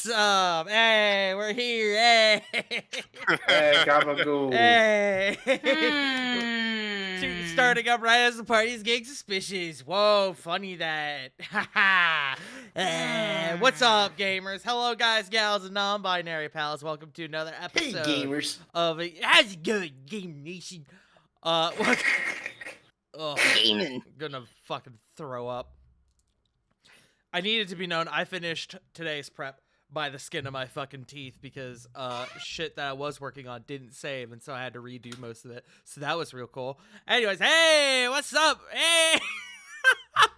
What's up? Hey, we're here. Hey. Hey, Gabagoo. Hey. Hmm. Starting up right as the party's getting suspicious. Whoa, funny that. What's up, gamers? Hello, guys, gals, and non-binary pals. Welcome to another Hey, episode gamers. of How's it going, Game Nation? What? Oh, Gaming. I'm gonna fucking throw up. I needed to be known. I finished today's prep by the skin of my fucking teeth because shit that I was working on didn't save, and so I had to redo most of it. So that was real cool. Anyways, hey, what's up? Hey.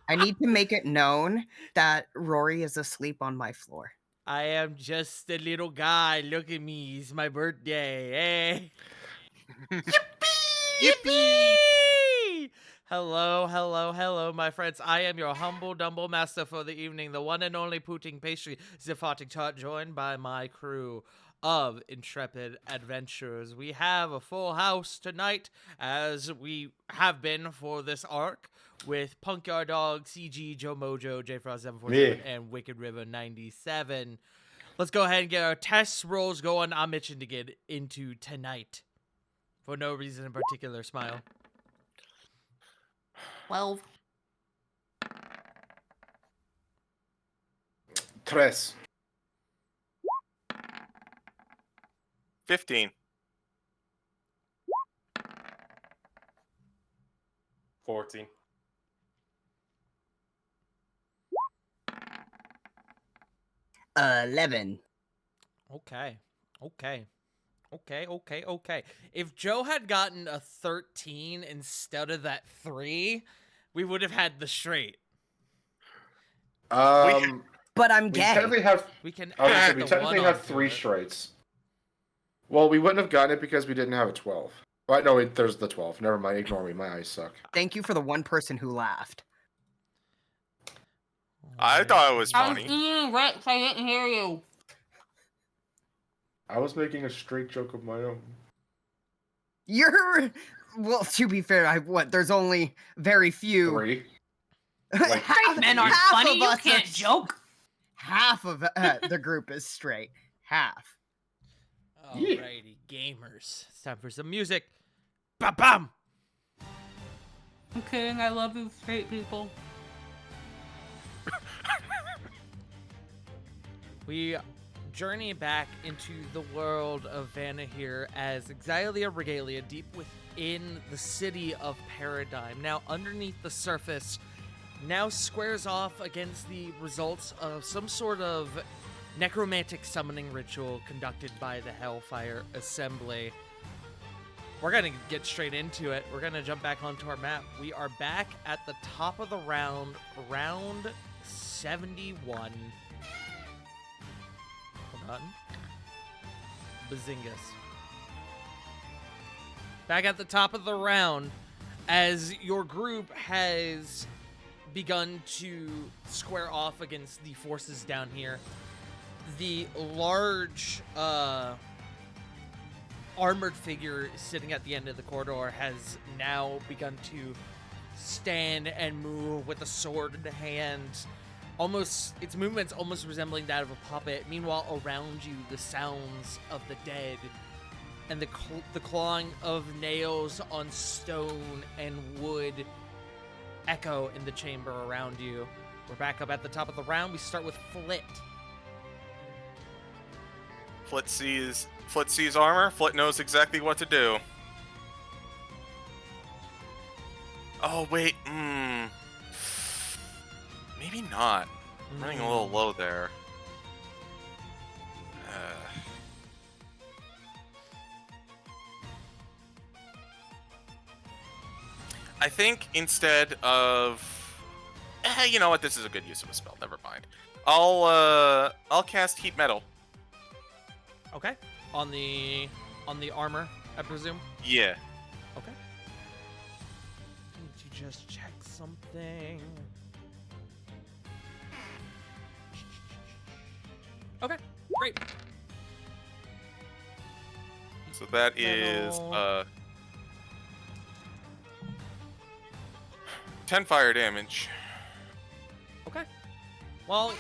I need to make it known that Rory is asleep on my floor. I am just a little guy. Look at me. It's my birthday. Hey. Yippee! Hello, my friends. I am your humble, dumble master for the evening, the one and only Puting Pastry, Ziphotic Tot, joined by my crew of intrepid adventurers. We have a full house tonight, as we have been for this arc, with Punkyard Dog, CG, Joe Mojo, JFrost747, and Wicked River 97. Let's go ahead and get our test rolls going. I'm itching to get into tonight. For no reason in particular, smile. 12. Tres. 15. 14. 11. Okay. If Joe had gotten a 13 instead of that 3, we would have had the straight. But I'm We gay. technically have. We can I was gonna say, add we the technically one have onto 3 it. straights. Well, we wouldn't have gotten it because we didn't have a 12. Right? No, there's the 12. Never mind. Ignore me. My eyes suck. Thank you for the one person who laughed. I thought it was I was funny. eating Rex. I didn't hear you. I was making a straight joke of my own. You're... Well, to be fair, there's only very few... 3. Like, Straight men aren't half funny. of You us can't are- joke. Half of the group is straight. Half. Alrighty, gamers. It's time for some music. Ba-bam! I'm kidding. I love you, straight people. We journey back into the world of Vanahir as Exilia Regalia deep within the city of Paradigm. Now, underneath the surface, now squares off against the results of some sort of necromantic summoning ritual conducted by the Hellfire Assembly. We're going to get straight into it. We're going to jump back onto our map. We are back at the top of the round 71. Hold on. Bazingas. Back at the top of the round, as your group has begun to square off against the forces down here, the large armored figure sitting at the end of the corridor has now begun to stand and move with a sword in hand. Almost, its movements almost resembling that of a puppet. Meanwhile, around you, the sounds of the dead and the clawing of nails on stone and wood echo in the chamber around you. We're back up at the top of the round. We start with Flit. Flit sees armor. Flit knows exactly what to do. Oh, wait. Maybe not. I'm running a little low there. I think instead of... you know what? This is a good use of a spell. Never mind. I'll cast Heat Metal. Okay. On the armor, I presume? Yeah. Okay. Need to just check something. Okay, great. So that is Metal. 10 fire damage. Okay. Well,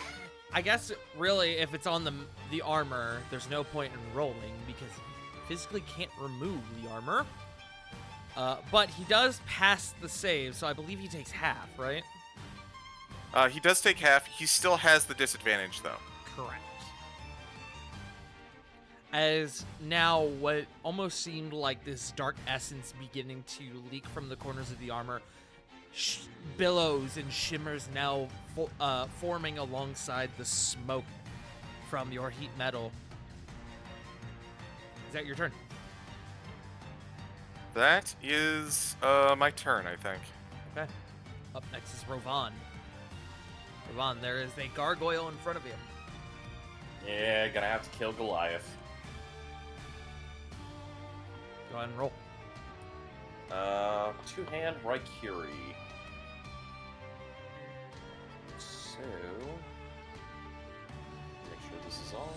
I guess really, if it's on the armor, there's no point in rolling because he physically can't remove the armor. But he does pass the save, so I believe he takes half, right? He does take half. He still has the disadvantage, though. Correct. As now what almost seemed like this dark essence beginning to leak from the corners of the armor billows and shimmers now forming alongside the smoke from your heat metal. Is that your turn? That is my turn, I think. Okay. Up next is Rovan. Rovan, there is a gargoyle in front of you. Yeah, gonna have to kill Goliath. Go ahead and roll. Two-hand Raikiri. So, make sure this is on.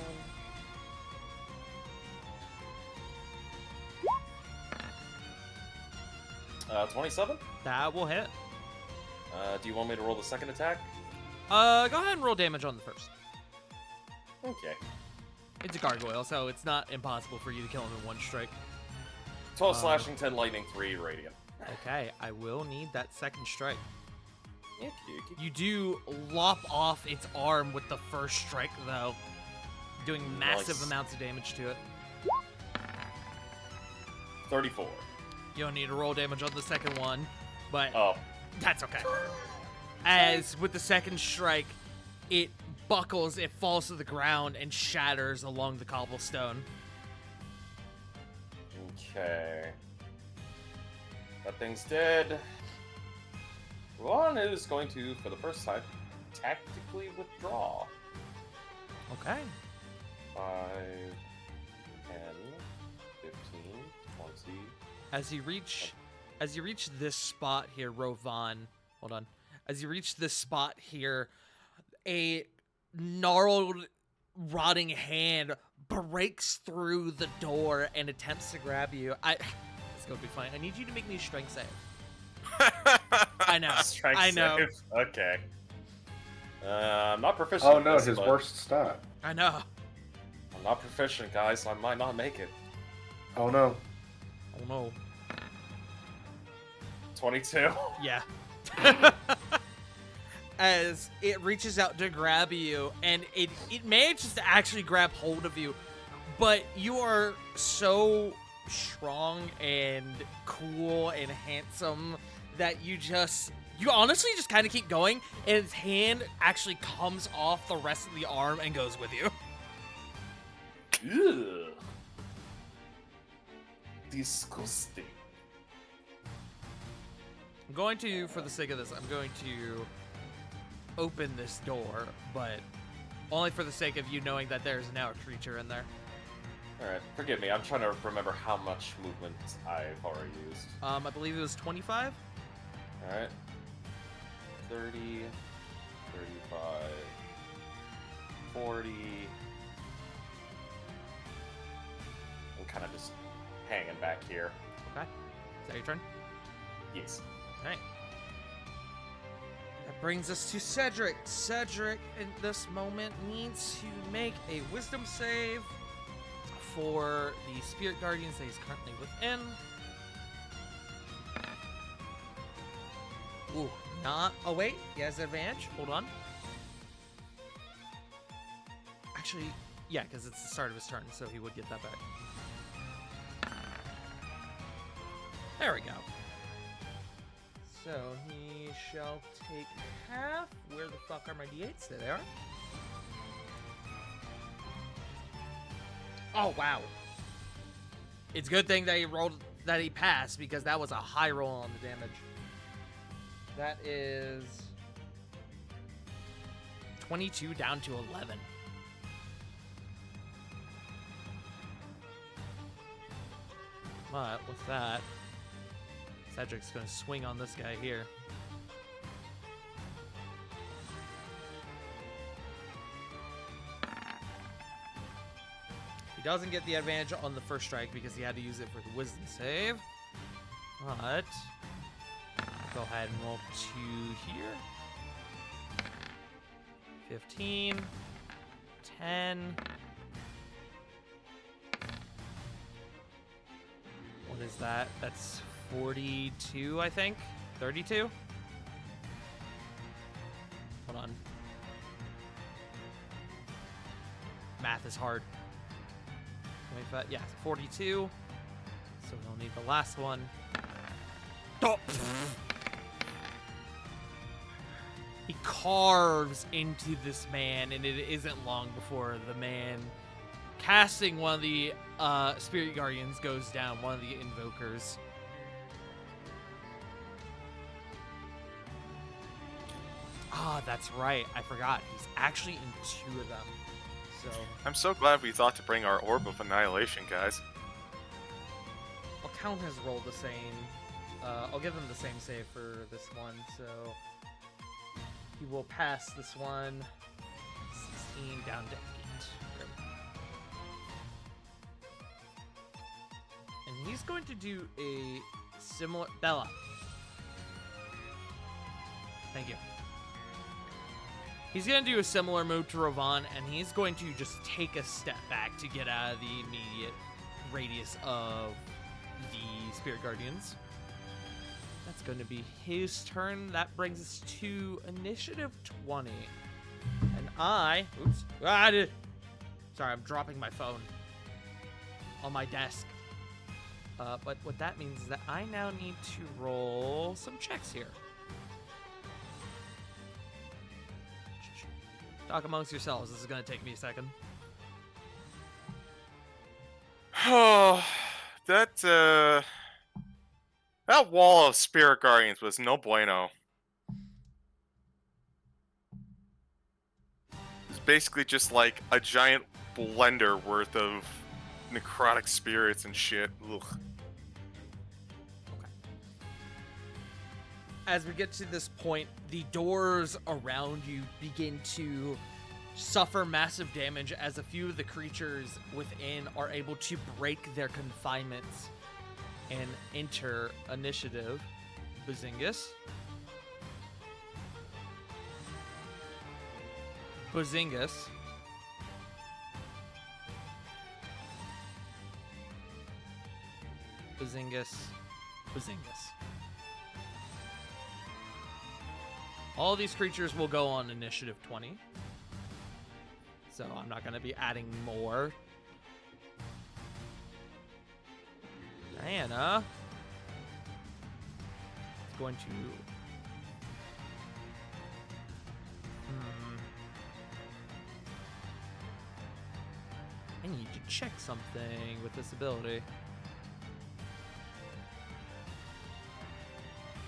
Uh, 27? That will hit. Do you want me to roll the second attack? Go ahead and roll damage on the first. Okay. It's a gargoyle, so it's not impossible for you to kill him in one strike. 12 slashing, 10 lightning, 3 radiant. Okay, I will need that second strike. Okay. You do lop off its arm with the first strike, though, doing massive Nice. amounts of damage to it. 34. You don't need to roll damage on the second one, but Oh. that's okay. As with the second strike, it buckles, it falls to the ground, and shatters along the cobblestone. Okay. That thing's dead. Ron is going to, for the first time, tactically withdraw. Okay. 5, 10, 15, 20. As you reach this spot here, Rovan, hold on. As you reach this spot here, a gnarled, rotting hand breaks through the door and attempts to grab you. It's gonna be fine. I need you to make me a strength save. I know. Strength I know. save. Okay. I'm not proficient. Oh at no, this, his but worst stat. I know. I'm not proficient, guys, so I might not make it. Oh no. Oh no. 22. Yeah. As it reaches out to grab you, and it manages to actually grab hold of you, but you are so strong and cool and handsome that you honestly just kind of keep going, and its hand actually comes off the rest of the arm and goes with you. Ugh. Disgusting. I'm going to, for the sake of this, I'm going to open this door, but only for the sake of you knowing that there's now a creature in there. Alright, forgive me, I'm trying to remember how much movement I've already used. I believe it was 25. Alright. 30, 35, 40. I'm kind of just hanging back here. Okay. Is that your turn? Yes. Alright. That brings us to Cedric. Cedric, in this moment, needs to make a wisdom save for the spirit guardians that he's currently within. Ooh, not. Oh, wait. He has advantage. Hold on. Actually, yeah, because it's the start of his turn, so he would get that back. There we go. So he shall take half. Where the fuck are my d8s? There they are. Oh wow! It's a good thing that he passed, because that was a high roll on the damage. That is 22 down to 11. But with that, Cedric's gonna swing on this guy here. He doesn't get the advantage on the first strike because he had to use it for the wisdom save. But go ahead and roll 2 here. 15, 10. What is that? That's 42, I think. 32? Hold on. Math is hard. 25, yeah, 42. So we'll need the last one. Oh. He carves into this man, and it isn't long before the man casting one of the Spirit Guardians goes down, one of the invokers. Ah, that's right. I forgot. He's actually in 2 of them. So I'm so glad we thought to bring our Orb of Annihilation, guys. I'll count his roll the same. I'll give him the same save for this one. So he will pass this one. 16 down to 8. Great. And he's going to do a similar... Bella. Thank you. He's going to do a similar move to Ravon, and he's going to just take a step back to get out of the immediate radius of the Spirit Guardians. That's going to be his turn. That brings us to initiative 20. And oops. Sorry, I'm dropping my phone on my desk. But what that means is that I now need to roll some checks here. Talk amongst yourselves. This is going to take me a second. Oh, that wall of Spirit Guardians was no bueno. It's basically just like a giant blender worth of necrotic spirits and shit. Ugh. As we get to this point, the doors around you begin to suffer massive damage as a few of the creatures within are able to break their confinements and enter initiative. Bazingus. Bazingus. Bazingus. Bazingus. All these creatures will go on initiative 20. So I'm not going to be adding more. Diana is going to... I need to check something with this ability.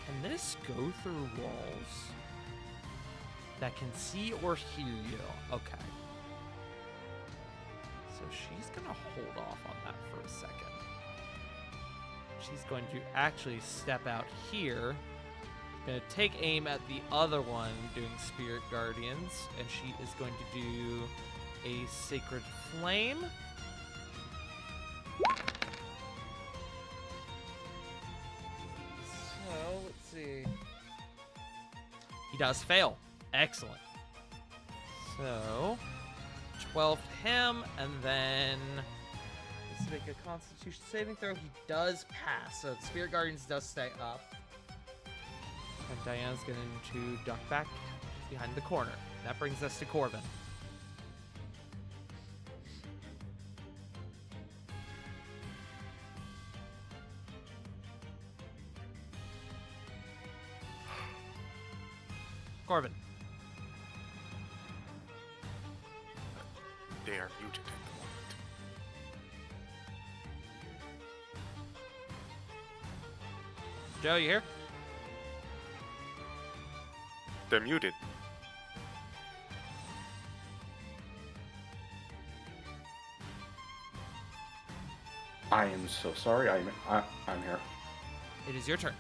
Can this go through walls that can see or hear you? Okay. So she's going to hold off on that for a second. She's going to actually step out here. Going to take aim at the other one doing Spirit Guardians. And she is going to do a Sacred Flame. So, let's see. He does fail. Excellent. So, 12 to him, and then let's make a Constitution saving throw. He does pass, so the Spirit Guardians does stay up. And Diana's going to duck back behind the corner. That brings us to Corbin. Corbin. They are muted at the moment. Joe, you here? They're muted. I am so sorry. I'm here. It is your turn.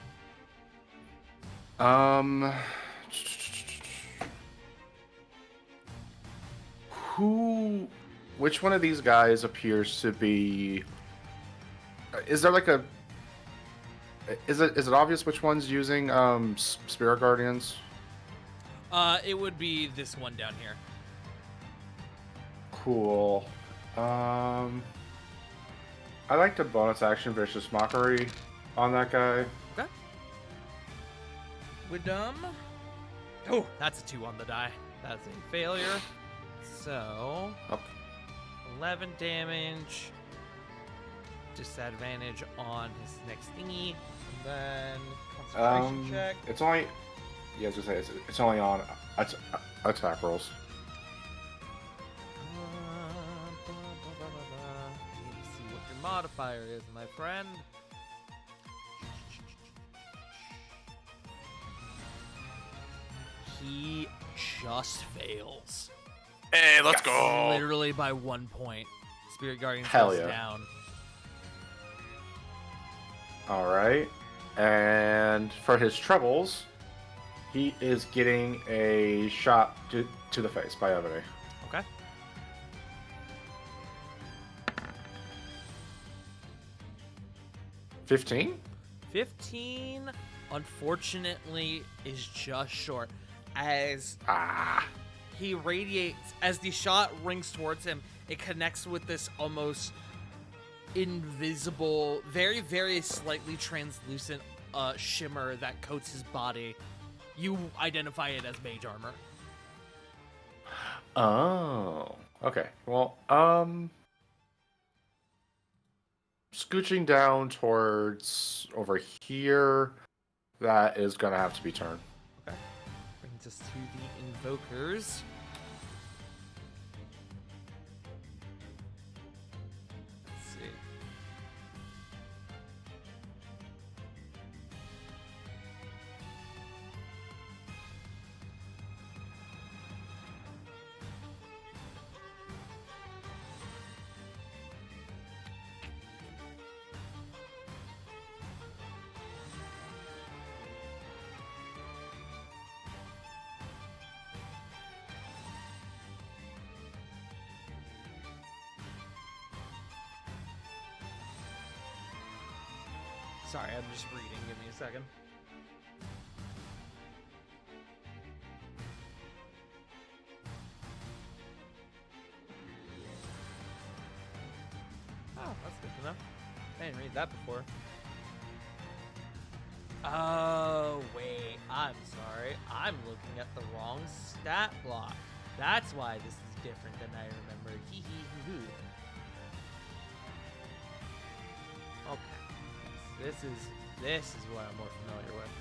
Which one of these guys appears to be? Is there like a? Is it obvious which one's using Spirit Guardians? It would be this one down here. Cool. I like the bonus action Vicious Mockery on that guy. Okay. Widom. Oh, that's a 2 on the die. That's a failure. So, Up. 11 damage. Disadvantage on his next thingy. And then concentration check. It's only. Yeah, I was gonna say it's only on attack rolls. Need to see what your modifier is, my friend. He just fails. Hey, let's go. Literally by 1 point. Spirit Guardian Hell goes yeah. down. All right. And for his troubles, he is getting a shot to the face by Ebony. Okay. $15? 15, unfortunately, is just short. As Ah. he radiates, as the shot rings towards him, it connects with this almost invisible, very, very slightly translucent shimmer that coats his body. You identify it as mage armor. Oh. Okay. Well, scooching down towards over here, that is gonna have to be turned. Okay. Brings us to the invokers. Let's see. Sorry, I'm just reading. Give me a second. Oh, that's good to know. I didn't read that before. Oh, wait. I'm sorry. I'm looking at the wrong stat block. That's why this is different than I remember. Hee hee hoo hoo. Okay. Yes, this is what I'm more familiar with.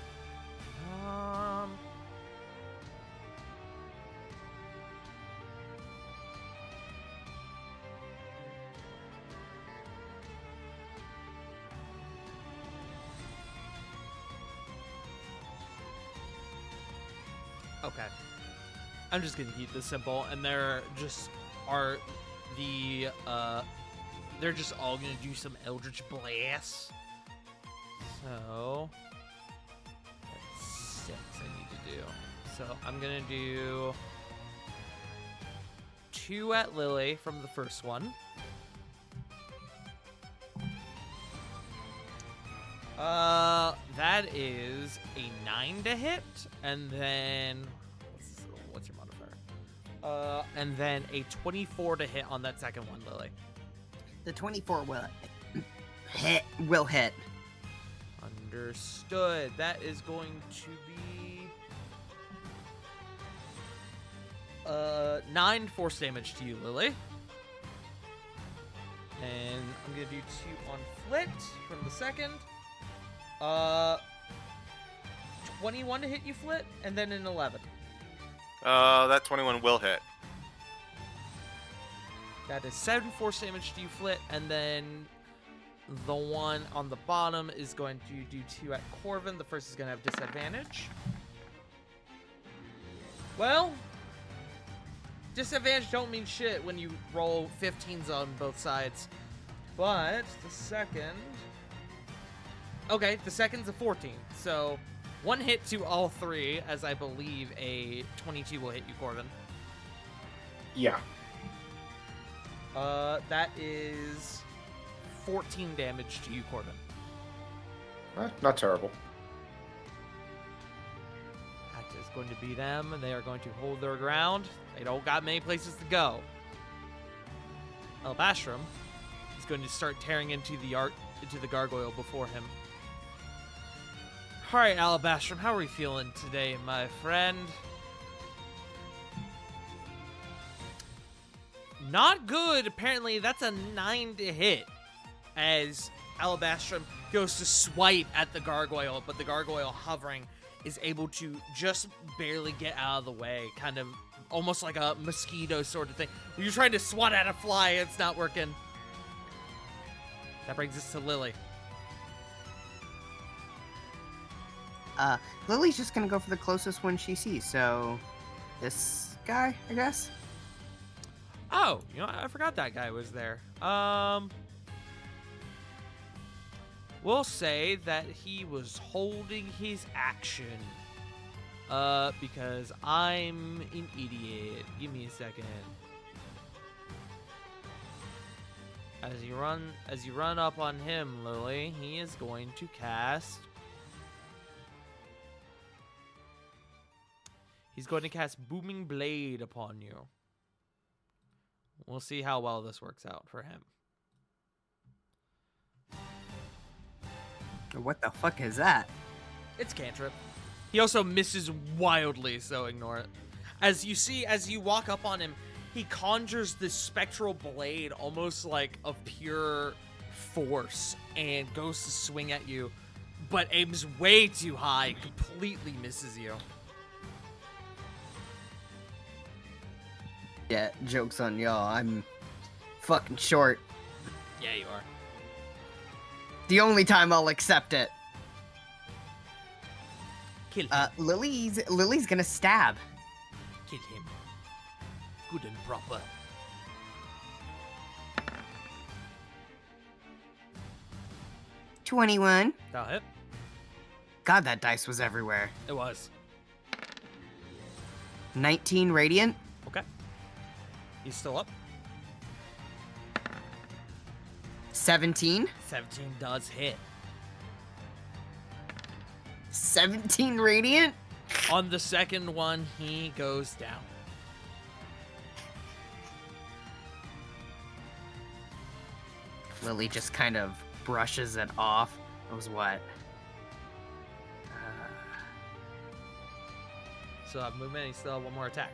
Okay. I'm just gonna keep this simple, and they're just they're just all gonna do some Eldritch Blast. So that's 6 I need to do. So I'm gonna do 2 at Lily from the first one. That is a 9 to hit, and then what's your modifier? And then a 24 to hit on that second one, Lily. The 24 will hit. Understood. That is going to be 9 force damage to you, Lily. And I'm gonna do 2 on Flit from the second. 21 to hit you, Flit, and then an 11. That 21 will hit. That is 7 force damage to you, Flit, and then the one on the bottom is going to do 2 at Corvin. The first is going to have disadvantage. Well, disadvantage don't mean shit when you roll 15s on both sides. But the second... Okay, the second's a 14. So, 1 hit to all 3, as I believe a 22 will hit you, Corvin. Yeah. That is 14 damage to you, Corbin. Not terrible. That is going to be them. They are going to hold their ground. They don't got many places to go. Albastrom is going to start tearing into the gargoyle before him. All right, Albastrom, how are we feeling today, my friend? Not good. Apparently, that's a 9 to hit. As Albastrom goes to swipe at the gargoyle, but the gargoyle hovering is able to just barely get out of the way, kind of almost like a mosquito sort of thing. You're trying to swat at a fly, it's not working. That brings us to Lily. Lily's just gonna go for the closest one she sees, so this guy, I guess. Oh, you know, I forgot that guy was there. We'll say that he was holding his action. Because I'm an idiot. Give me a second. As you run up on him, Lily, he is going to cast. He's going to cast Booming Blade upon you. We'll see how well this works out for him. What the fuck is that? It's cantrip. He also misses wildly, so ignore it. As you walk up on him, he conjures this spectral blade almost like of pure force and goes to swing at you, but aims way too high, completely misses you. Yeah, joke's on y'all. I'm fucking short. Yeah, you are. The only time I'll accept it. Kill him. Lily's gonna stab. Kill him. Good and proper. $21. That'll hit. God, that dice was everywhere. It was. 19 radiant. Okay. He's still up. 17. 17 does hit. 17 radiant. On the second one, he goes down. Lily just kind of brushes it off. It was what? Still have movement, he still have one more attack.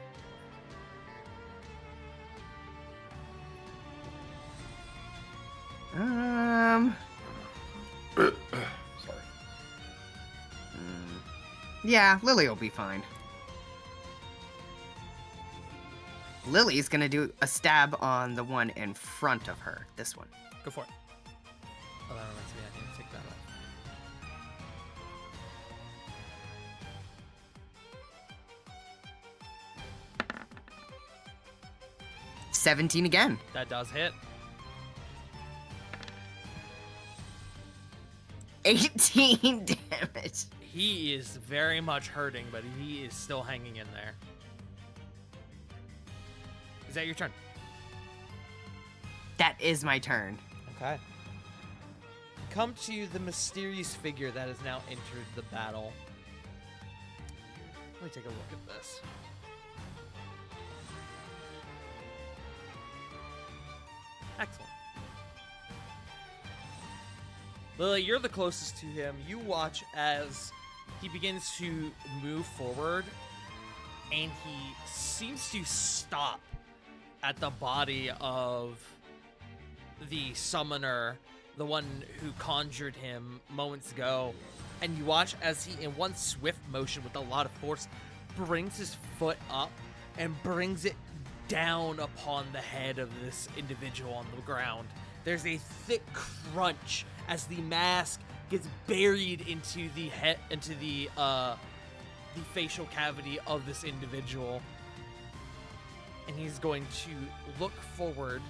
Sorry. Yeah, Lily will be fine. Lily's gonna do a stab on the one in front of her. This one. Go for it. Oh, that reminds me, I need to take that off. 17 again. That does hit. 18 damage. He is very much hurting, but he is still hanging in there. Is that your turn? That is my turn. Okay. Come to the mysterious figure that has now entered the battle. Let me take a look at this. Excellent. Lily, you're the closest to him. You watch as he begins to move forward, and he seems to stop at the body of the summoner, the one who conjured him moments ago. And you watch as he, in one swift motion with a lot of force, brings his foot up and brings it down upon the head of this individual on the ground. There's a thick crunch as the mask gets buried into the head, into the facial cavity of this individual. And he's going to look forward.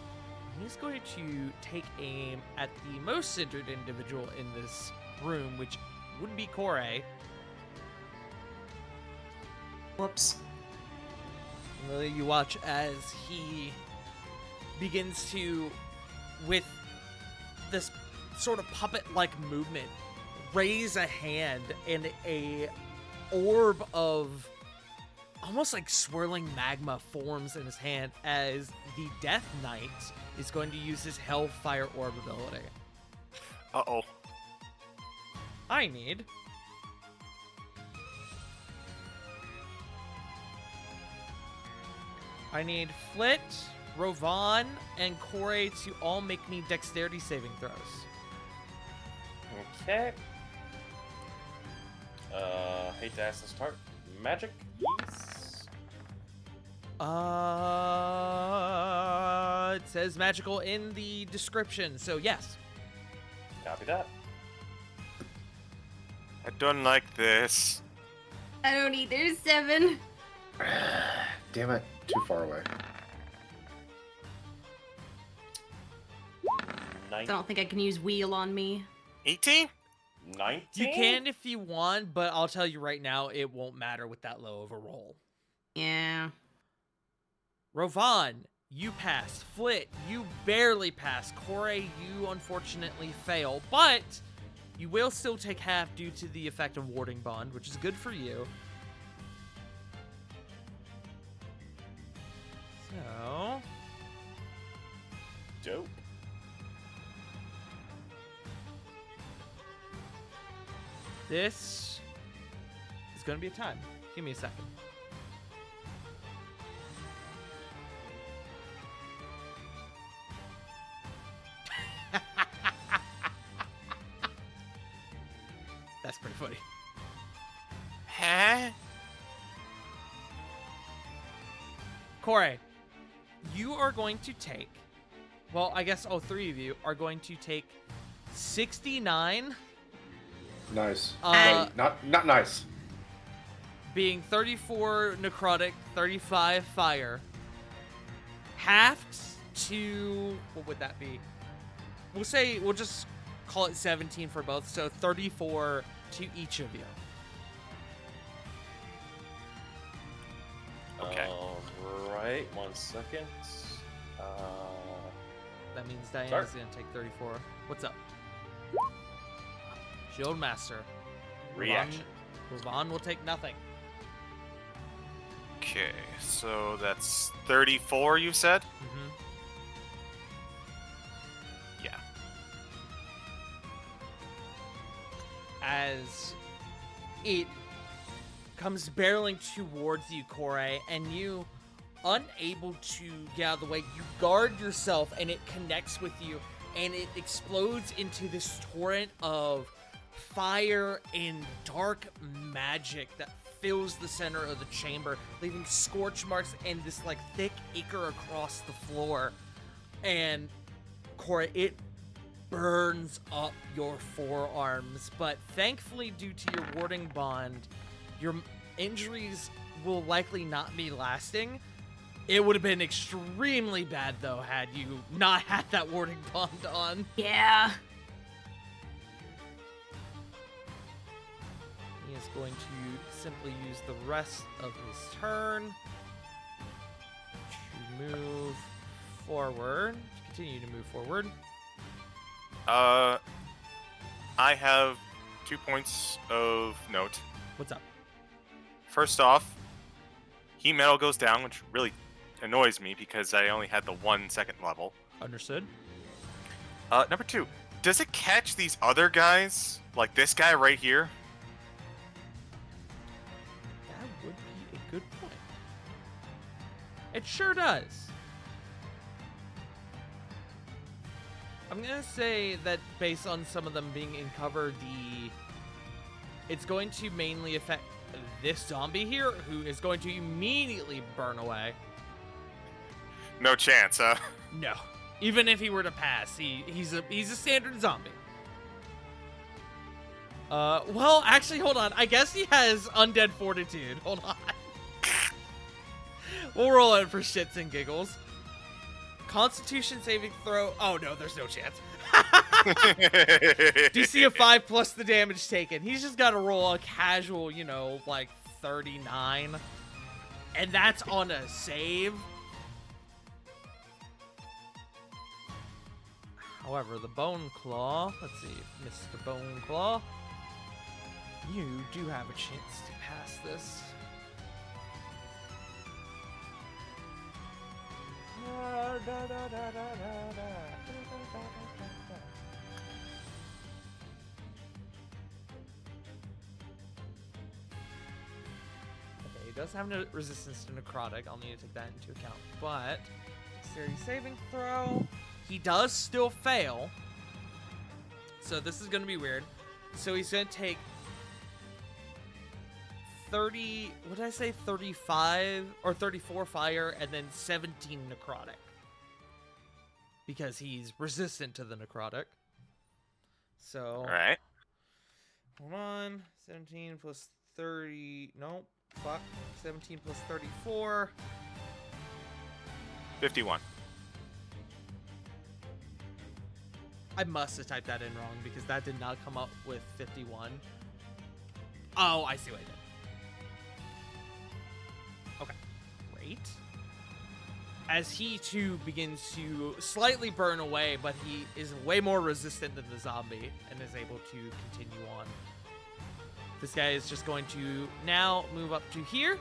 He's going to take aim at the most centered individual in this room, which would be Corey. Whoops. Lily, you watch as he begins to, with this sort of puppet-like movement, raise a hand, and a orb of almost like swirling magma forms in his hand as the Death Knight is going to use his Hellfire Orb ability. Uh-oh. I need Flit, Rovan, and Corey to all make me dexterity saving throws. Okay. Hate to ask this start. Magic, please. It says magical in the description, so yes. Copy that. I don't like this. I don't either. 7. Damn it, too far away. 19. I don't think I can use wheel on me. 18? 19? You can if you want, but I'll tell you right now, it won't matter with that low of a roll. Yeah. Rovan, you pass. Flit, you barely pass. Corey, you unfortunately fail, but you will still take half due to the effect of Warding Bond, which is good for you. So, Dope. this is going to be a time. Give me a second. That's pretty funny. Huh? Corey, you are going to take, well, I guess all three of you are going to take 69, Nice. Uh, Wait, not nice. being 34 necrotic, 35 fire, halved to, what would that be? We'll just call it 17 for both, so 34 to each of you. Okay. Alright, 1 second. That means Diana's Sorry. gonna take 34. What's up? Shield Master. Reaction. Rovan will take nothing. Okay, so that's 34, you said? Mm-hmm. Yeah. As it comes barreling towards you, Corey, and you, unable to get out of the way, you guard yourself, and it connects with you, and it explodes into this torrent of fire and dark magic that fills the center of the chamber, leaving scorch marks and this like thick ichor across the floor. And Corey, it burns up your forearms, but thankfully, due to your warding bond, your injuries will likely not be lasting. It would have been extremely bad, though, had you not had that warding bond on. Yeah. He is going to simply use the rest of his turn to move forward. To continue to move forward. I have 2 points of note. What's up? First off, heat metal goes down, which really annoys me because I only had the 1 second level. Understood. Number 2, does it catch these other guys? Like this guy right here? That would be a good point. It sure does. I'm gonna say that based on some of them being in cover, it's going to mainly affect this zombie here, who is going to immediately burn away. No chance, huh? No, even if he were to pass, he's a standard zombie. Well, actually, hold on. I guess he has undead fortitude. Hold on. We'll roll it for shits and giggles. Constitution saving throw. Oh no, there's no chance. DC of 5 plus the damage taken. He's just got to roll a casual, like 39, and that's on a save. However, the Bone Claw. Let's see, Mr. Bone Claw. You do have a chance to pass this. Okay, he does have no resistance to necrotic. I'll need to take that into account. But dexterity saving throw, he does still fail. So this is going to be weird. So he's going to take 30, what did I say, 35 or 34 fire and then 17 necrotic. Because he's resistant to the necrotic. So, All right. hold on. 17 plus 30, nope, fuck. 17 plus 34. 51. I must have typed that in wrong because that did not come up with 51. Oh, I see what I did. Okay, great. As he too begins to slightly burn away, but he is way more resistant than the zombie and is able to continue on. This guy is just going to now move up to here,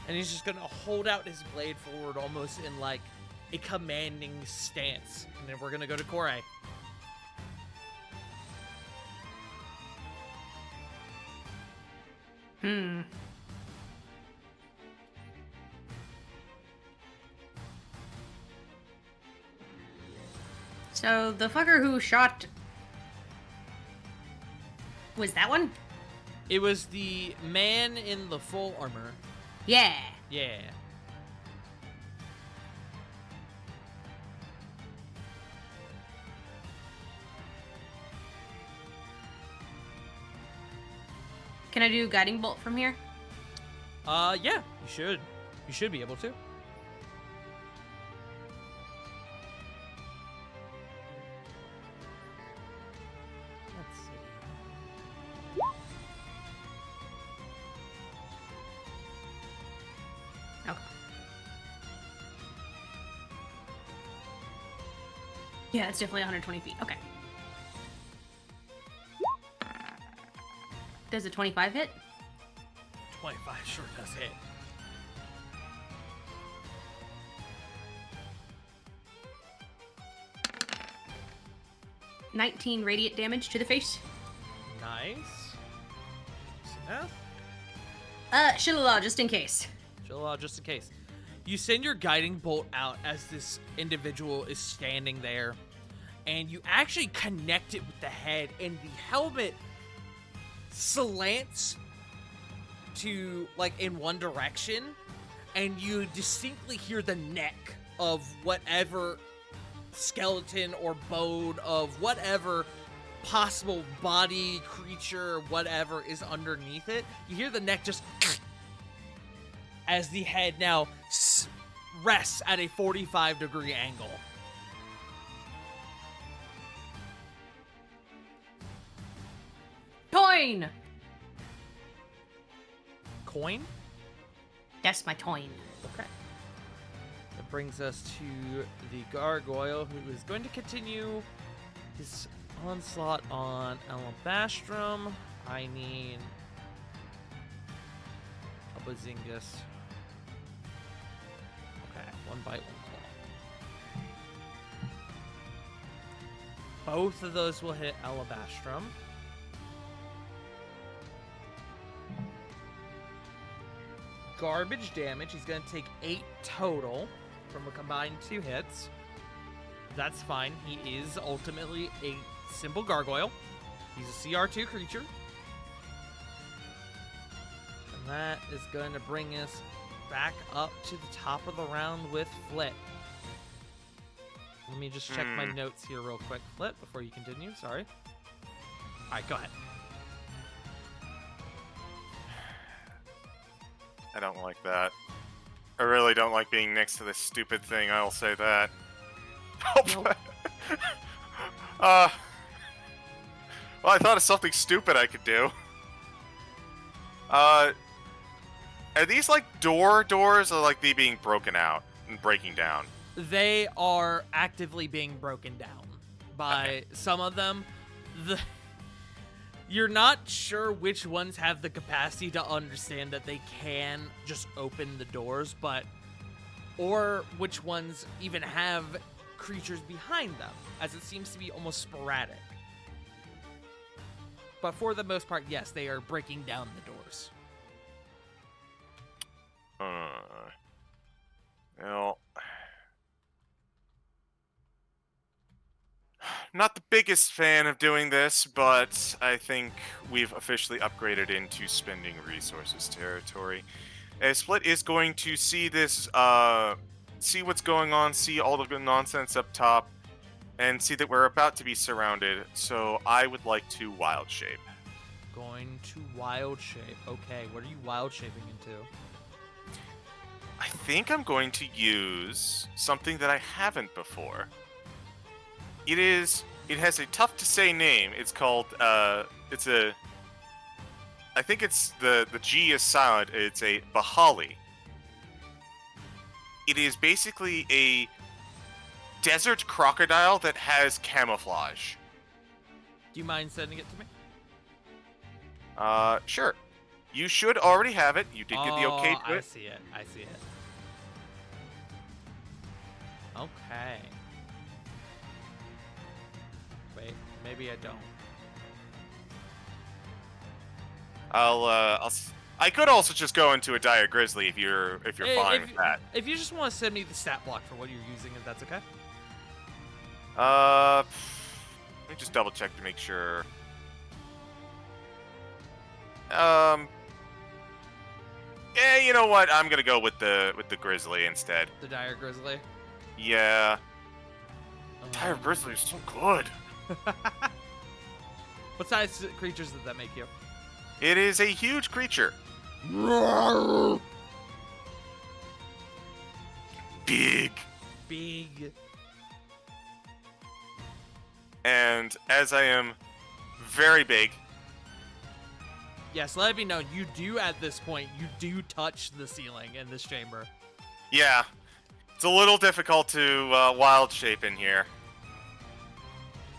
and he's just going to hold out his blade forward almost in like a commanding stance. And then we're going to go to Corey. So the fucker who shot was that one? It was the man in the full armor. Yeah. Yeah. Can I do guiding bolt from here? Yeah, you should. You should be able to. Let's see. Okay. Yeah, it's definitely 120 feet. Okay. Does a 25 hit? 25 sure does hit. $19 radiant damage to the face. Nice. Smith. Shillelagh, just in case. Chill, just in case. You send your guiding bolt out as this individual is standing there, and you actually connect it with the head, and the helmet slants to like in one direction, and you distinctly hear the neck of whatever skeleton or bone of whatever possible body, creature, whatever is underneath it. You hear the neck just as the head now rests at a 45-degree angle. Toin! Coin? That's my toin. Okay. That brings us to the gargoyle, who is going to continue his onslaught on Alabastrum. I need a Bazingus. Okay, one bite, one claw. Both of those will hit Alabastrum. Garbage damage. He's going to take 8 total from a combined 2 hits. That's fine. He is ultimately a simple gargoyle. He's a CR2 creature. And that is going to bring us back up to the top of the round with Flit. Let me just check my notes here real quick, Flit, before you continue. Sorry. All right, go ahead. I don't like that. I really don't like being next to this stupid thing, I'll say that. Nope. Well, I thought of something stupid I could do. Are these like doors or like they being broken out and breaking down? They are actively being broken down by some of them. You're not sure which ones have the capacity to understand that they can just open the doors, but or which ones even have creatures behind them, as it seems to be almost sporadic. But for the most part, yes, they are breaking down the doors. Well, not the biggest fan of doing this, but I think we've officially upgraded into spending resources territory. Split is going to see this, see what's going on, see all the nonsense up top, and see that we're about to be surrounded. So I would like to wild shape. Going to wild shape. Okay, what are you wild shaping into? I think I'm going to use something that I haven't before. It has a tough to say name. It's called, I think it's, the G is silent. It's a Bahali. It is basically a desert crocodile that has camouflage. Do you mind sending it to me? Sure. You should already have it. You did get the okay to I it. see it. I see it. Okay. Wait, maybe I don't. I could also just go into a dire grizzly if you're fine with that. If you just want to send me the stat block for what you're using, if that's okay. Let me just double check to make sure. Yeah, you know what? I'm gonna go with the grizzly instead. The dire grizzly. Yeah. Dire grizzly is so good. What size creatures does that make you? It is a huge creature. Big. Big. And as I am very big, Yes, let me know. You do at this point. You do touch the ceiling in this chamber. yeah, it's a little difficult to wild shape in here.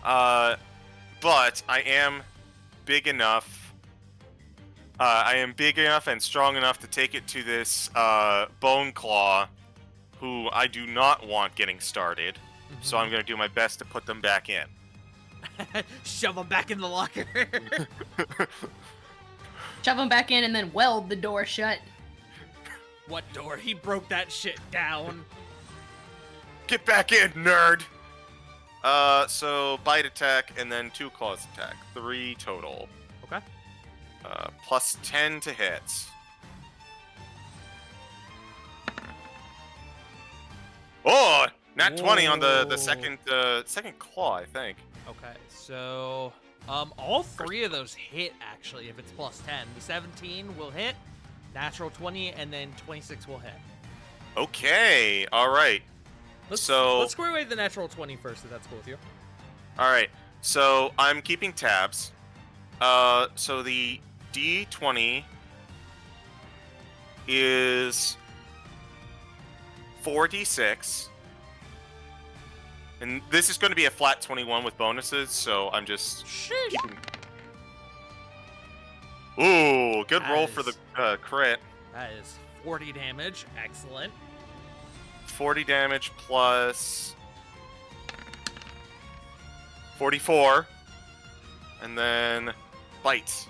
But I am big enough. I am big enough and strong enough to take it to this Bone Claw, who I do not want getting started. So I'm going to do my best to put them back in. Shove them back in the locker. Shove him back in and then weld the door shut. What door? He broke that shit down. Get back in, nerd! So bite attack and then 2 claws attack. 3 total. Okay. Plus 10 to hit. Oh! Nat 20 on the Whoa. second claw, I think. Okay, so all 3 of those hit actually. If it's plus 10, the 17 will hit, natural 20, and then 26 will hit. Okay, alright. Let's So- square away the natural 20 first, if that's cool with you. Alright, so I'm keeping tabs. So the D20 is 4d6. And this is going to be a flat 21 with bonuses, so I'm just Sheesh. keeping... Ooh, good roll for the crit. That is 40 damage. Excellent. 40 damage plus 44. And then bite.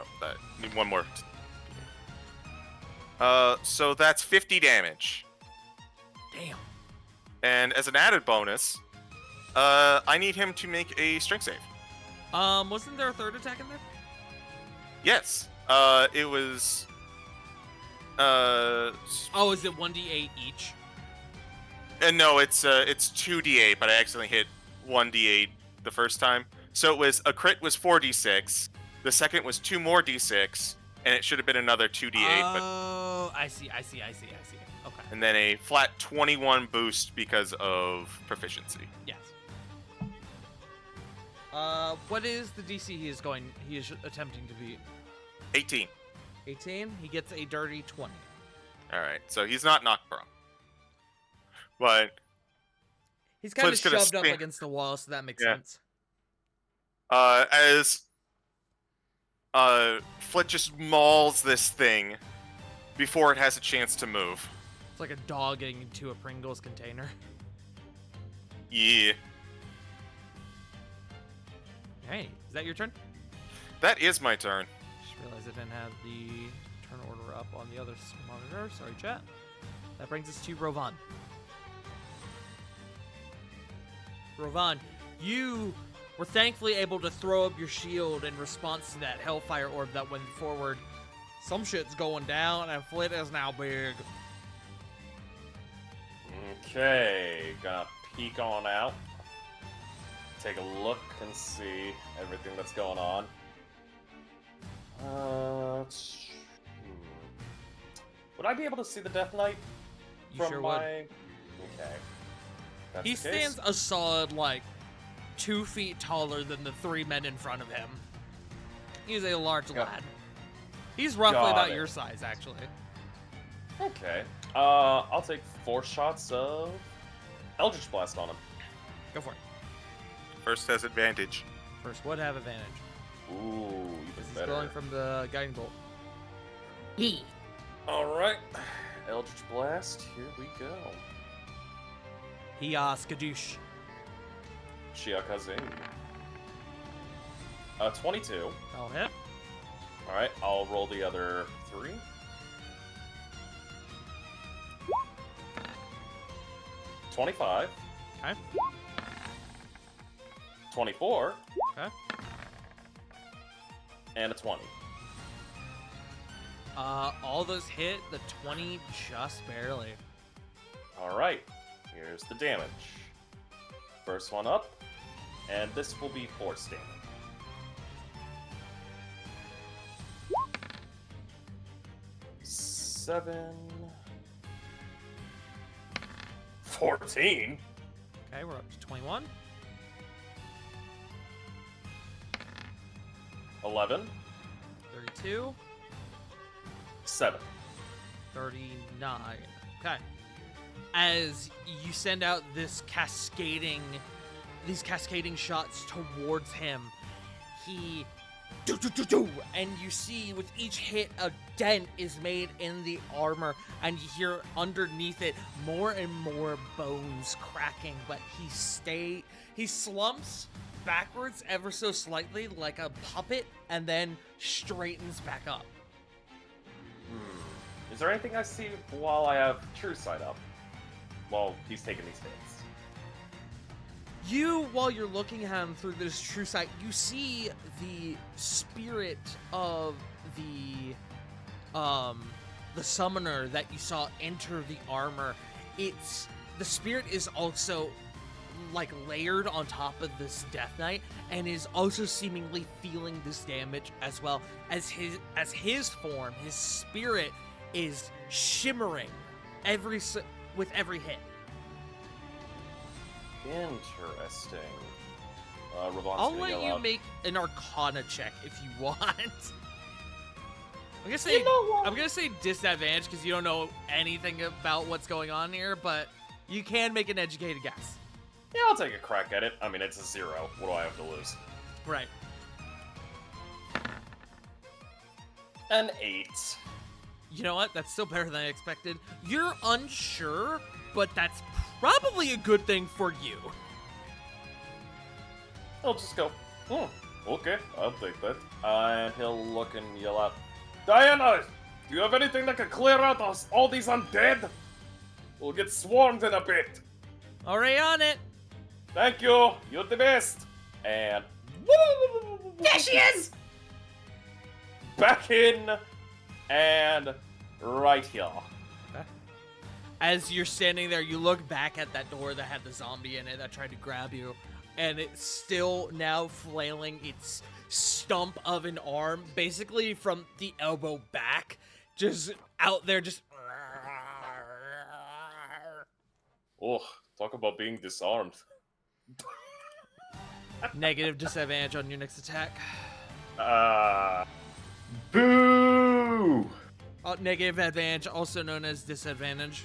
Oh, that need one more. So that's 50 damage. Damn. And as an added bonus, I need him to make a strength save. Wasn't there a third attack in there? Yes. It was. Oh, is it 1d8 each? No, it's 2d8, but I accidentally hit 1d8 the first time. So it was a crit was 4d6. The second was 2 more d6, and it should have been another 2d8, but Oh, I see. Okay. and then a flat 21 boost because of proficiency. Yes. What is the DC he is attempting to beat? 18. 18. He gets a dirty 20. All right, so he's not knocked prone, but He's kind of Flip's gonna shoved up spin. against the wall, so that makes Yeah. sense. As Flit just mauls this thing before it has a chance to move. It's like a dog getting into a Pringles container. Yeah. Hey, is that your turn? That is my turn. Just realized I didn't have the turn order up on the other monitor. Sorry, chat. That brings us to Rovan. Rovan, you were thankfully able to throw up your shield in response to that Hellfire Orb that went forward. Some shit's going down, and Flit is now big. Okay, gonna peek on out. Take a look and see everything that's going on. Would I be able to see the Death Knight You from sure my? would. Okay. That's He the case. stands a solid, 2 feet taller than the 3 men in front of him. He's a large Got- lad. He's roughly Got about it. your size, actually. Okay. I'll take 4 shots of Eldritch Blast on him. Go for it. First has advantage. First would have advantage. Ooh, even Because he's better. going from the guiding bolt. He. All right. Eldritch Blast. Here we go. Hiya Skadoosh. Shiakazing. 22. I'll hit. All right. I'll roll the other 3. 25. Okay. 24. Okay. And a 20. All those hit, the 20 just barely. All right. Here's the damage. First one up, and this will be force damage. Seven. 14. Okay, we're up to 21. 11. 32. 7. 39. Okay. As you send out these cascading shots towards him, he do, and you see with each hit a dent is made in the armor, and you hear underneath it more and more bones cracking, but he slumps backwards ever so slightly like a puppet and then straightens back up. Is there anything I see while I have True Sight up? While he's taking these hits. While you're looking at him through this true sight, you see the spirit of the summoner that you saw enter the armor. The spirit is also layered on top of this Death Knight and is also seemingly feeling this damage as well as his form, his spirit is shimmering with every hit. Interesting. Ravan's I'll gonna let yell you out, make an Arcana check if you want. I'm gonna say disadvantage because you don't know anything about what's going on here, but you can make an educated guess. Yeah, I'll take a crack at it. I mean, it's a 0. What do I have to lose? Right. An 8. You know what? That's still better than I expected. You're unsure, but that's probably a good thing for you. He'll just go, okay, I'll take that. And he'll look and yell out, Diana, do you have anything that can clear out all these undead? We'll get swarmed in a bit. Already on it. Thank you, you're the best. And There she is! back in and right here. As you're standing there, you look back at that door that had the zombie in it that tried to grab you, and it's still now flailing its stump of an arm, basically from the elbow back, just out there, just. Oh, talk about being disarmed. Negative disadvantage on your next attack. Boo! Negative advantage, also known as disadvantage.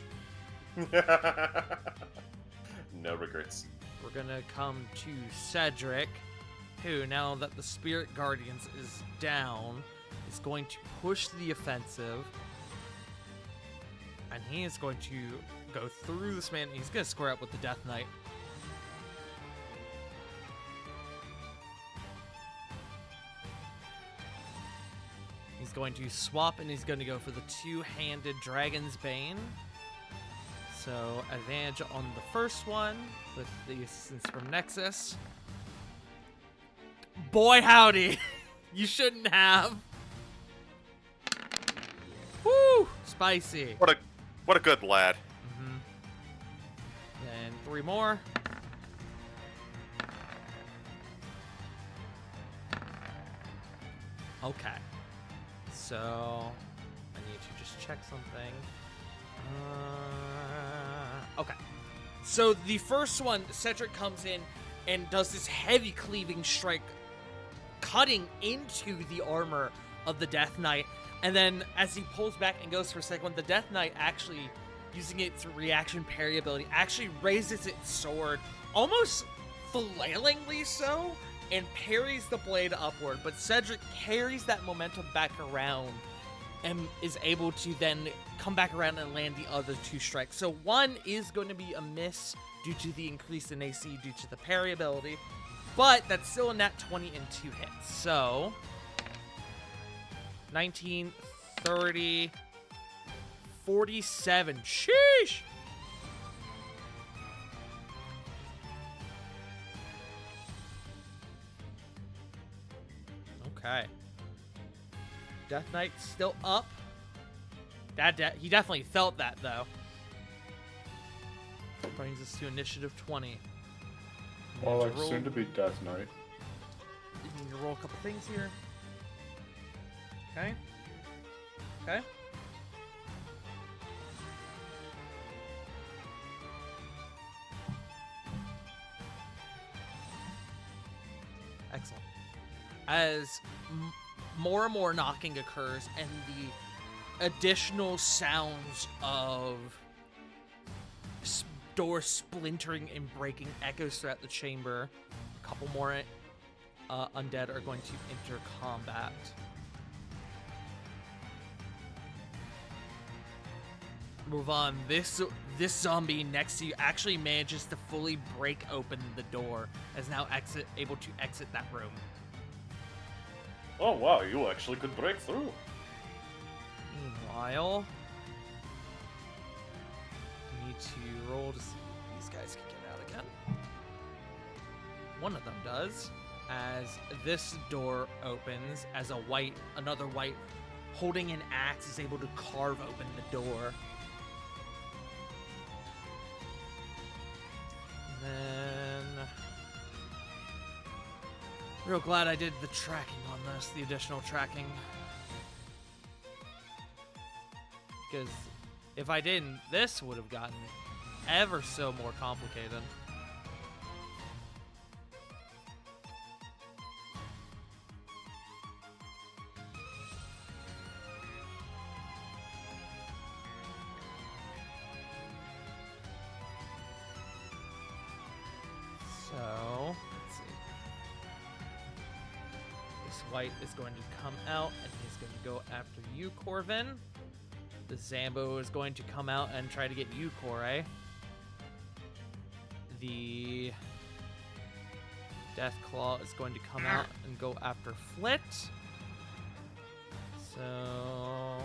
No regrets. We're gonna come to Cedric. who, now that the Spirit Guardians is down, is going to push the offensive. And he is going to go through this man. He's going to square up with the Death Knight. He's going to swap, and he's going to go for the two-handed Dragon's Bane. So, advantage on the first one with the assistance from Nexus. Boy, howdy! You shouldn't have. Woo! Spicy. What a good lad. And 3 more. Okay. So, I need to just check something. Okay. So, the first one, Cedric comes in and does this heavy cleaving strike, cutting into the armor of the Death Knight. And then, as he pulls back and goes for a second one, the Death Knight actually, using its reaction parry ability, actually raises its sword, almost flailingly so, and parries the blade upward. But Cedric carries that momentum back around and is able to then come back around and land the other 2 strikes. So one is going to be a miss due to the increase in AC due to the parry ability, but that's still a nat 20 and 2 hits. So 19, 30, 47. Sheesh! Okay. Death Knight still up. He definitely felt that, though. Brings us to initiative 20. Well, Need like to roll- soon to be Death Knight. You need to roll a couple things here. Okay. Okay. Excellent. As more and more knocking occurs and the additional sounds of door splintering and breaking echoes throughout the chamber, a couple more undead are going to enter combat. Move on. This zombie next to you actually manages to fully break open the door, as now able to exit that room. Oh wow, you actually could break through. Meanwhile, I need to roll to see if these guys can get out again. One of them does, as this door opens, as another white holding an axe is able to carve open the door. And then, real glad I did the tracking on this, the additional tracking. Because if I didn't, this would have gotten ever so more complicated. So, let's see. This white is going to come out, and he's going to go after you, Corvin. The Zambo is going to come out and try to get you, Kore. The Deathclaw is going to come out and go after Flit. So,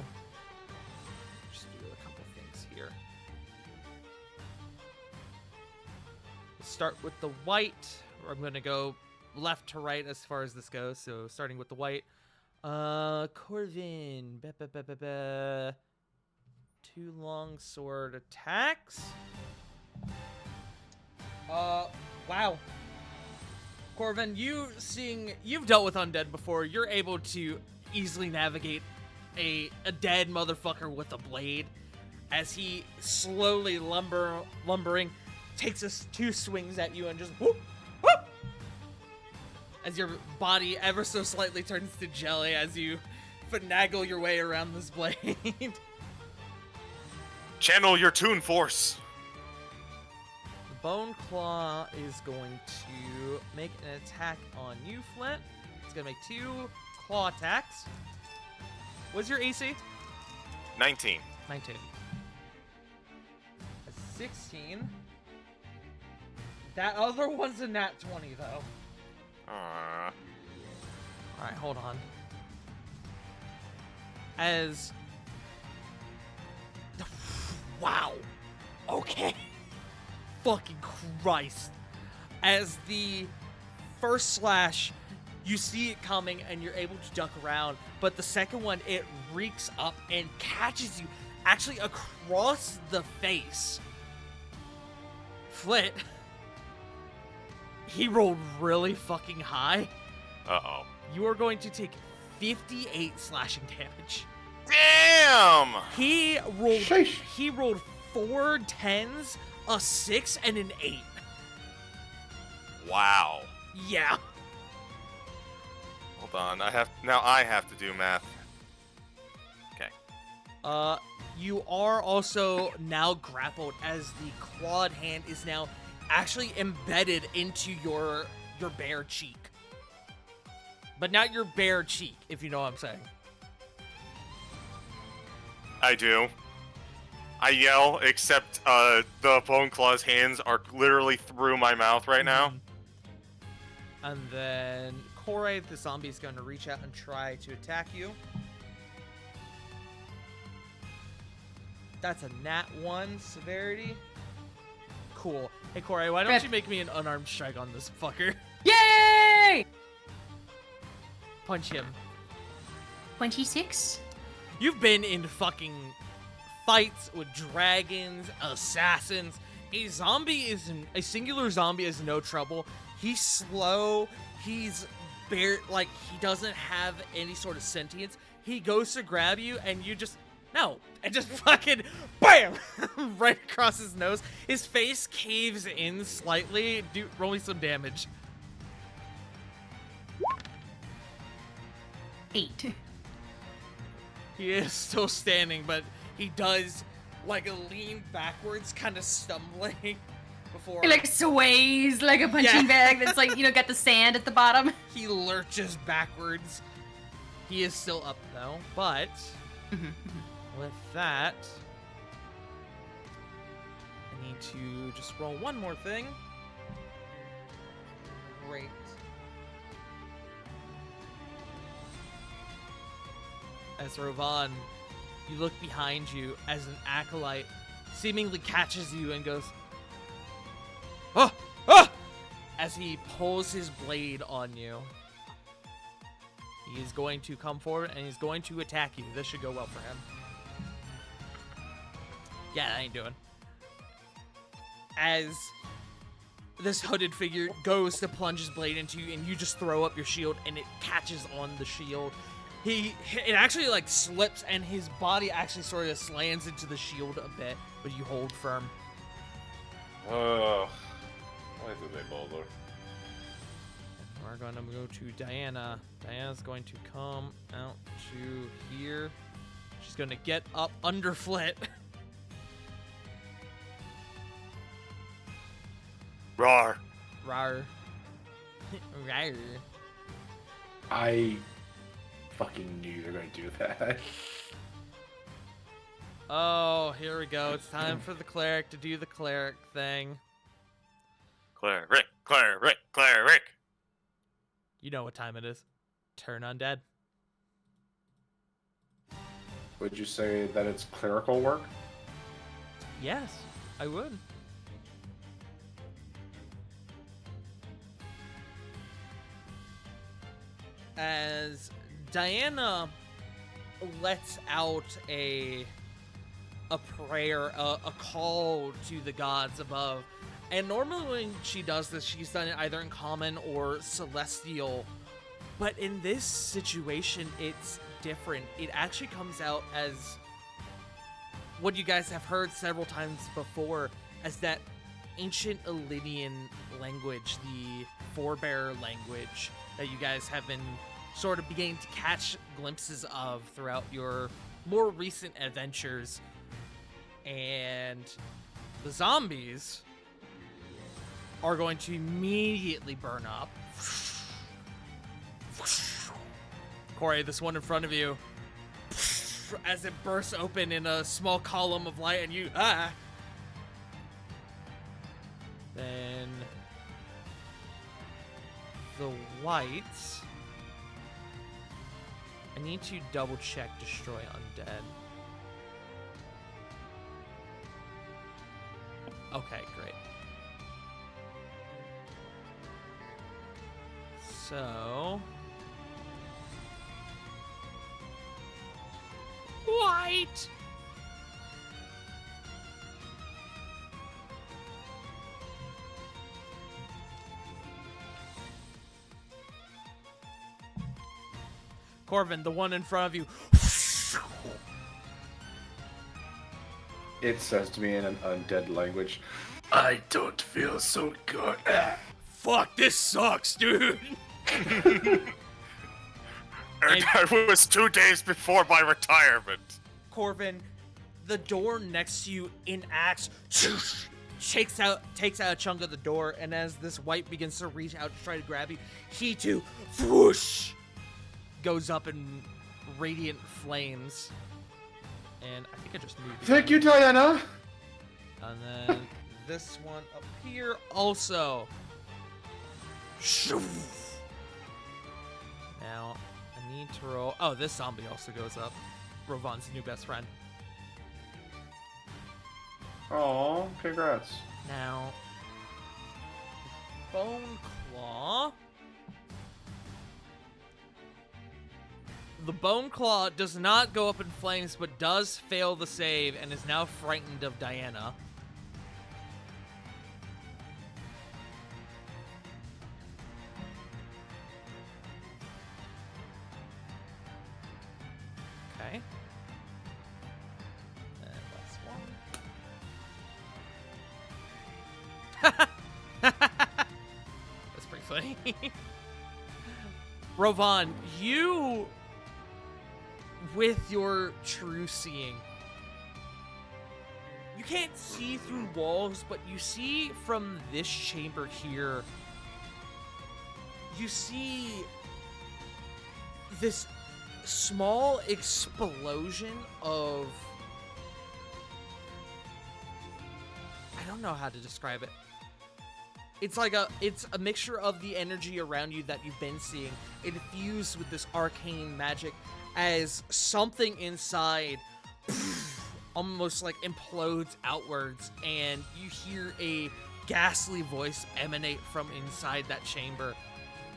just do a couple things here. Let's start with the white. I'm going to go left to right as far as this goes. So, starting with the white. Corvin. 2 long sword attacks. Wow. Corvin, you've dealt with undead before. You're able to easily navigate a dead motherfucker with a blade as he slowly lumbering takes us 2 swings at you and just whoop, whoop, as your body ever so slightly turns to jelly as you finagle your way around this blade. Channel your Toon Force. Bone Claw is going to make an attack on you, Flint. It's going to make 2 claw attacks. What's your AC? 19. 19. A 16. That other one's a nat 20, though. Alright, hold on. As... Wow. Okay. Fucking Christ. As the first slash, you see it coming and you're able to duck around, but the second one, it reeks up and catches you actually across the face. Flit, he rolled really fucking high. Uh-oh. You are going to take 58 slashing damage. Damn! He rolled Sheesh. 4 10s, a 6, and an 8. Wow. Yeah. Hold on. I have to do math. Okay. You are also now grappled as the clawed hand is now actually embedded into your bare cheek. But not your bare cheek, if you know what I'm saying. I do. I yell, except the Bone Claw's hands are literally through my mouth right now. And then Kore, the zombie, is going to reach out and try to attack you. That's a nat 1 severity. Cool. Hey, Kore, why don't Rip. you make me an unarmed strike on this fucker? Yay! Punch him. 26. You've been in fucking fights with dragons, assassins. A singular zombie is no trouble. He's slow. He's he doesn't have any sort of sentience. He goes to grab you and you just, no. And just fucking, BAM! Right across his nose. His face caves in slightly. Roll me some damage. 8. He is still standing, but he does like a lean backwards, kind of stumbling before It like sways like a punching bag that's like, got the sand at the bottom. he lurches backwards. He is still up though, but with that, I need to just roll one more thing. Great. As Rovan, you look behind you as an acolyte seemingly catches you and goes, "Ah! Ah!" as he pulls his blade on you. He is going to come forward and he's going to attack you. This should go well for him. Yeah, that ain't doing. As this hooded figure goes to plunge his blade into you and you just throw up your shield and it catches on the shield. It actually like slips and his body actually sort of slants into the shield a bit, but you hold firm. Why do they bother? We're going to go to Diana. Diana's going to come out to here. She's going to get up under Flit. Rawr. Rawr. Rawr. I fucking knew they were going to do that. Oh, here we go. It's time for the cleric to do the cleric thing. Cleric. You know what time it is. Turn undead. Would you say that it's clerical work? Yes, I would. As Diana lets out a prayer, a call to the gods above. And normally when she does this, she's done it either in common or celestial. But in this situation, it's different. It actually comes out as what you guys have heard several times before, as that ancient Illyrian language, the forebearer language that you guys have been sort of beginning to catch glimpses of throughout your more recent adventures. And the zombies are going to immediately burn up. Corey, this one in front of you, as it bursts open in a small column of light, and you Then the whites. I need to double check destroy undead. Okay, great. So white. Corvin, the one in front of you. It says to me in an undead language, I don't feel so good. Fuck, this sucks, dude. And that was 2 days before my retirement. Corvin, the door next to you enacts, takes out a chunk of the door, and as this white begins to reach out to try to grab you, he too, whoosh, goes up in radiant flames. And I think I just moved. Thank you, Diana. And then this one up here also. Now, I need to roll. Oh, this zombie also goes up. Rovan's new best friend. Oh, congrats. Now, Bone Claw. The Bone Claw does not go up in flames, but does fail the save and is now frightened of Diana. Okay. And that's one. That's pretty funny. Rovan, you, with your true seeing, you can't see through walls, but you see from this chamber here, you see this small explosion of, I don't know how to describe it. It's like it's a mixture of the energy around you that you've been seeing, infused with this arcane magic, as something inside almost like implodes outwards, and you hear a ghastly voice emanate from inside that chamber.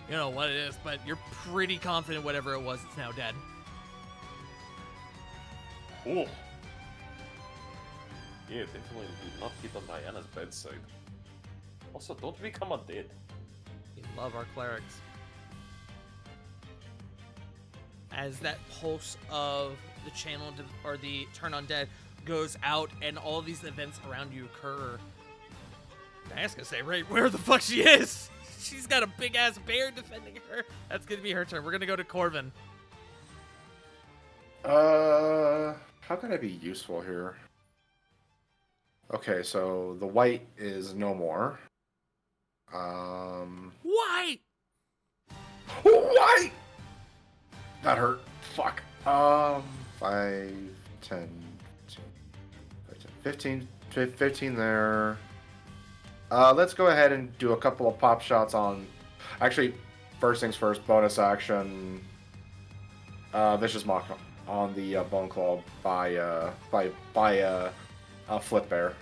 You don't know what it is, but you're pretty confident whatever it was, it's now dead. Cool. Yeah, definitely do not get on Diana's bedside. Also, don't become undead. We love our clerics. As that pulse of the channel or the turn undead goes out and all these events around you occur, Diana's gonna say right where the fuck she is. She's got a big ass bear defending her. That's gonna be her turn. We're gonna go to Corvin. How can I be useful here? Okay, so the white is no more. White! White! That hurt. Fuck. 5, 10, 15 there. Let's go ahead and do a couple of pop shots on... Actually, first things first, bonus action. Vicious Mock on the Bone Claw by Flip Bear.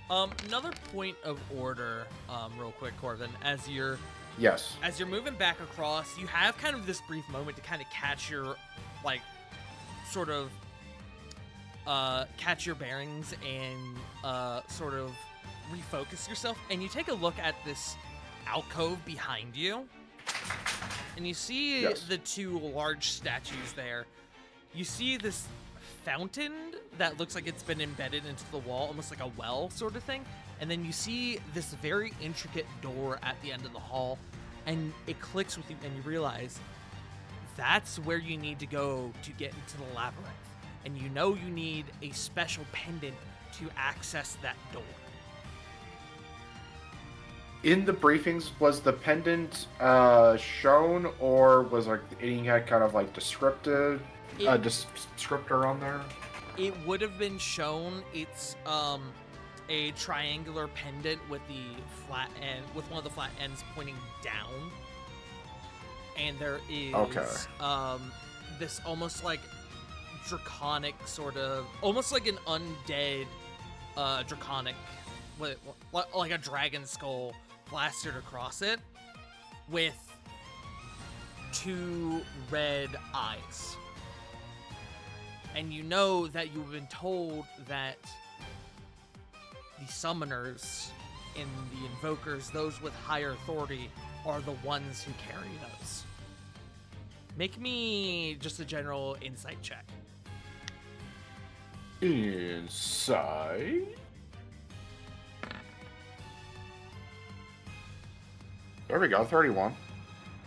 Another point of order, real quick, Corvin, as you're moving back across, you have kind of this brief moment to kind of catch your, like, sort of, catch your bearings and, sort of refocus yourself, and you take a look at this alcove behind you, and you see the two large statues there. You see this fountain that looks like it's been embedded into the wall, almost like a well sort of thing, and then you see this very intricate door at the end of the hall, and it clicks with you, and you realize that's where you need to go to get into the labyrinth, and you know you need a special pendant to access that door. in the briefings, was the pendant shown, or was like the eating head kind of like descriptor on there? It would have been shown. It's a triangular pendant with the flat end, with one of the flat ends pointing down, and there is this almost like draconic sort of, almost like an undead draconic, like a dragon skull plastered across it with 2 red eyes. And you know that you've been told that the summoners and the invokers, those with higher authority, are the ones who carry those. Make me just a general insight check. Insight. There we go, 31.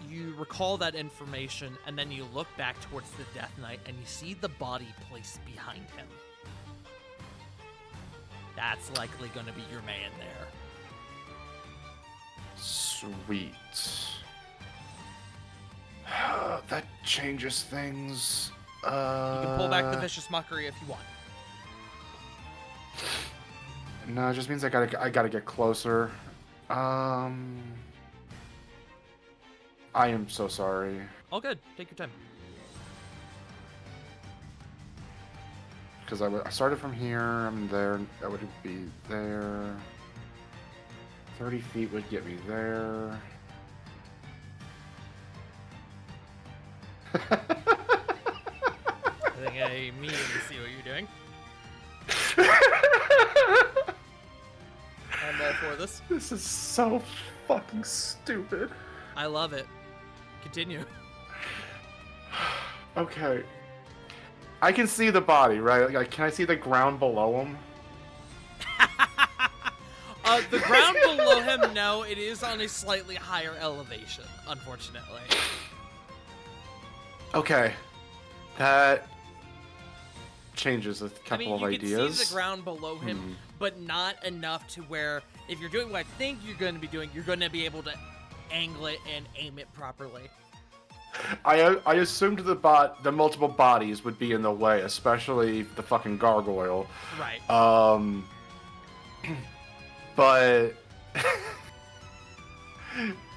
You recall that information, and then you look back towards the Death Knight, and you see the body placed behind him. That's likely going to be your man there. Sweet. That changes things. You can pull back the vicious mockery if you want. No, it just means I gotta get closer. I am so sorry. All good. Take your time. Because I started from here, I'm there, that would be there. 30 feet would get me there. I think I immediately see what you're doing. I'm all for this. This is so fucking stupid. I love it. Continue. Okay. I can see the body, right? Like, can I see the ground below him? The ground below him, no, it is on a slightly higher elevation, unfortunately. Okay. That changes a couple you of can ideas. see the ground below him, but not enough to where, if you're doing what I think you're going to be doing, you're going to be able to angle it and aim it properly. I assumed the multiple bodies would be in the way, especially the fucking gargoyle. Right. But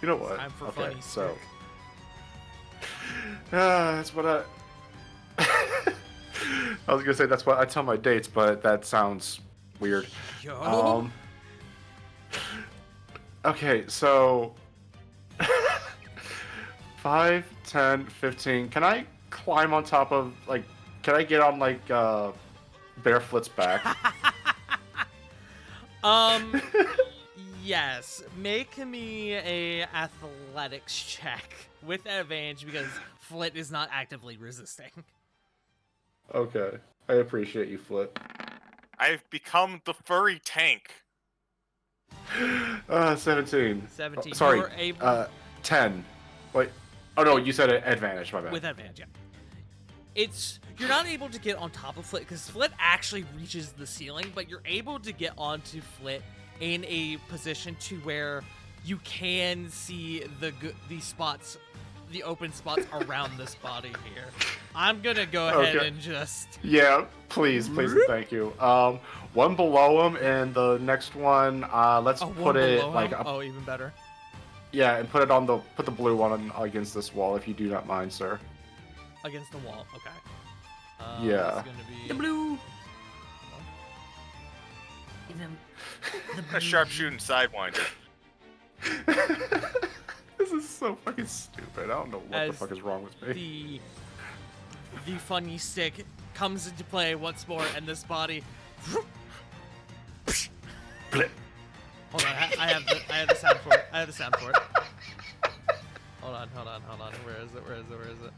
you know what? Time for okay, funny so that's what I I was gonna say that's what I tell my dates, but that sounds weird. Yo. Okay, so 5, 10, 15. Can I climb on top of, like, can I get on, like, Barefoot's back? Yes. Make me a athletics check with advantage because Flit is not actively resisting. Okay. I appreciate you, Flip. I've become the furry tank. 17. 17. Sorry, You're able 10. Wait. Oh, no, you said advantage, my bad. with advantage, yeah. You're not able to get on top of Flit because Flit actually reaches the ceiling, but you're able to get onto Flit in a position to where you can see the spots, the open spots around this body here. I'm gonna go ahead Okay. and just Yeah, please, and thank you. One below him, and the next one, let's one put it below like him? up. Oh, even better. Yeah, and put the blue one against this wall, if you do not mind, sir. Against the wall. Okay. Yeah. It's gonna be The blue. Give him the blue. A sharpshooting sidewinder. This is so fucking stupid. I don't know what the As fuck is wrong with me. the funny stick comes into play once more, and this body. Blip. Hold on, I have the sound for it. I have the sound for it. Hold on. Where is it?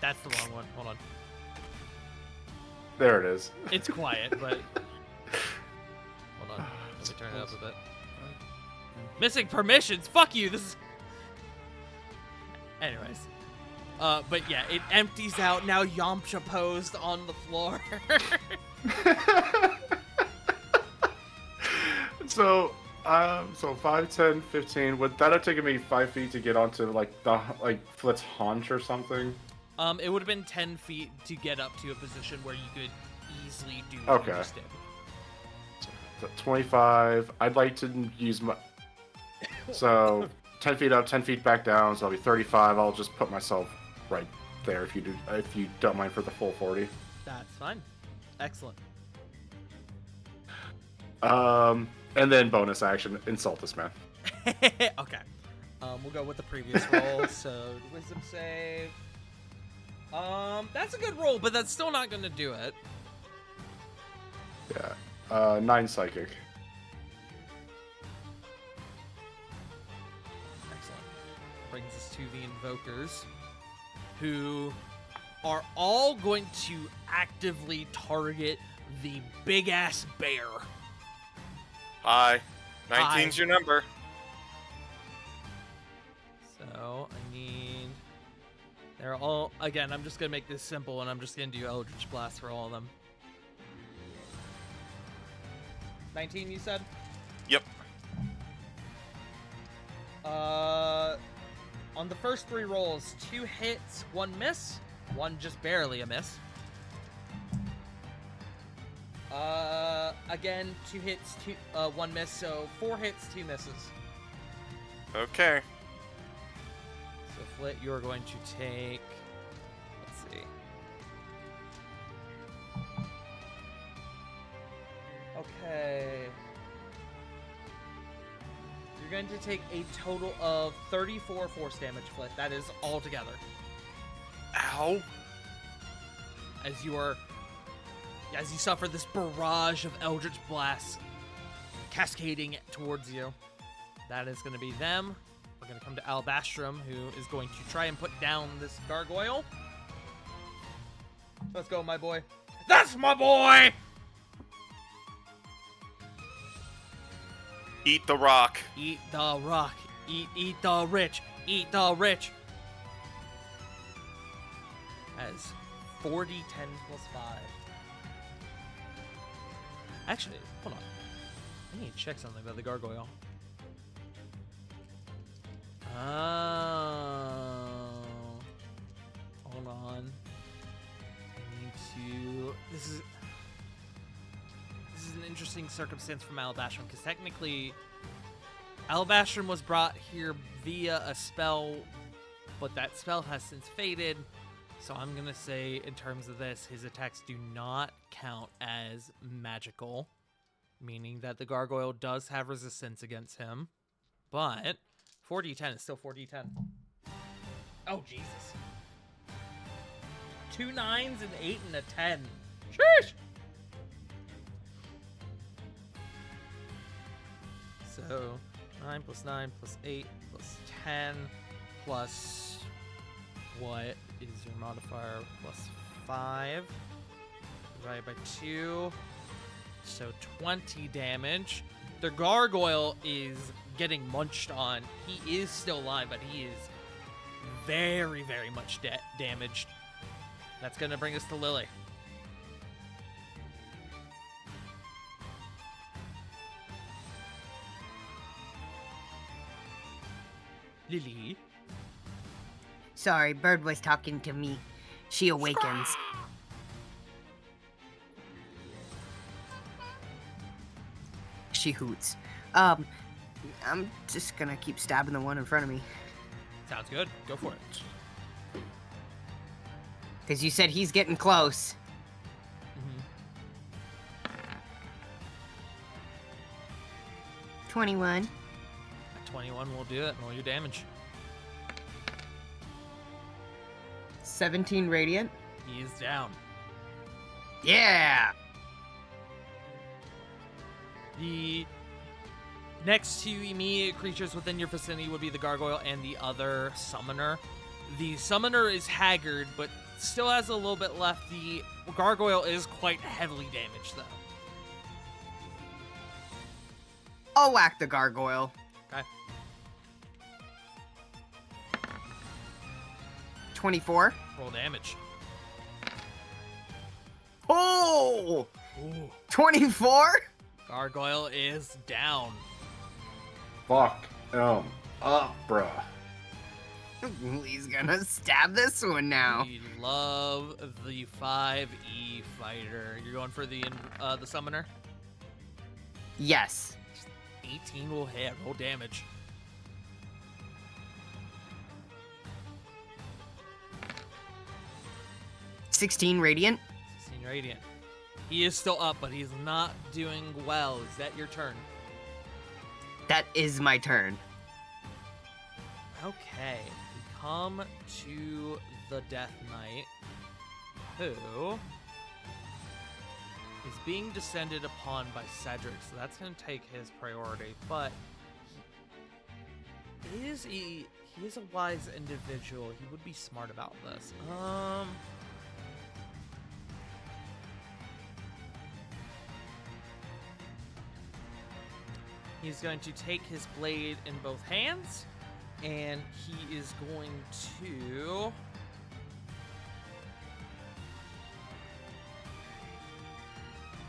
That's the wrong one. Hold on. There it is. It's quiet, but hold on. Let me turn it up a bit. Missing permissions. Fuck you. This is. Anyways, But yeah, it empties out. Now Yamcha posed on the floor. So 5, 10, 15. Would that have taken me 5 feet to get onto Flit's haunch or something? It would have been 10 feet to get up to a position where you could easily do Okay. your step. So 25. I'd like to use my. So 10 feet up, 10 feet back down. So I'll be 35. I'll just put myself right there if you don't mind for the full 40. That's fine. Excellent. And then bonus action, insult this man. Okay. We'll go with the previous roll. So wisdom save. That's a good roll, but that's still not going to do it. Yeah. 9 psychic. Excellent. Brings us to the invokers, who are all going to actively target the big ass bear. Hi. 19's your number. So I need. They're all again. I'm just gonna make this simple, and I'm just gonna do Eldritch Blast for all of them. 19, you said? Yep. On the first 3 rolls, 2 hits, 1 miss, 1 just barely a miss. Again, 2 hits, 1 miss, so 4 hits, 2 misses. Okay. So Flit, you're going to take. Let's see. Okay. You're going to take a total of 34 force damage, Flit. That is all together. Ow. As you suffer this barrage of Eldritch Blasts cascading towards you. That is going to be them. We're going to come to Albastrum, who is going to try and put down this gargoyle. Let's go, my boy. That's my boy! Eat the rock. Eat the rock. Eat the rich. Eat the rich. As 40, 10 plus 5. Actually, hold on. I need to check something about the gargoyle. Oh. Hold on. I need to. This is an interesting circumstance from Albastrum, because technically Albastrum was brought here via a spell, but that spell has since faded. So I'm going to say, in terms of this, his attacks do not count as magical, meaning that the gargoyle does have resistance against him. But 4d10 is still 4d10. Oh, Jesus. 2 9s, an 8, and a 10. Sheesh! So 9 plus 9 plus 8 plus 10 plus what is your modifier? Plus 5 divided by 2. So 20 damage. The gargoyle is getting munched on. He is still alive, but he is very, very much damaged. That's going to bring us to Lily. Lily. Sorry, Bird was talking to me. She awakens. She hoots. I'm just gonna keep stabbing the one in front of me. Sounds good. Go for it. Because you said he's getting close. 21. 21 will do it. Roll your damage. 17 radiant. He is down. Yeah! The next 2 immediate creatures within your vicinity would be the gargoyle and the other summoner. The summoner is haggard, but still has a little bit left. The gargoyle is quite heavily damaged, though. I'll whack the gargoyle. Okay. 24. Roll damage. Oh! Ooh. 24? Gargoyle is down. Fuck. Up, bruh. He's gonna stab this one now. We love the 5e fighter. You're going for the summoner? Yes. 18 will hit. Roll damage. $16 radiant. 16 radiant. He is still up, but he's not doing well. Is that your turn? That is my turn. Okay. We come to the Death Knight, who is being descended upon by Cedric, so that's going to take his priority, but he is a wise individual. He would be smart about this. He's going to take his blade in both hands, and he is going to...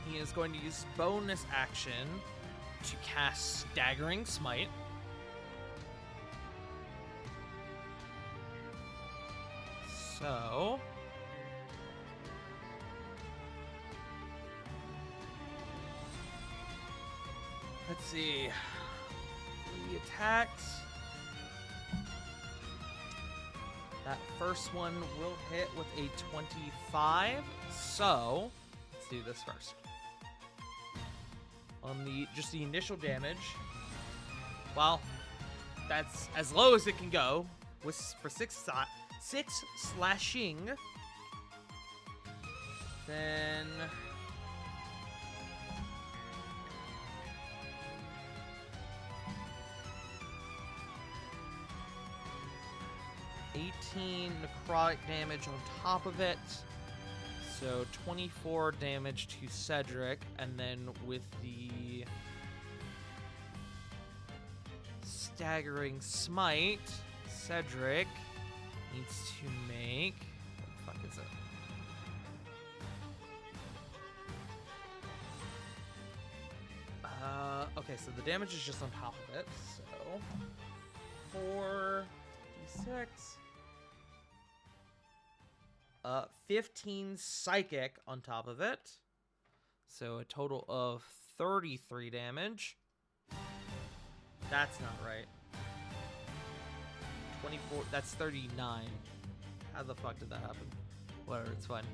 He is going to use bonus action to cast Staggering Smite. So... Let's see. 3 attacks. That first one will hit with a 25. So, let's do this first. On the initial damage, well, that's as low as it can go. For 6 slashing. Then 18 necrotic damage on top of it. So 24 damage to Cedric, and then with the Staggering Smite, Cedric needs to make... What the fuck is it? Okay, so the damage is just on top of it. So 4d6. 15 psychic on top of it. So a total of 33 damage. That's not right. 24, that's 39. How the fuck did that happen? Whatever, it's fine.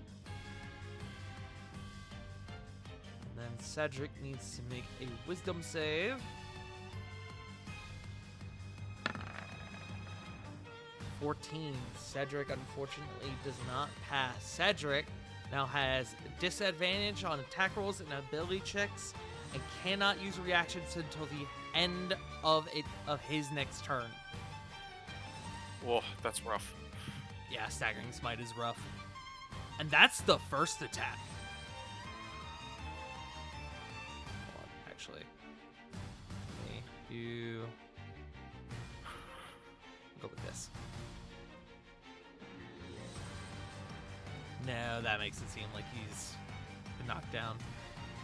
And then Cedric needs to make a wisdom save. 14. Cedric unfortunately does not pass. Cedric now has disadvantage on attack rolls and ability checks and cannot use reactions until the end of his next turn. Whoa, that's rough. Yeah, Staggering Smite is rough. And that's the first attack. Hold on, actually. Let me go with this. No, that makes it seem like he's been knocked down.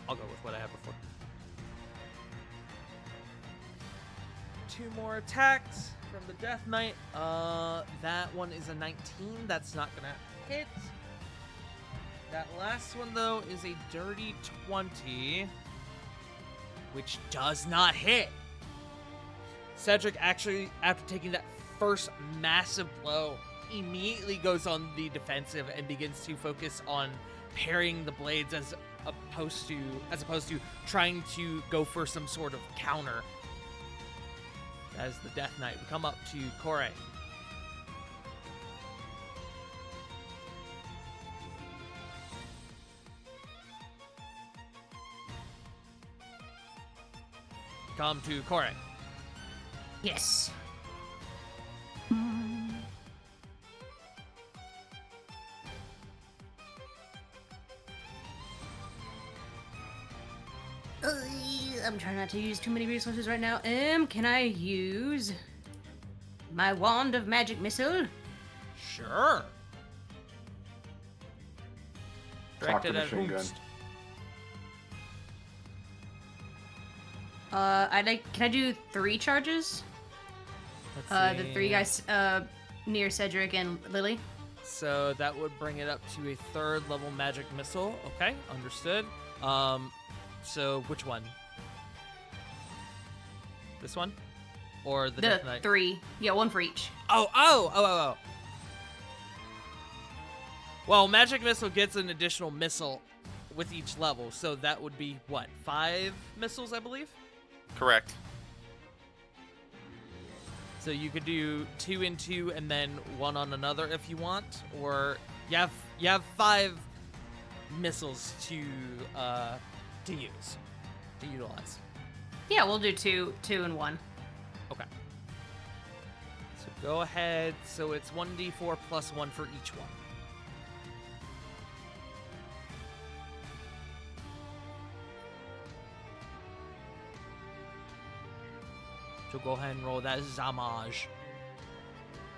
I'll go with what I had before. 2 more attacks from the Death Knight. That one is a 19. That's not gonna hit. That last one, though, is a dirty 20, which does not hit. Cedric actually, after taking that first massive blow, immediately goes on the defensive and begins to focus on parrying the blades as opposed to trying to go for some sort of counter. As the Death Knight, we come up to Kore. Come to Kore. Yes. I'm trying not to use too many resources right now. Can I use my Wand of Magic Missile Sure. Cock the Directed at machine gun. Hoomst. Can I do 3 charges? Let's The see. 3 guys near Cedric and Lily. So that would bring it up to a 3rd level magic missile. Okay, understood. So which one? This one? Or the Death The Knight? 3. Yeah, 1 for each. Oh. Well, magic missile gets an additional missile with each level, so that would be what? 5 missiles, I believe? Correct. So you could do 2 and 2 and then 1 on another if you want, or you have 5 missiles to use, to utilize. Yeah, we'll do 2 and 1. Okay. So go ahead. So it's 1d4 plus 1 for each one. So go ahead and roll that Zamaj.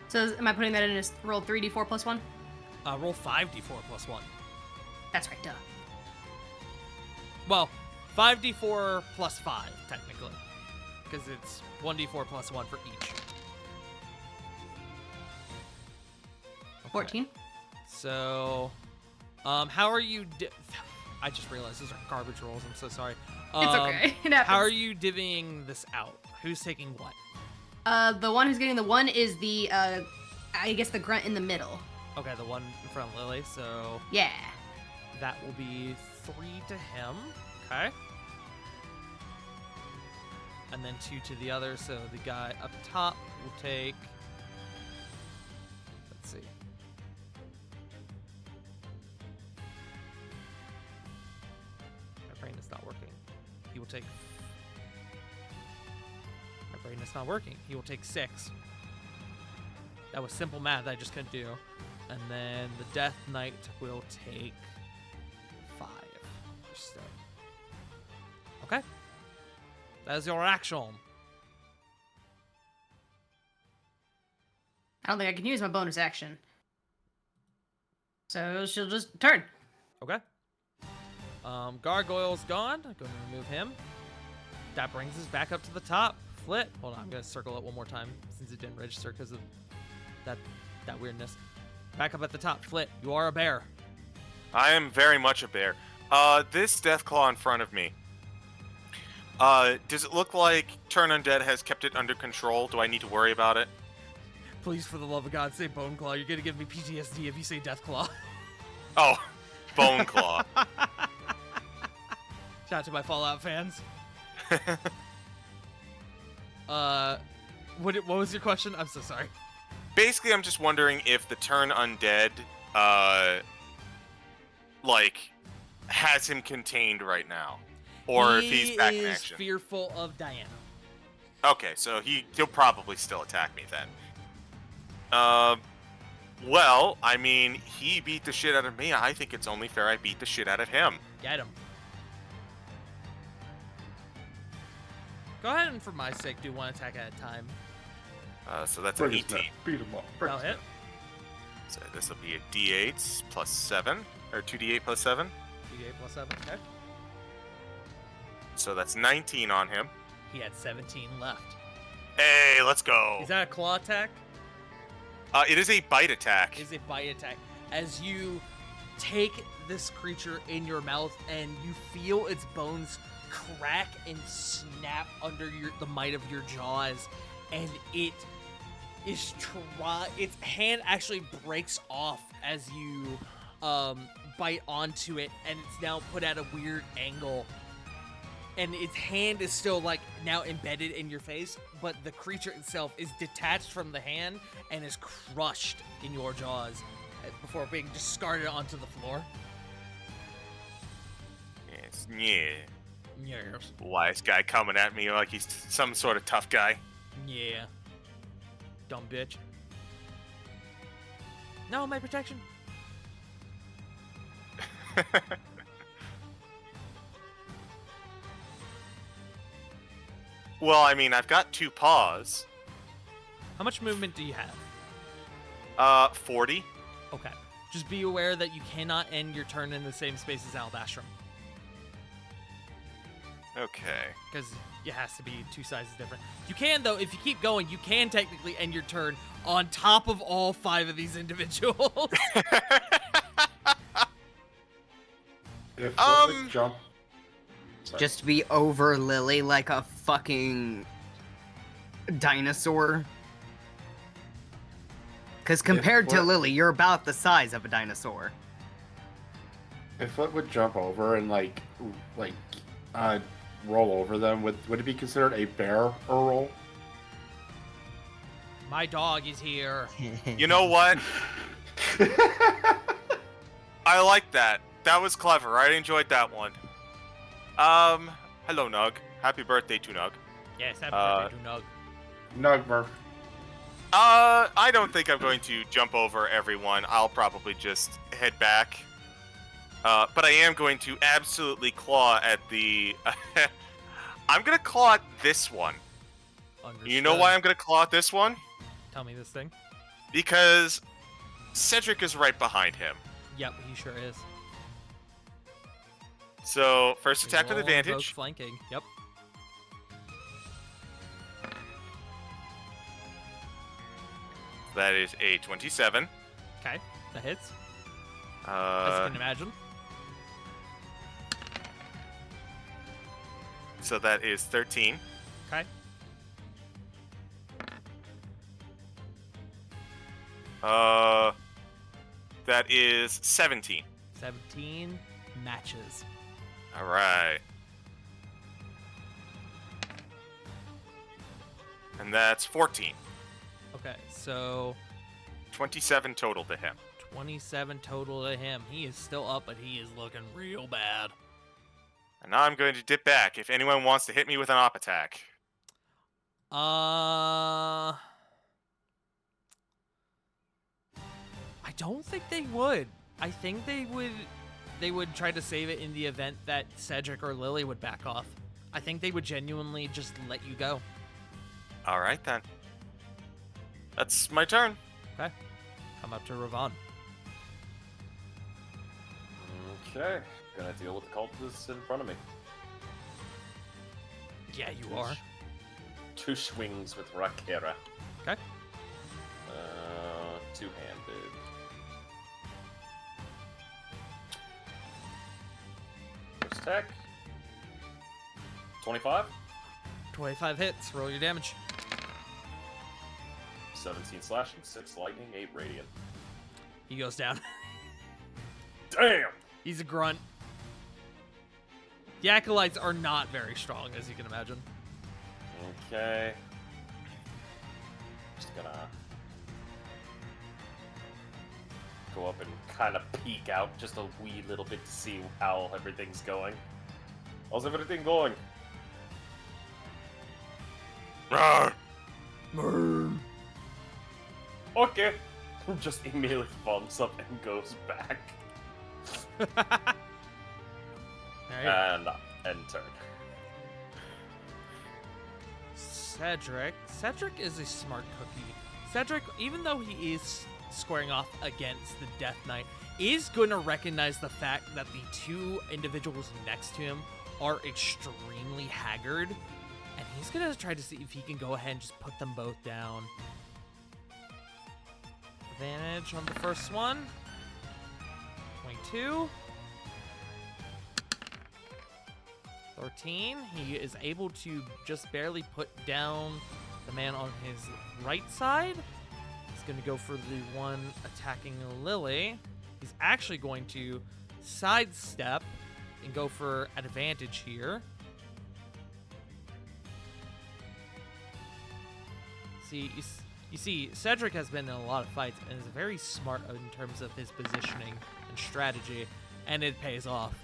So am I putting that in as roll 3d4 plus 1? Roll 5d4 plus 1. That's right, duh. Well, 5d4 plus 5, technically. Because it's 1d4 plus 1 for each. Okay. 14. So, how are you... I just realized those are garbage rolls. I'm so sorry. It's okay. It happens. How are you divvying this out? Who's taking what? The one who's getting the 1 is the, I guess the grunt in the middle. Okay, the one in front of Lily. So Yeah. that will be 3 to him. Okay. And then 2 to the other. So the guy up top will take... Let's see. My brain is not working. He will take... My brain is not working. He will take 6. That was simple math I just couldn't do. And then the Death Knight will take 5. Understood. Okay. That is your action. I don't think I can use my bonus action. So she'll just turn. Okay. Gargoyle's gone. I'm going to remove him. That brings us back up to the top. Flit. Hold on, I'm going to circle it one more time since it didn't register because of that weirdness. Back up at the top. Flit, you are a bear. I am very much a bear. This Deathclaw in front of me. Does it look like Turn Undead has kept it under control? Do I need to worry about it? Please, for the love of God, say Bone Claw. You're going to give me PTSD if you say Death Claw. Oh, Bone Claw. Shout out to my Fallout fans. What was your question? I'm so sorry. Basically, I'm just wondering if the Turn Undead, has him contained right now. Or if he's back in He is action. fearful of Diana. Okay, so he'll probably still attack me then. Well, I mean, he beat the shit out of me. I think it's only fair I beat the shit out of him. Get him. Go ahead and, for my sake, do one attack at a time. So that's Bring an his 18. neck. Beat him up. Bring That'll his hit. So this will be a D8 plus 7, or 2D8 plus 7. D8 plus 7. Okay. So that's 19 on him. He had 17 left. Hey, let's go. Is that a claw attack? It is a bite attack. Is a bite attack. As you take this creature in your mouth and you feel its bones crack and snap under the might of your jaws, and it is its hand actually breaks off as you bite onto it, and it's now put at a weird angle. And its hand is still, now embedded in your face, but the creature itself is detached from the hand and is crushed in your jaws before being discarded onto the floor. Yes, yeah. Yes. Wise guy coming at me like he's some sort of tough guy. Yeah. Dumb bitch. No, my protection. Well, I mean, I've got 2 paws. How much movement do you have? 40. Okay. Just be aware that you cannot end your turn in the same space as Albastrom. Okay. Because it has to be 2 sizes different. You can, though, if you keep going, you can technically end your turn on top of all 5 of these individuals. If what would jump. Sorry. Just be over Lily like a fucking dinosaur. Because compared to what- Lily, you're about the size of a dinosaur. If Foot would jump over and roll over them, would it be considered a bear roll? My dog is here. You know what? I like that. That was clever. I enjoyed that one. Hello, Nug. Happy birthday to Nug. Yes, happy birthday to Nug. Nugmer. I don't think I'm going to jump over everyone. I'll probably just head back. But I am going to absolutely claw at the... I'm going to claw at this one. Understood. You know why I'm going to claw at this one? Tell me this thing. Because Cedric is right behind him. Yep, he sure is. So, first attack with Roll invoke advantage. Flanking. Yep. That is a 27. Okay, that hits. As you can imagine. So that is 13. Okay. That is 17. 17 matches. All right. And that's 14. Okay, so 27 total to him. 27 total to him. He is still up, but he is looking real bad. And now I'm going to dip back if anyone wants to hit me with an op attack. I don't think they would. I think they would try to save it in the event that Cedric or Lily would back off. I think they would genuinely just let you go. All right, then. That's my turn. Okay. Come up to Ravon. Okay, gonna deal with the cultists in front of me. Yeah, you are. 2 swings with Rakera. Okay. Two-handed. First attack. 25. 25 hits. Roll your damage. 17 slashing, 6 lightning, 8 radiant. He goes down. Damn! He's a grunt. The acolytes are not very strong, as you can imagine. Okay. Just gonna go up and kind of peek out just a wee little bit to see how everything's going. How's everything going? Rawr. Okay. Just immediately bumps up and goes back. Alright. And turn. Cedric. Cedric is a smart cookie. Cedric, even though he is squaring off against the Death Knight, is going to recognize the fact that the 2 individuals next to him are extremely haggard, and he's going to try to see if he can go ahead and just put them both down. Advantage on the first one. 22. 13. He is able to just barely put down the man on his right side. He's going to go for the one attacking Lily. He's actually going to sidestep and go for advantage here. See, you see, Cedric has been in a lot of fights and is very smart in terms of his positioning and strategy, and it pays off.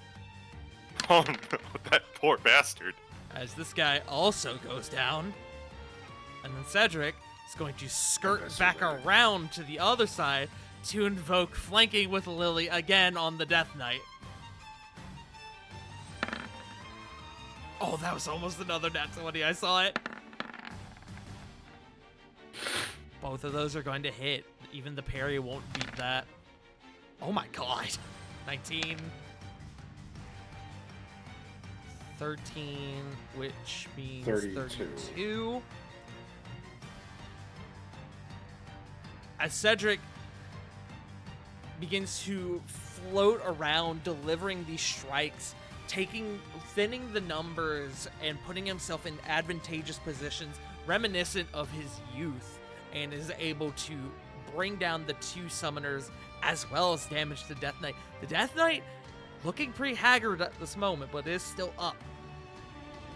Oh no, that poor bastard. As this guy also goes down. And then Cedric is going to skirt back around to the other side to invoke flanking with Lily again on the Death Knight. Oh, that was almost another nat 20. I saw it. Both of those are going to hit. Even the parry won't beat that. Oh my god. 19. 13, which means 32. As Cedric begins to float around, delivering these strikes, thinning the numbers, and putting himself in advantageous positions reminiscent of his youth, and is able to bring down the 2 summoners as well as damage the Death Knight. The Death Knight looking pretty haggard at this moment, but is still up.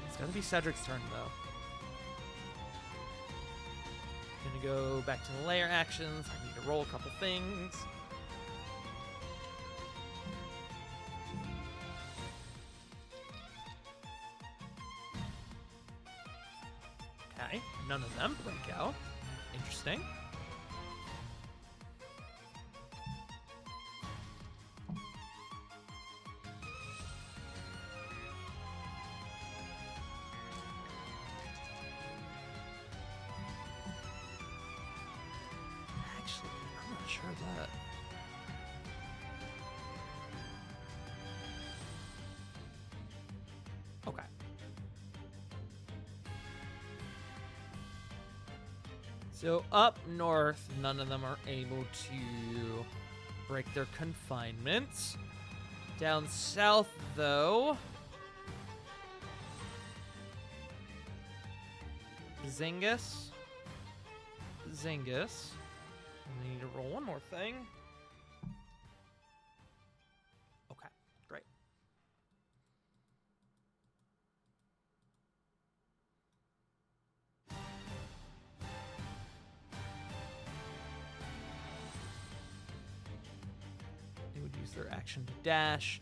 It's gonna be Cedric's turn, though. Gonna go back to the layer actions. I need to roll a couple things. Okay, none of them break out. Interesting. Actually, I'm not sure of that. Okay. So up north, none of them are able to break their confinements. Down south, though, Zingus. I need to roll one more thing. Okay, great. They would use their action to dash,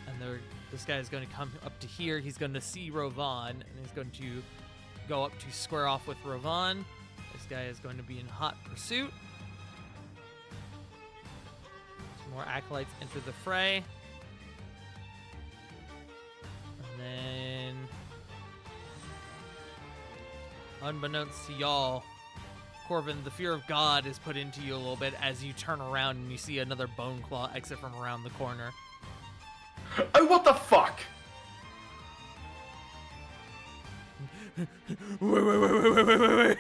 and this guy is going to come up to here. He's going to see Rovan, and he's going to go up to square off with Rovan. This guy is going to be in hot pursuit. Some more acolytes enter the fray. And then, unbeknownst to y'all, Corvin, the fear of God is put into you a little bit as you turn around and you see another Bone Claw exit from around the corner. Oh, what the fuck? Wait.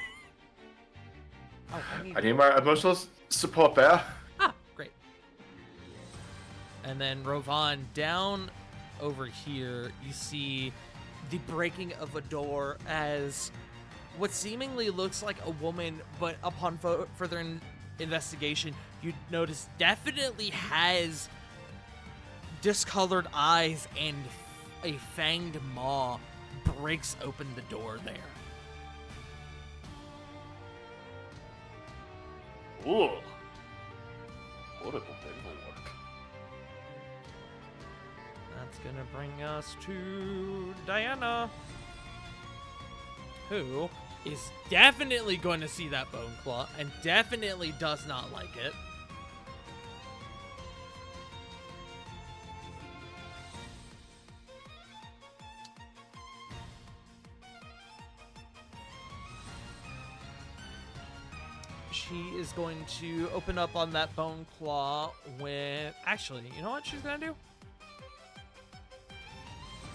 Oh, I need my emotional support there. Ah, great. And then Rovan, down over here, you see the breaking of a door as what seemingly looks like a woman, but upon further investigation, you notice definitely has discolored eyes and a fanged maw breaks open the door there. Ooh. Horrible paperwork. That's gonna bring us to Diana, who is definitely going to see that Bone Claw and definitely does not like it. She is going to open up on that Bone Claw with... Actually, you know what she's going to do?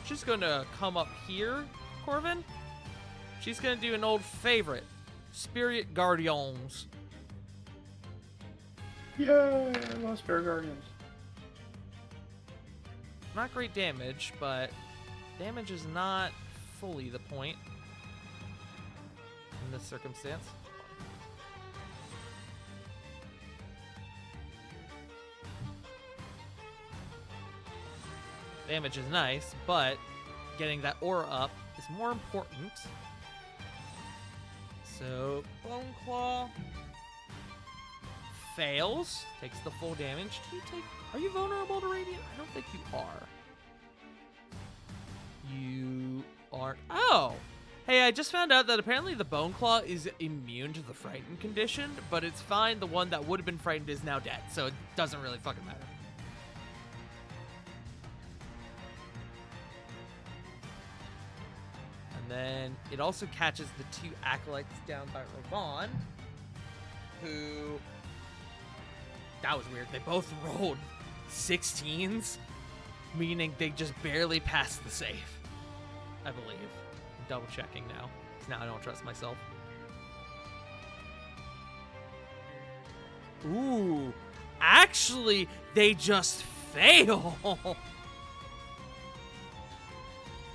She's going to come up here, Corvin. She's going to do an old favorite, Spirit Guardians. Yay, I love Spirit Guardians. Not great damage, but damage is not fully the point in this circumstance. Damage is nice, but getting that aura up is more important. So, Bone Claw fails, takes the full damage. Are you vulnerable to Radiant? I don't think you are. You aren't. Oh! Hey, I just found out that apparently the Bone Claw is immune to the Frightened condition, but it's fine. The one that would have been frightened is now dead, so it doesn't really fucking matter. Then it also catches the 2 acolytes down by Rovan, who That was weird. They both rolled 16s, meaning they just barely passed the save. I believe. I'm double checking now, 'cause now I don't trust myself. Ooh, actually, they just fail.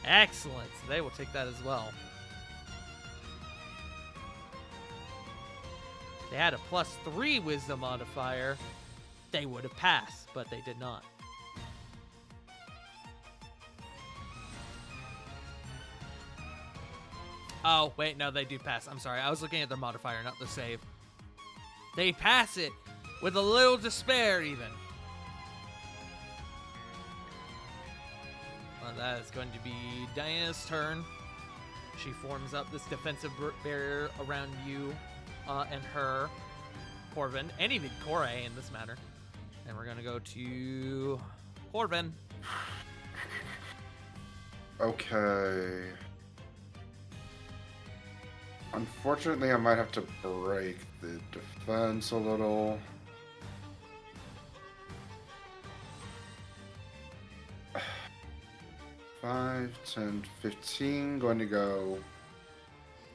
Excellent. So they will take that as well. They had a +3 wisdom modifier. They would have passed, but they did not. Oh, wait, no, they do pass. I'm sorry. I was looking at their modifier, not the save. They pass it with a little despair, even. Well, that is going to be Diana's turn. She forms up this defensive barrier around you and her, Corvin, and even Koray in this matter. And we're going to go to Corvin. Okay. Unfortunately, I might have to break the defense a little. Five, 10, 15. Going to go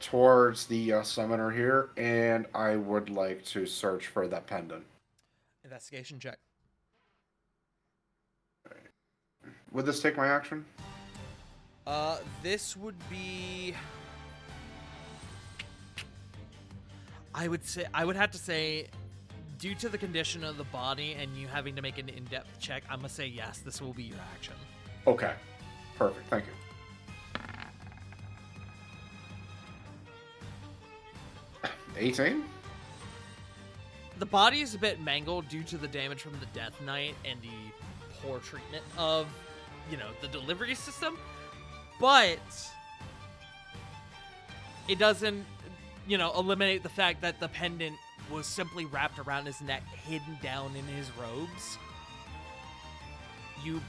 towards the summoner here, and I would like to search for that pendant. Investigation check. Would this take my action? This would be... I would have to say, due to the condition of the body and you having to make an in-depth check, I'm gonna say yes, this will be your action. Okay. Perfect. Thank you. 18? The body is a bit mangled due to the damage from the Death Knight and the poor treatment of, the delivery system, but it doesn't, eliminate the fact that the pendant was simply wrapped around his neck, hidden down in his robes. You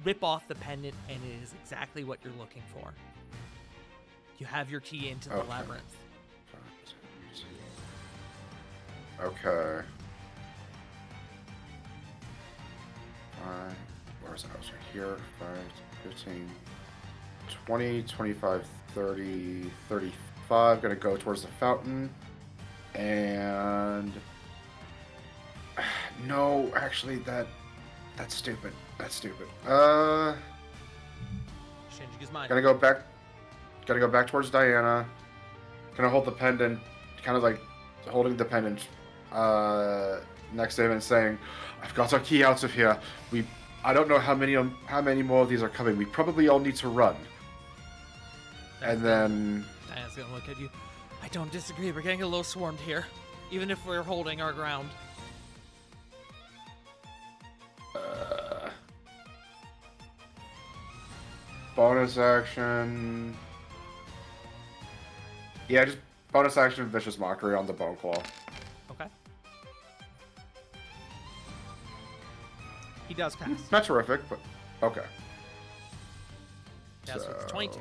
rip off the pendant, and it is exactly what you're looking for. You have your key into the labyrinth. Okay. Where's it? I was right here. 5, 15, 20, 25, 30, 35. Gonna go towards the fountain. And... No, actually, that's stupid. That's stupid. Changing his mind. Gotta go back towards Diana. Gonna hold the pendant, kind of like holding the pendant next to him and saying, "I've got our key out of here. I don't know how many more of these are coming. We probably all need to run." And then Diana's gonna look at you. I don't disagree. We're getting a little swarmed here, even if we're holding our ground. bonus action. Yeah, just bonus action Vicious Mockery on the Bone Claw. Okay. He does pass. Not terrific, but okay. Yeah, so it's 22.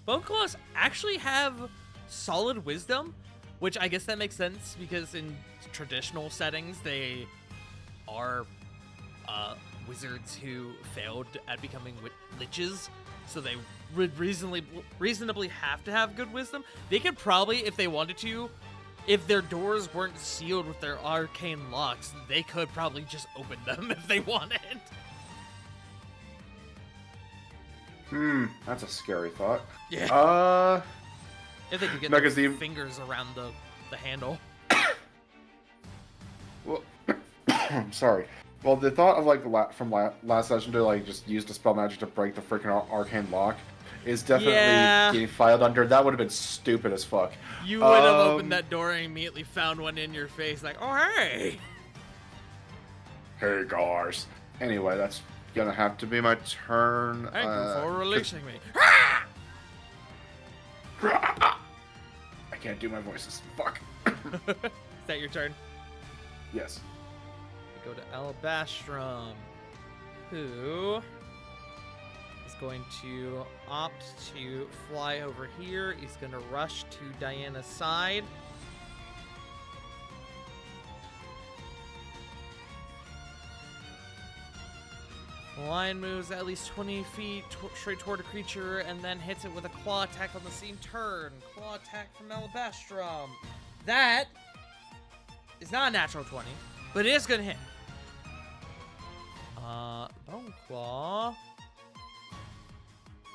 Bone Claws actually have solid wisdom, which I guess that makes sense because in traditional settings they are wizards who failed at becoming liches, so they would reasonably have to have good wisdom. They could probably, if they wanted to, if their doors weren't sealed with their arcane locks, they could probably just open them if they wanted. That's a scary thought. Yeah. If they could get because their fingers around the handle. Well, I'm sorry. Well, the thought of like from last session to like just use the spell magic to break the freaking arcane lock is definitely getting filed under. That would have been stupid as fuck. You would have opened that door and immediately found one in your face, like, oh hey. Hey guys. Anyway, that's gonna have to be my turn. Thank you for releasing me. I can't do my voices. Fuck. Is that your turn? Yes. We go to Alabastrum, who is going to opt to fly over here. He's going to rush to Diana's side. The lion moves at least 20 feet straight toward a creature and then hits it with a claw attack on the same turn. Claw attack from Alabastrum. That is not a natural 20, but it is going to hit. Bone Claw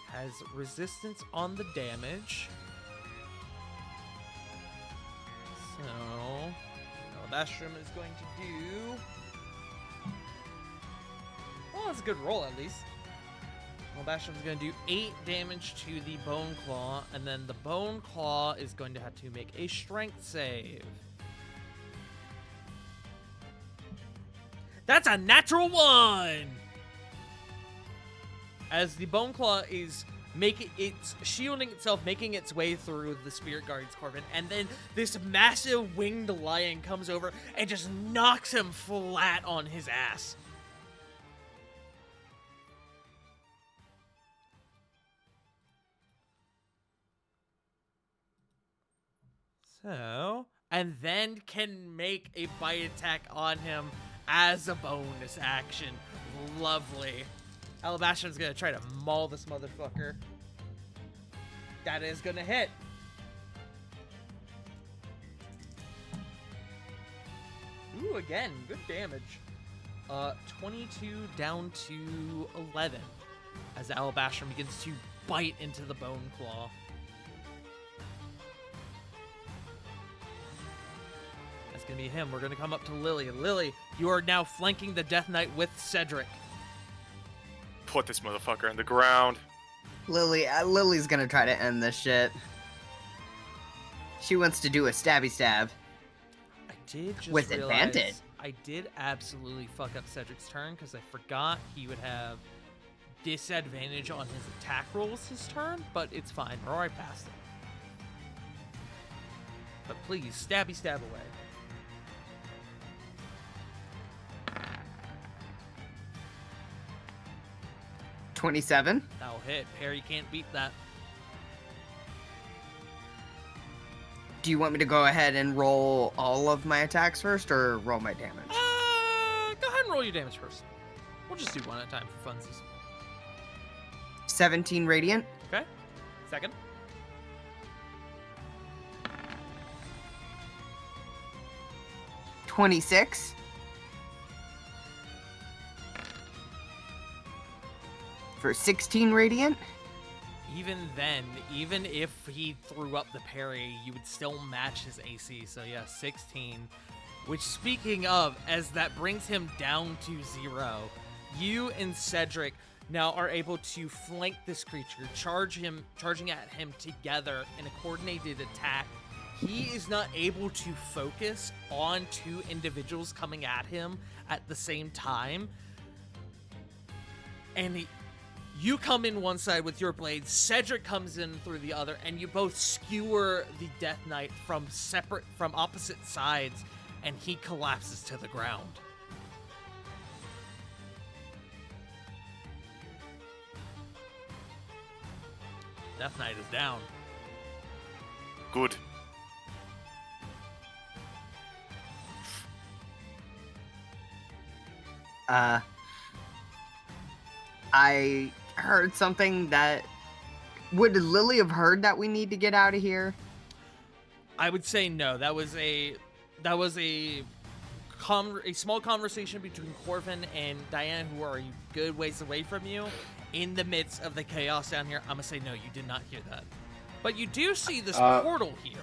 has resistance on the damage. So, Alabastrum is going to do... Well, that's a good roll, at least. Alabastrum is going to do 8 damage to the Bone Claw, and then the Bone Claw is going to have to make a strength save. That's a natural 1! As the Bone Claw is it's shielding itself, making its way through the Spirit Guardian's Corvin, and then this massive winged lion comes over and just knocks him flat on his ass. So, and then can make a bite attack on him as a bonus action. Lovely. Alabastrum's gonna try to maul this motherfucker. That is gonna hit. Ooh, again, good damage. 22 down to 11 as Alabastrum begins to bite into the Bone Claw. That's gonna be him. We're gonna come up to Lily. Lily, you are now flanking the Death Knight with Cedric. Put this motherfucker on the ground. Lily's gonna try to end this shit. She wants to do a stabby stab. I did just with realize advantage. I did absolutely fuck up Cedric's turn because I forgot he would have disadvantage on his attack rolls his turn, but it's fine. We're already past it. But please, stabby stab away. $27. That'll hit. Perry can't beat that. Do you want me to go ahead and roll all of my attacks first, or roll my damage? Go ahead and roll your damage first. We'll just do one at a time for funsies. 17 radiant. Okay. Second. $26. For 16 radiant. Even then, even if he threw up the parry, you would still match his AC. So yeah, 16. Which, speaking of, as that brings him down to 0, you and Cedric now are able to flank this creature, charging at him together in a coordinated attack. He is not able to focus on 2 individuals coming at him at the same time. And you come in one side with your blade, Cedric comes in through the other, and you both skewer the Death Knight from opposite sides, and he collapses to the ground. Death Knight is down. Good. I heard something that... Would Lily have heard that we need to get out of here? I would say no. That was a small conversation between Corvin and Diana, who are a good ways away from you, in the midst of the chaos down here. I'm gonna say no, you did not hear that. But you do see this portal here.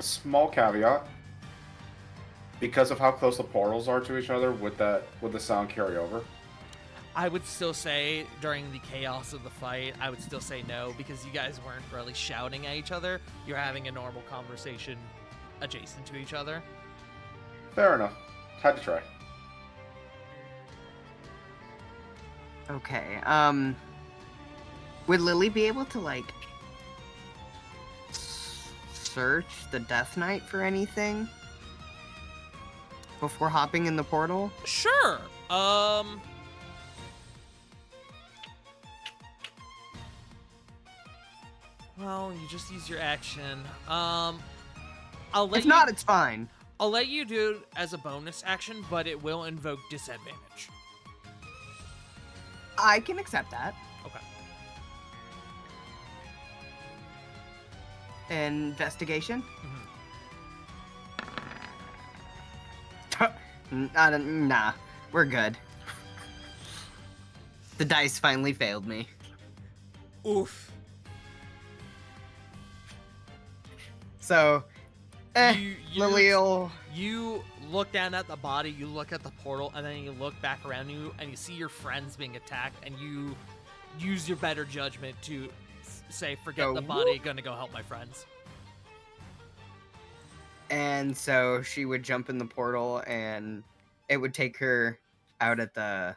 Small caveat. Because of how close the portals are to each other, would the sound carry over? I would still say during the chaos of the fight, I would still say no, because you guys weren't really shouting at each other. You're having a normal conversation adjacent to each other. Fair enough. Had to try. Okay, would Lily be able to, like, search the Death Knight for anything before hopping in the portal? Sure. Well, you just use your action. I'll let If not, it's fine. I'll let you do it as a bonus action, but it will invoke disadvantage. I can accept that. Okay. Investigation? Mm-hmm. Nah, we're good. The dice finally failed me. Oof. So, Lili'll... You look down at the body, you look at the portal, and then you look back around you, and you see your friends being attacked, and you use your better judgment to say, forget Go, the body, whoop. gonna go help my friends. And so she would jump in the portal, and it would take her out at the...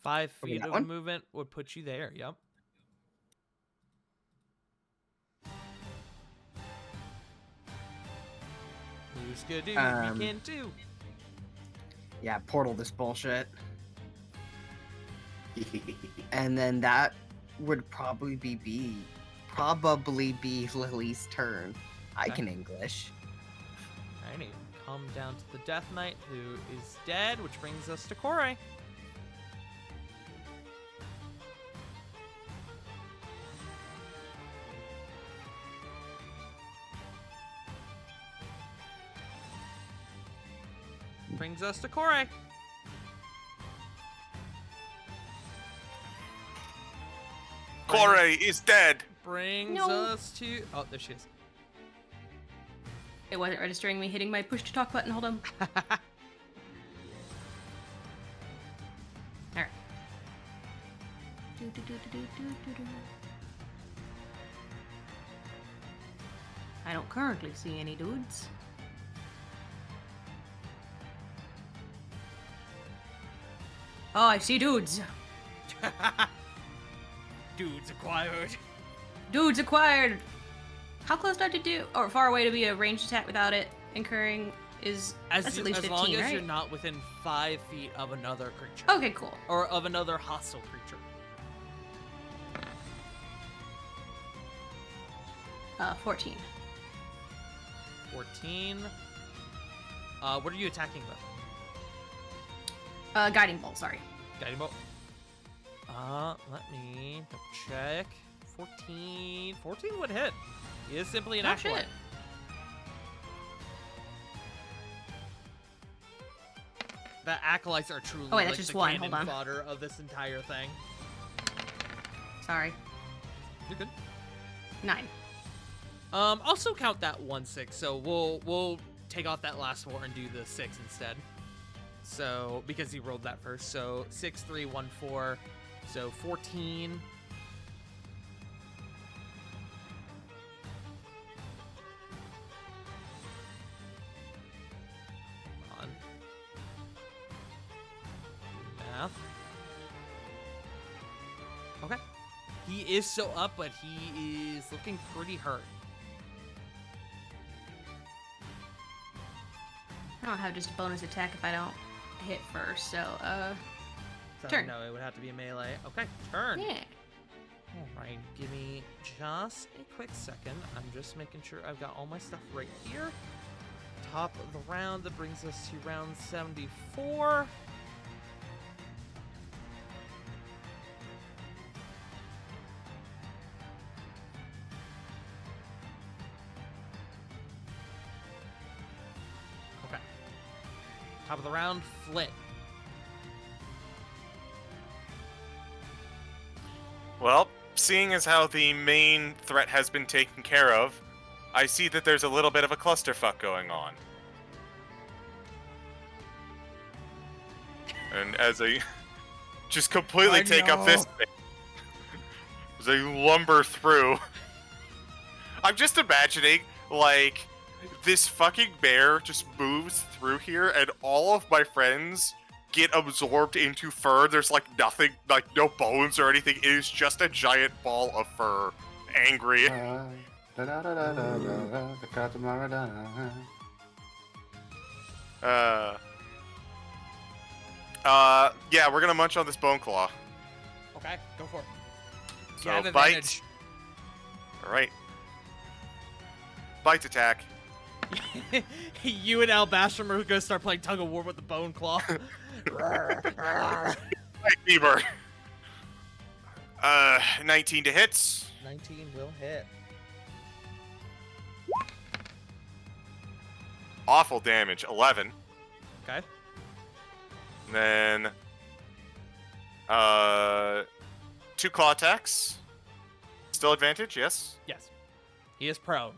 5 Okay, feet that of one? movement would put you there, yep. Who's gonna do? We can do. Yeah, portal this bullshit. And then that would probably be Lily's turn. I Okay. can English. Alrighty, come down to the Death Knight, who is dead, which brings us to Kore. Brings us to Kore. Kore is dead. Brings No. us to... Oh, there she is. It wasn't registering me hitting my push to talk button. Hold on. Alright. I don't currently see any dudes. Oh, I see dudes. Dudes acquired. Dudes acquired. How close do I have to do, or far away to be a ranged attack without it incurring is As, that's you- at least as 15, long as right? you're not within 5 feet of another creature. Okay, cool. Or of another hostile creature. 14. 14. What are you attacking with? Guiding bolt. Sorry. Guiding bolt. Let me double check. 14. 14 would hit. He is simply an Oh, acolyte. shit. The acolytes are truly Oh, wait, that's like just the one. cannon Hold on. fodder of this entire thing. Sorry. You're good. 9. Also count that 1-6. So we'll take off that last 4 and do the 6 instead. So because he rolled that first. So 6, 3, 1, 4. So 14. Come on. Math. Okay. He is still up, but he is looking pretty hurt. I don't have just a bonus attack if I don't hit first, so, So, Turn. No, it would have to be a melee. Okay, turn. yeah. Alright, give me just a quick second. I'm just making sure I've got all my stuff right here. Top of the round, that brings us to round 74. Okay. Top of the round, Flit. Well, seeing as how the main threat has been taken care of, I see that there's a little bit of a clusterfuck going on. And as I just completely I take up know. this space, as I lumber through, I'm just imagining, like, this fucking bear just moves through here and all of my friends get absorbed into fur. There's like nothing, like no bones or anything. It is just a giant ball of fur. Angry. Yeah, we're gonna munch on this bone claw. Okay, go for it. So, You have bite. advantage. Alright. Bite attack. You and Al Basham are gonna start playing tug of war with the bone claw. Bite fever. 19 to hit. 19 will hit. Awful damage, 11. Okay. And then, 2 claw attacks. Still advantage, yes? Yes. He is prone.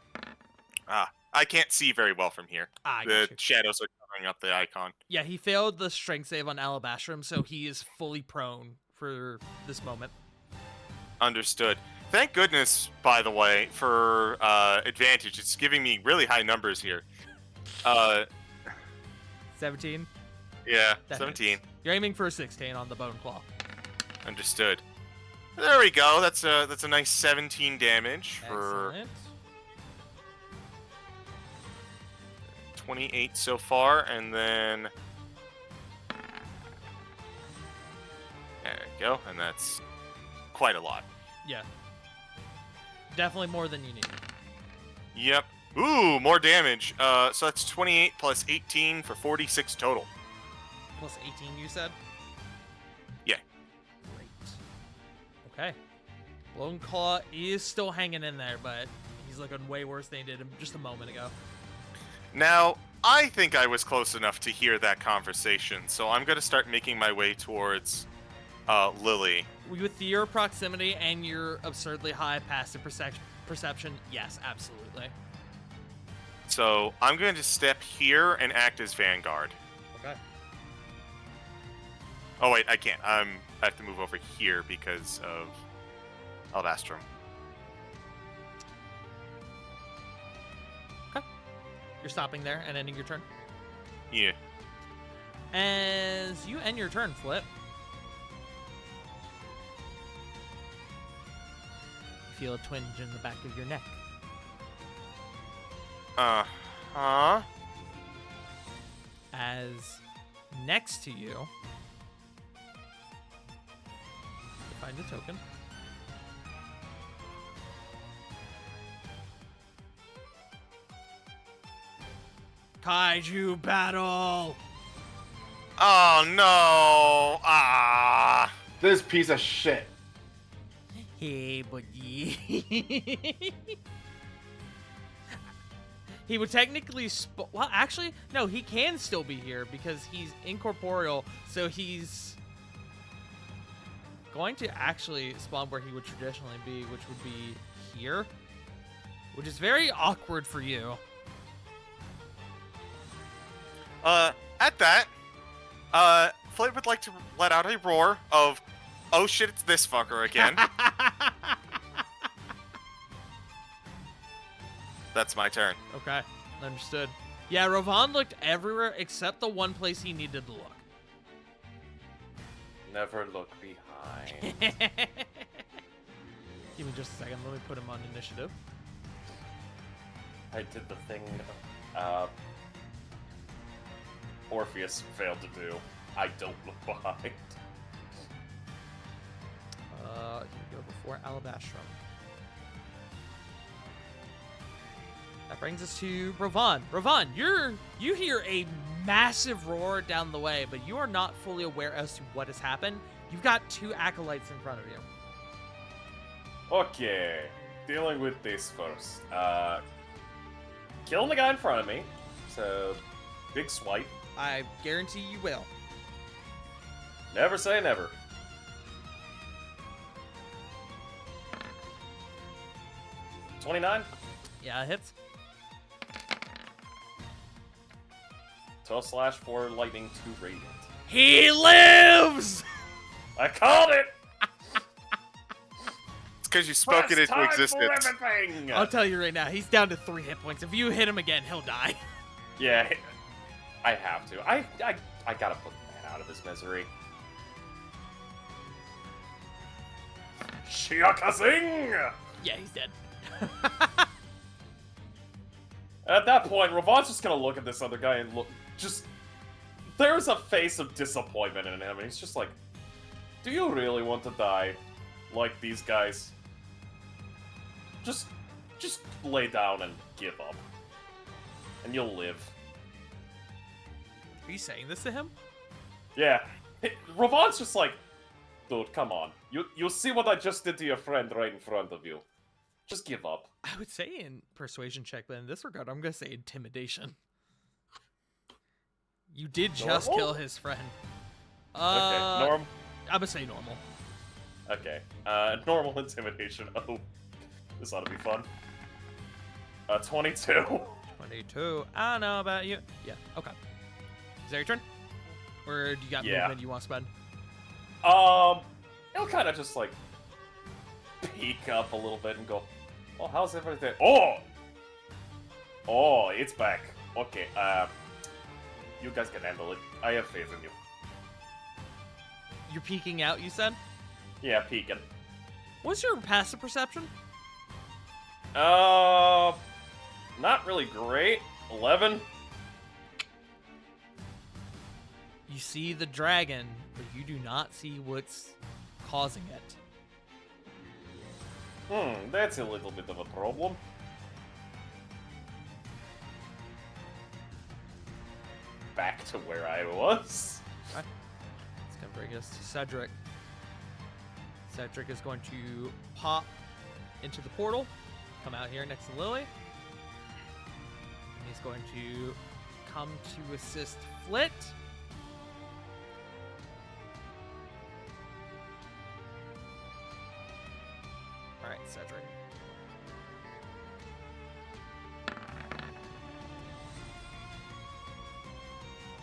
I can't see very well from here. I The got you. shadows are covering up the icon. Yeah, he failed the strength save on Alabastrum, so he is fully prone for this moment. Understood. Thank goodness, by the way, for advantage. It's giving me really high numbers here. 17. Yeah, That 17. hits. You're aiming for a 16 on the bone claw. Understood. There we go. That's a nice 17 damage for Excellent. 28 so far, and then there we go, and that's quite a lot. Yeah. Definitely more than you need. Yep. Ooh, more damage. So that's 28 plus 18 for 46 total. Plus 18, you said? Yeah. Great. Okay. Bone Claw is still hanging in there, but he's looking way worse than he did just a moment ago. Now, I think I was close enough to hear that conversation, so I'm gonna start making my way towards Lily. With your proximity and your absurdly high passive perception, yes, absolutely. So I'm going to step here and act as Vanguard. Okay. Oh wait, I can't. I have to move over here because of Alabastrum. Okay. You're stopping there and ending your turn. Yeah. As you end your turn, Flip, you feel a twinge in the back of your neck. Uh-huh. As next to you, find a token. Kaiju battle! Oh no! Ah! This piece of shit. Hey, buddy. He would technically well, actually, no, he can still be here because he's incorporeal, so he's going to actually spawn where he would traditionally be, which would be here, which is very awkward for you. At that, Flip would like to let out a roar of, oh shit, it's this fucker again. That's my turn. Okay, understood. Yeah, Rovan looked everywhere except the one place he needed to look. Never look behind. Give me just a second. Let me put him on initiative. I did the thing Orpheus failed to do. I don't look behind. He can go before Alabastrum. That brings us to Rovan. Rovan, you hear a massive roar down the way, but you are not fully aware as to what has happened. You've got two acolytes in front of you. Okay, dealing with this first. Killing the guy in front of me. So, big swipe. I guarantee you will. Never say never. $29. Yeah, it hits. 12 slash 4 lightning 2 radiant. He lives! I called it! It's because you spoke it First into time for existence. everything! I'll tell you right now, he's down to 3 hit points. If you hit him again, he'll die. Yeah, I have to. I gotta put the man out of his misery. Shiakazing! Yeah, he's dead. At that point, Ravon's just gonna look at this other guy and there's a face of disappointment in him, and he's just like, do you really want to die like these guys? Just lay down and give up. And you'll live. Are you saying this to him? Yeah. Ravon's just like, Dude, come on. You see what I just did to your friend right in front of you. Just give up. I would say in persuasion check, but in this regard, I'm gonna say intimidation. You did just Normal? kill his friend. Okay, Norm. I'm gonna say normal. Okay, normal intimidation. Oh, this ought to be fun. 22. 22. I don't know about you. Yeah. Okay. Is that your turn? Or do you got Yeah. movement you want to spend? He'll kind of just like peek up a little bit and go, "Oh, how's everything? Oh, it's back. Okay, you guys can handle it. I have faith in you." You're peeking out, you said? Yeah, peeking. What's your passive perception? Not really great. 11. You see the dragon, but you do not see what's causing it. That's a little bit of a problem. Back to where I was. It's gonna bring us to Cedric. Cedric is going to pop into the portal, come out here next to Lily. And he's going to come to assist Flit. Alright, Cedric.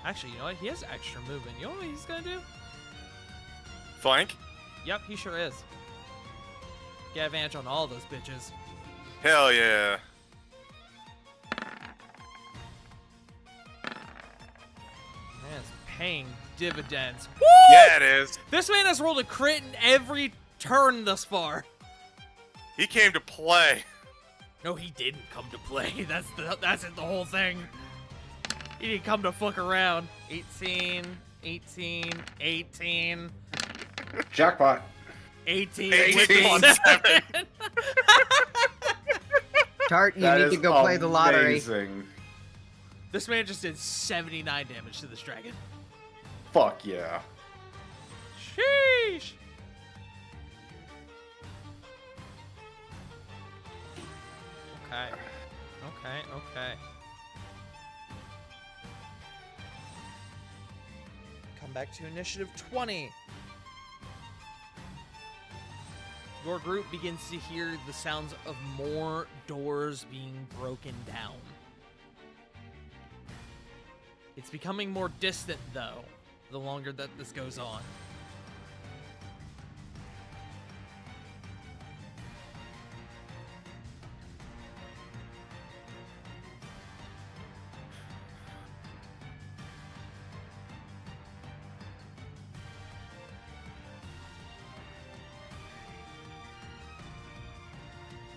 Actually, you know what? He has extra movement. You know what he's gonna do? Flank? Yep, he sure is. Get advantage on all those bitches. Hell yeah. Man, it's paying dividends. Yeah, it is. This man has rolled a crit in every turn thus far. He came to play. No, he didn't come to play. That's it, the whole thing. He didn't come to fuck around. 18, 18, 18, Jackpot. 18, 18 on 7. Tart, you That need is to go play the lottery. amazing. This man just did 79 damage to this dragon. Fuck yeah. Sheesh. Okay. Okay. Come back to initiative 20. Your group begins to hear the sounds of more doors being broken down. It's becoming more distant, though, the longer that this goes on.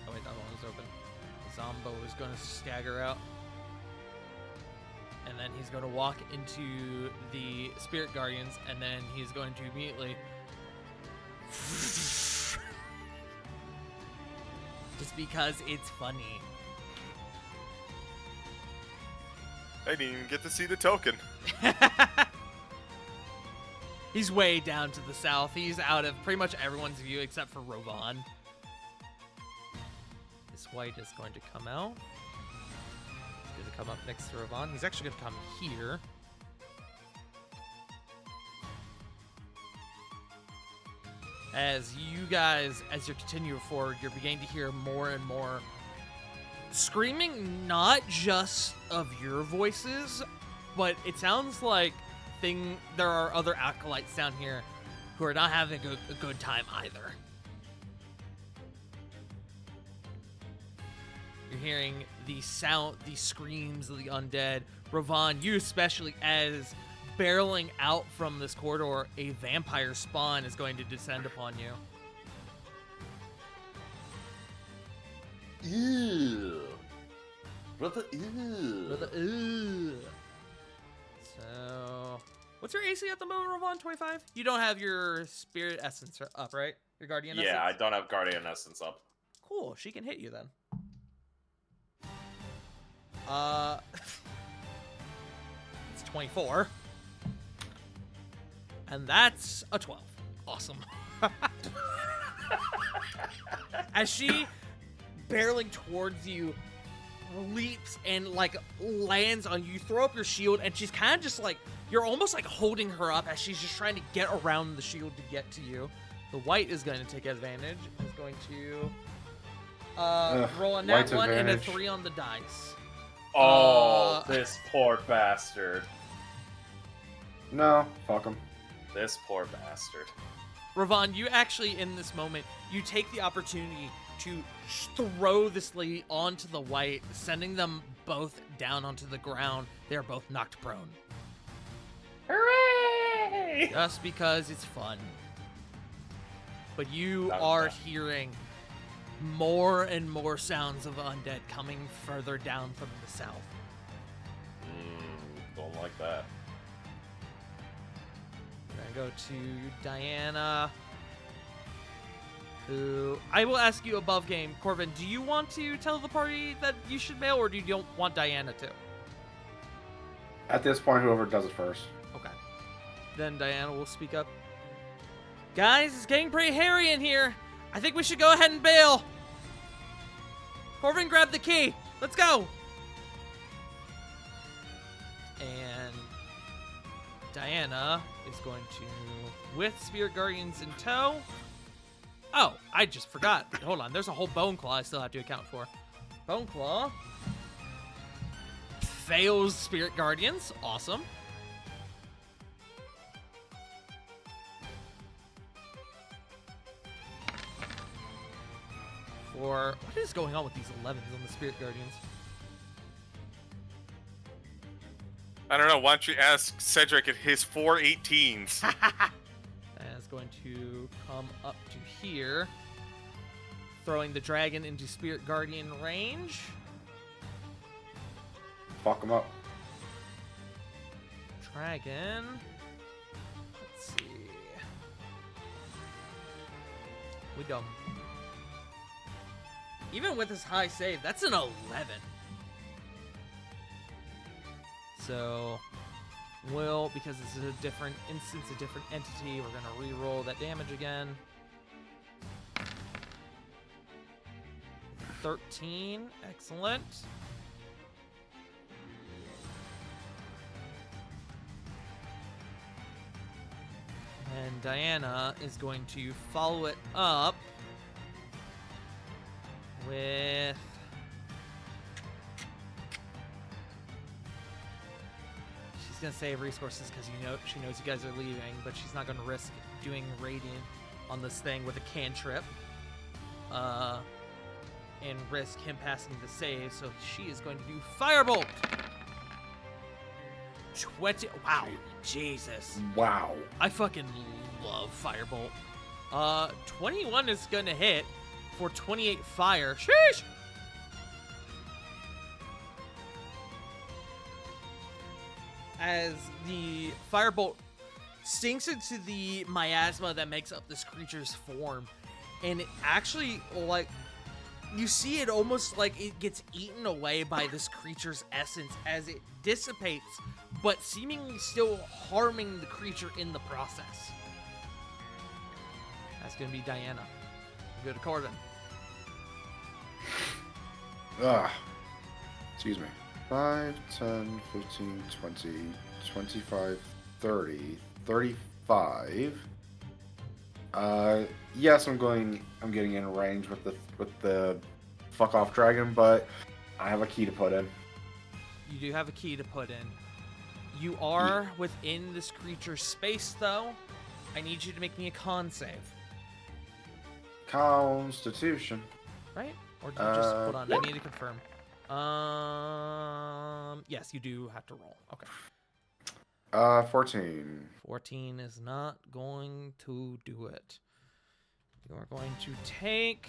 Oh wait, that one was open. Zombo is gonna stagger out. And then he's going to walk into the Spirit Guardians, and then he's going to immediately... just because it's funny. I didn't even get to see the token. He's way down to the south. He's out of pretty much everyone's view except for Rovan. This white is going to come out. He's going to come up next to Rovan. He's actually going to come here. As you guys, as you continue forward, you're beginning to hear more and more screaming, not just of your voices, but it sounds like there are other acolytes down here who are not having a good time either. You're hearing the sound, the screams of the undead. Rovan, you especially, as barreling out from this corridor, a vampire spawn is going to descend upon you. Ew. Brother, ew. Brother, ugh. So, what's your AC at the moment, Rovan? 25? You don't have your spirit essence up, right? Your guardian essence? Yeah, I don't have Guardian Essence up. Cool, she can hit you then. It's 24. And that's a 12. awesome. As she, barreling towards you, leaps and like lands on you, throw up your shield, and she's kind of just like, you're almost like holding her up as she's just trying to get around the shield to get to you. The white is going to take advantage. Is going to roll a nat white's 1 and a advantage. 3 on the dice. Oh, this poor bastard. No, fuck him. This poor bastard. Ravon, you actually, in this moment, you take the opportunity to throw this lady onto the white, sending them both down onto the ground. They're both knocked prone. Hooray! Just because it's fun. But you That was are bad. hearing more and more sounds of undead coming further down from the south. Don't like that. We're gonna go to Diana, who I will ask you above game. Corbin, do you want to tell the party that you should bail, or do you don't want Diana to? At this point, whoever does it first. Okay. Then Diana will speak up. Guys, it's getting pretty hairy in here. I think we should go ahead and bail. Corbin, grab the key. Let's go. And Diana is going to, with Spirit Guardians in tow. Oh, I just forgot. Hold on. There's a whole Bone Claw I still have to account for. Bone Claw fails Spirit Guardians. Awesome. For what is going on with these 11s on the Spirit Guardians? I don't know. Why don't you ask Cedric at his 4 18s? And it's going to come up to here, throwing the dragon into Spirit Guardian range. Fuck him up. Dragon. Let's see. We dumb. Even with his high save, that's an 11. So, because this is a different instance, a different entity, we're going to re-roll that damage again. 13. Excellent. And Diana is going to follow it up with she's gonna save resources because she knows you guys are leaving, but she's not gonna risk doing radiant on this thing with a cantrip and risk him passing the save. So she is going to do Firebolt. 20. Wow, Jesus. Wow. I fucking love Firebolt. 21 is gonna hit for 28 fire. Sheesh! As the Firebolt sinks into the miasma that makes up this creature's form, and it actually, like, you see it almost like it gets eaten away by this creature's essence as it dissipates, but seemingly still harming the creature in the process. That's gonna be Diana. Go to Corbin. Ugh. Excuse me. 5, 10, 15, 20, 25, 30, 35. Yes, I'm getting in range with the fuck off dragon, but I have a key to put in. You do have a key to put in. You are within this creature's space, though. I need you to make me a con save. Constitution. Right? Or do you just hold on? Yep. I need to confirm. Yes, you do have to roll. Okay. 14. 14 is not going to do it. You are going to take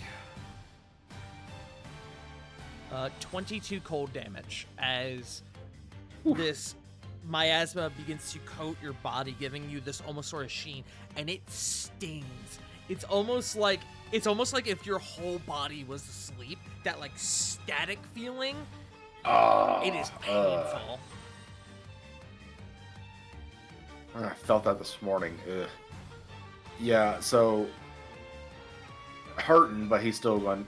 22 cold damage as this miasma begins to coat your body, giving you this almost sort of sheen, and it stings. It's almost like if your whole body was asleep. That like static feeling. It is painful. I felt that this morning. Ugh. Yeah, so hurting, but he's still going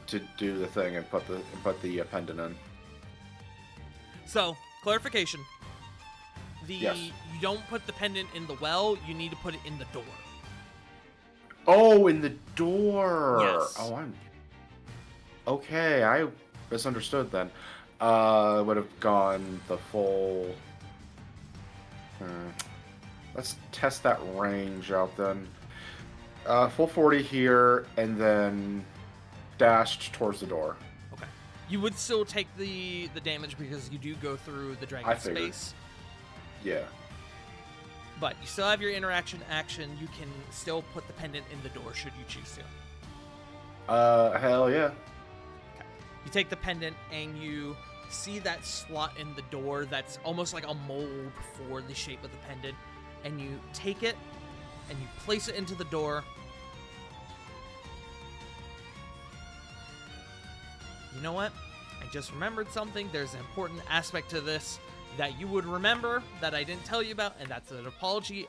to do the thing and put the pendant in. So, clarification. Yes. You don't put the pendant in the well, you need to put it in the door. Oh, in the door. Yes. Oh, I'm okay. I misunderstood then. Would have gone the full. Let's test that range out then. Full 40 here, and then dashed towards the door. Okay. You would still take the damage because you do go through the I dragon figured. space. Yeah. But you still have your interaction action. You can still put the pendant in the door should you choose to. Hell yeah. You take the pendant and you see that slot in the door that's almost like a mold for the shape of the pendant. And you take it and you place it into the door. You know what? I just remembered something. There's an important aspect to this that you would remember that I didn't tell you about, and that's an apology.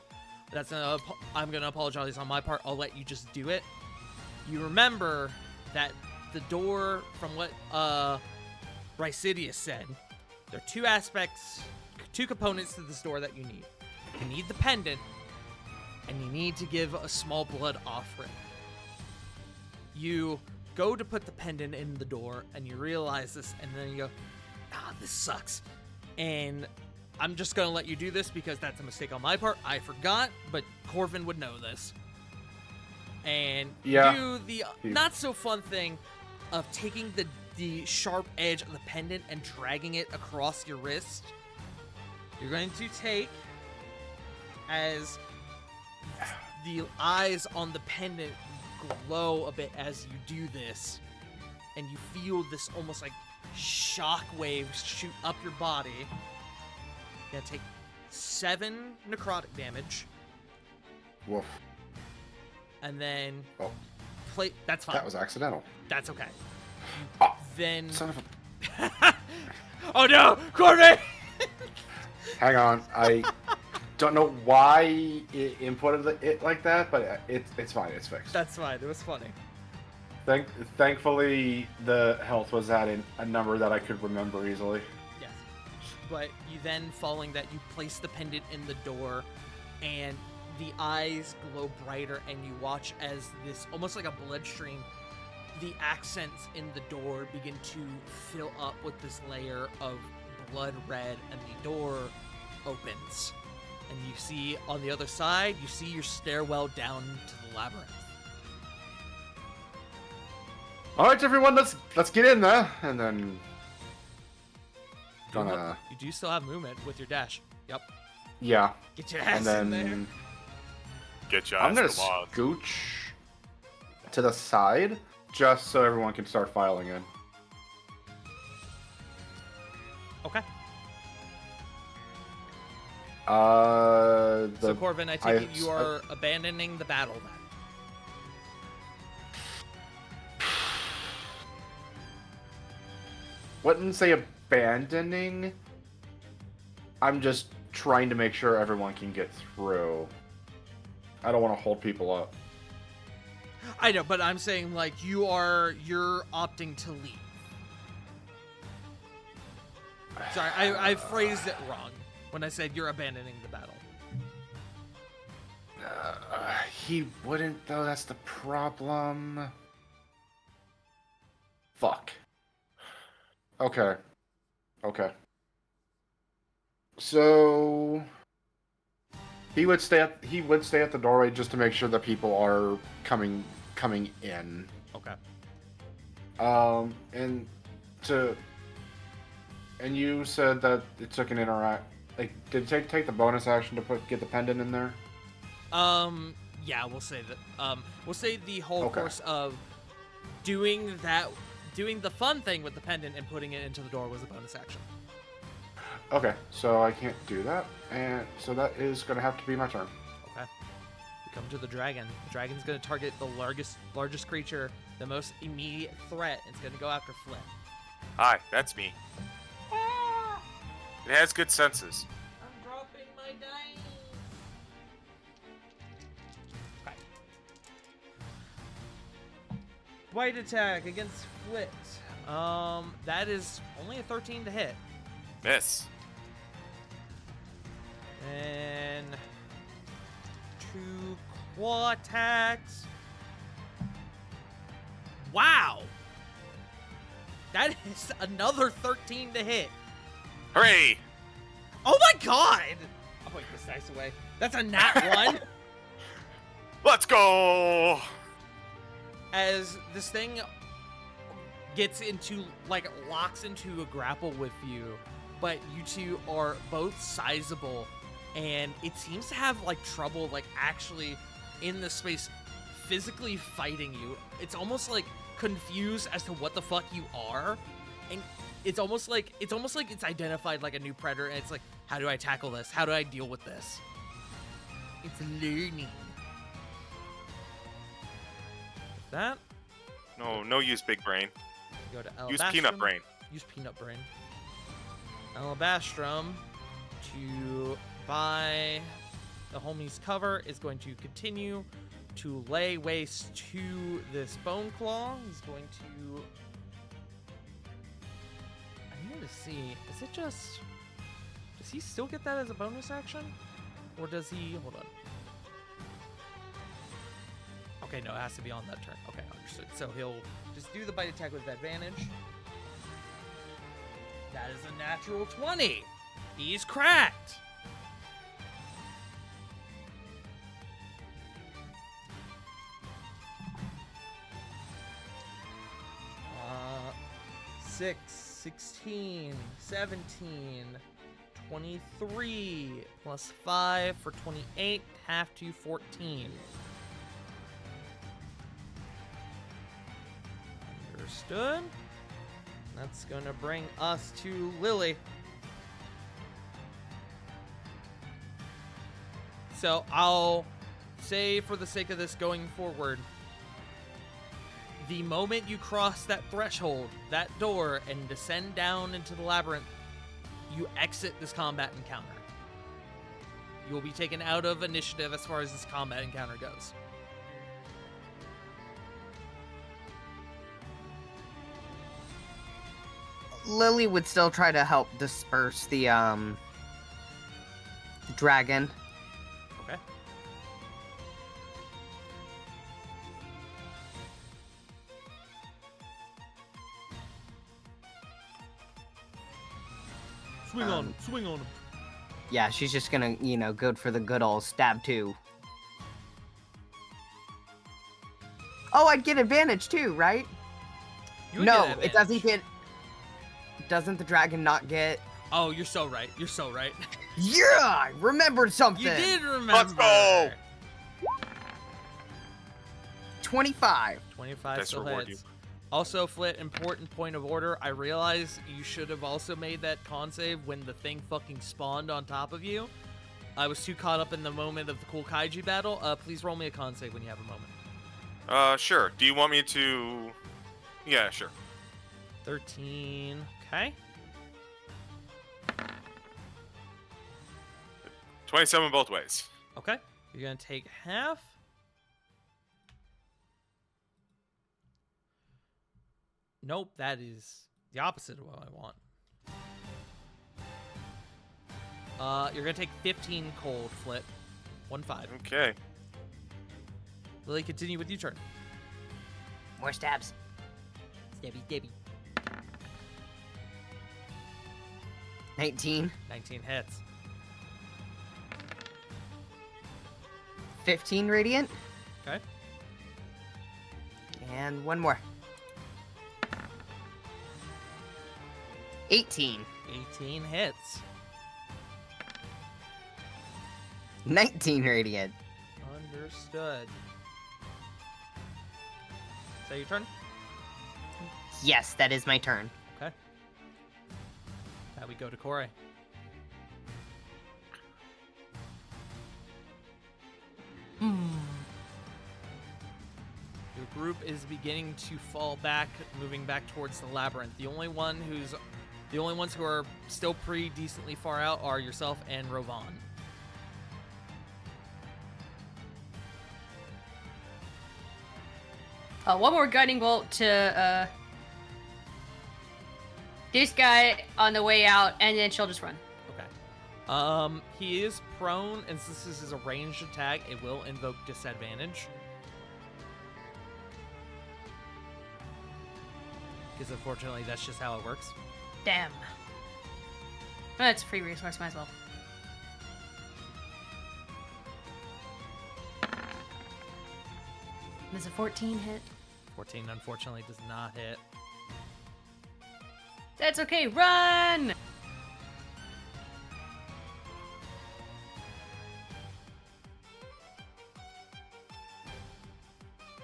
I'm going to apologize on my part. I'll let you just do it. You remember that the door, from what Rycidius said, there are two components to this door that you need. You need the pendant, and you need to give a small blood offering. You go to put the pendant in the door, and you realize this, and then you go, this sucks. And I'm just going to let you do this because that's a mistake on my part. I forgot, but Corvin would know this. And do the not so fun thing of taking the sharp edge of the pendant and dragging it across your wrist. You're going to take, as the eyes on the pendant glow a bit as you do this, and you feel this almost like shock waves shoot up your body. You're gonna take 7 necrotic damage, Woof. and then Oh, that's fine. that was accidental. That's okay. Oh, Then son of a. oh no, Corvin! Hang on. I don't know why it inputted it like that, but it's fine. It's fixed. That's fine. It was funny. Thankfully, the health was at a number that I could remember easily. Yes. But you then, following that, you place the pendant in the door, and the eyes glow brighter, and you watch as this, almost like a bloodstream, the accents in the door begin to fill up with this layer of blood red, and the door opens. And you see, on the other side, you see your stairwell down to the labyrinth. All right, everyone, let's get in there, and then You do still have movement with your dash. Yep. yeah, Get your ass and in there. then Get your I'm gonna ass to Mars. scooch to the side just so everyone can start filing in. Okay. The So Corvin, I take it you are abandoning the battle then. wouldn't say abandoning. I'm just trying to make sure everyone can get through. I don't want to hold people up. I know, but I'm saying like you're opting to leave. Sorry, I phrased it wrong when I said you're abandoning the battle. He wouldn't though. That's the problem. Fuck. Okay. So he would stay at the doorway just to make sure that people are coming in. Okay. And you said that it took an did it take the bonus action to get the pendant in there? Yeah, we'll say that. We'll say the whole Okay. course of doing the fun thing with the pendant and putting it into the door was a bonus action. Okay, so I can't do that, and so that is going to have to be my turn. Okay. We come to the dragon. The dragon's going to target the largest creature, the most immediate threat. It's going to go after Flynn. Hi, that's me. It has good senses. I'm dropping my dice. Bite attack against Flit. That is only a 13 to hit. Miss. And 2 claw attacks. Wow! That is another 13 to hit. Hooray! Oh my god! I'll put this dice away. That's a nat 1. Let's go! As this thing gets into, like, locks into a grapple with you, but you two are both sizable, and it seems to have, like, trouble, like, actually in the space physically fighting you. It's almost, like, confused as to what the fuck you are, and it's almost like it's identified like a new predator, and it's like, how do I tackle this? How do I deal with this? It's learning. That No use big brain. go to Use Alabastrum. peanut brain. Use peanut brain. Alabastrum to buy the homie's cover is going to continue to lay waste to this bone claw. He's going to. I need to see. Is it just? Does he still get that as a bonus action, or does he? Hold on. Okay, no, it has to be on that turn. Okay, understood. So he'll just do the bite attack with advantage. That is a natural 20. He's cracked. Uh, 6, 16, 17, 23, plus 5 for 28, half to 14. Understood. That's gonna bring us to Lily. So I'll say, for the sake of this going forward, the moment you cross that threshold, that door, and descend down into the labyrinth, you exit this combat encounter. You will be taken out of initiative as far as this combat encounter goes. Lily would still try to help disperse the dragon. Okay. Swing on him. Swing on him. Yeah, she's just gonna, go for the good old stab too. Oh, I'd get advantage too, right? You would No, get it doesn't advantage. get. Doesn't the dragon not get? Oh, you're so right. You're so right. Yeah, I remembered something. You did remember. Let's go. 25. 25 Dice still reward hits. Also, Flit, important point of order. I realize you should have also made that con save when the thing fucking spawned on top of you. I was too caught up in the moment of the cool kaiju battle. Please roll me a con save when you have a moment. Sure. Do you want me to? Yeah, sure. 13. Okay. 27 both ways. Okay. You're going to take half. Nope, that is the opposite of what I want. You're going to take 15 cold, Flit. 1-5. Okay. Lily, continue with your turn. More stabs. Stabby, stabby. 19. 19 hits. 15 radiant. Okay. And one more. 18. 18 hits. 19 radiant. Understood. Is that your turn? Yes, that is my turn. Okay. Now we go to Corey. Your group is beginning to fall back, moving back towards the labyrinth. The only ones who are still pretty decently far out are yourself and Rovan. One more guiding bolt to this guy on the way out, and then she'll just run. Okay. He is prone, and since this is a ranged attack, it will invoke disadvantage. Because unfortunately, that's just how it works. Damn. That's a free resource, might as well. Does a 14 hit? 14, unfortunately, does not hit. That's okay, run!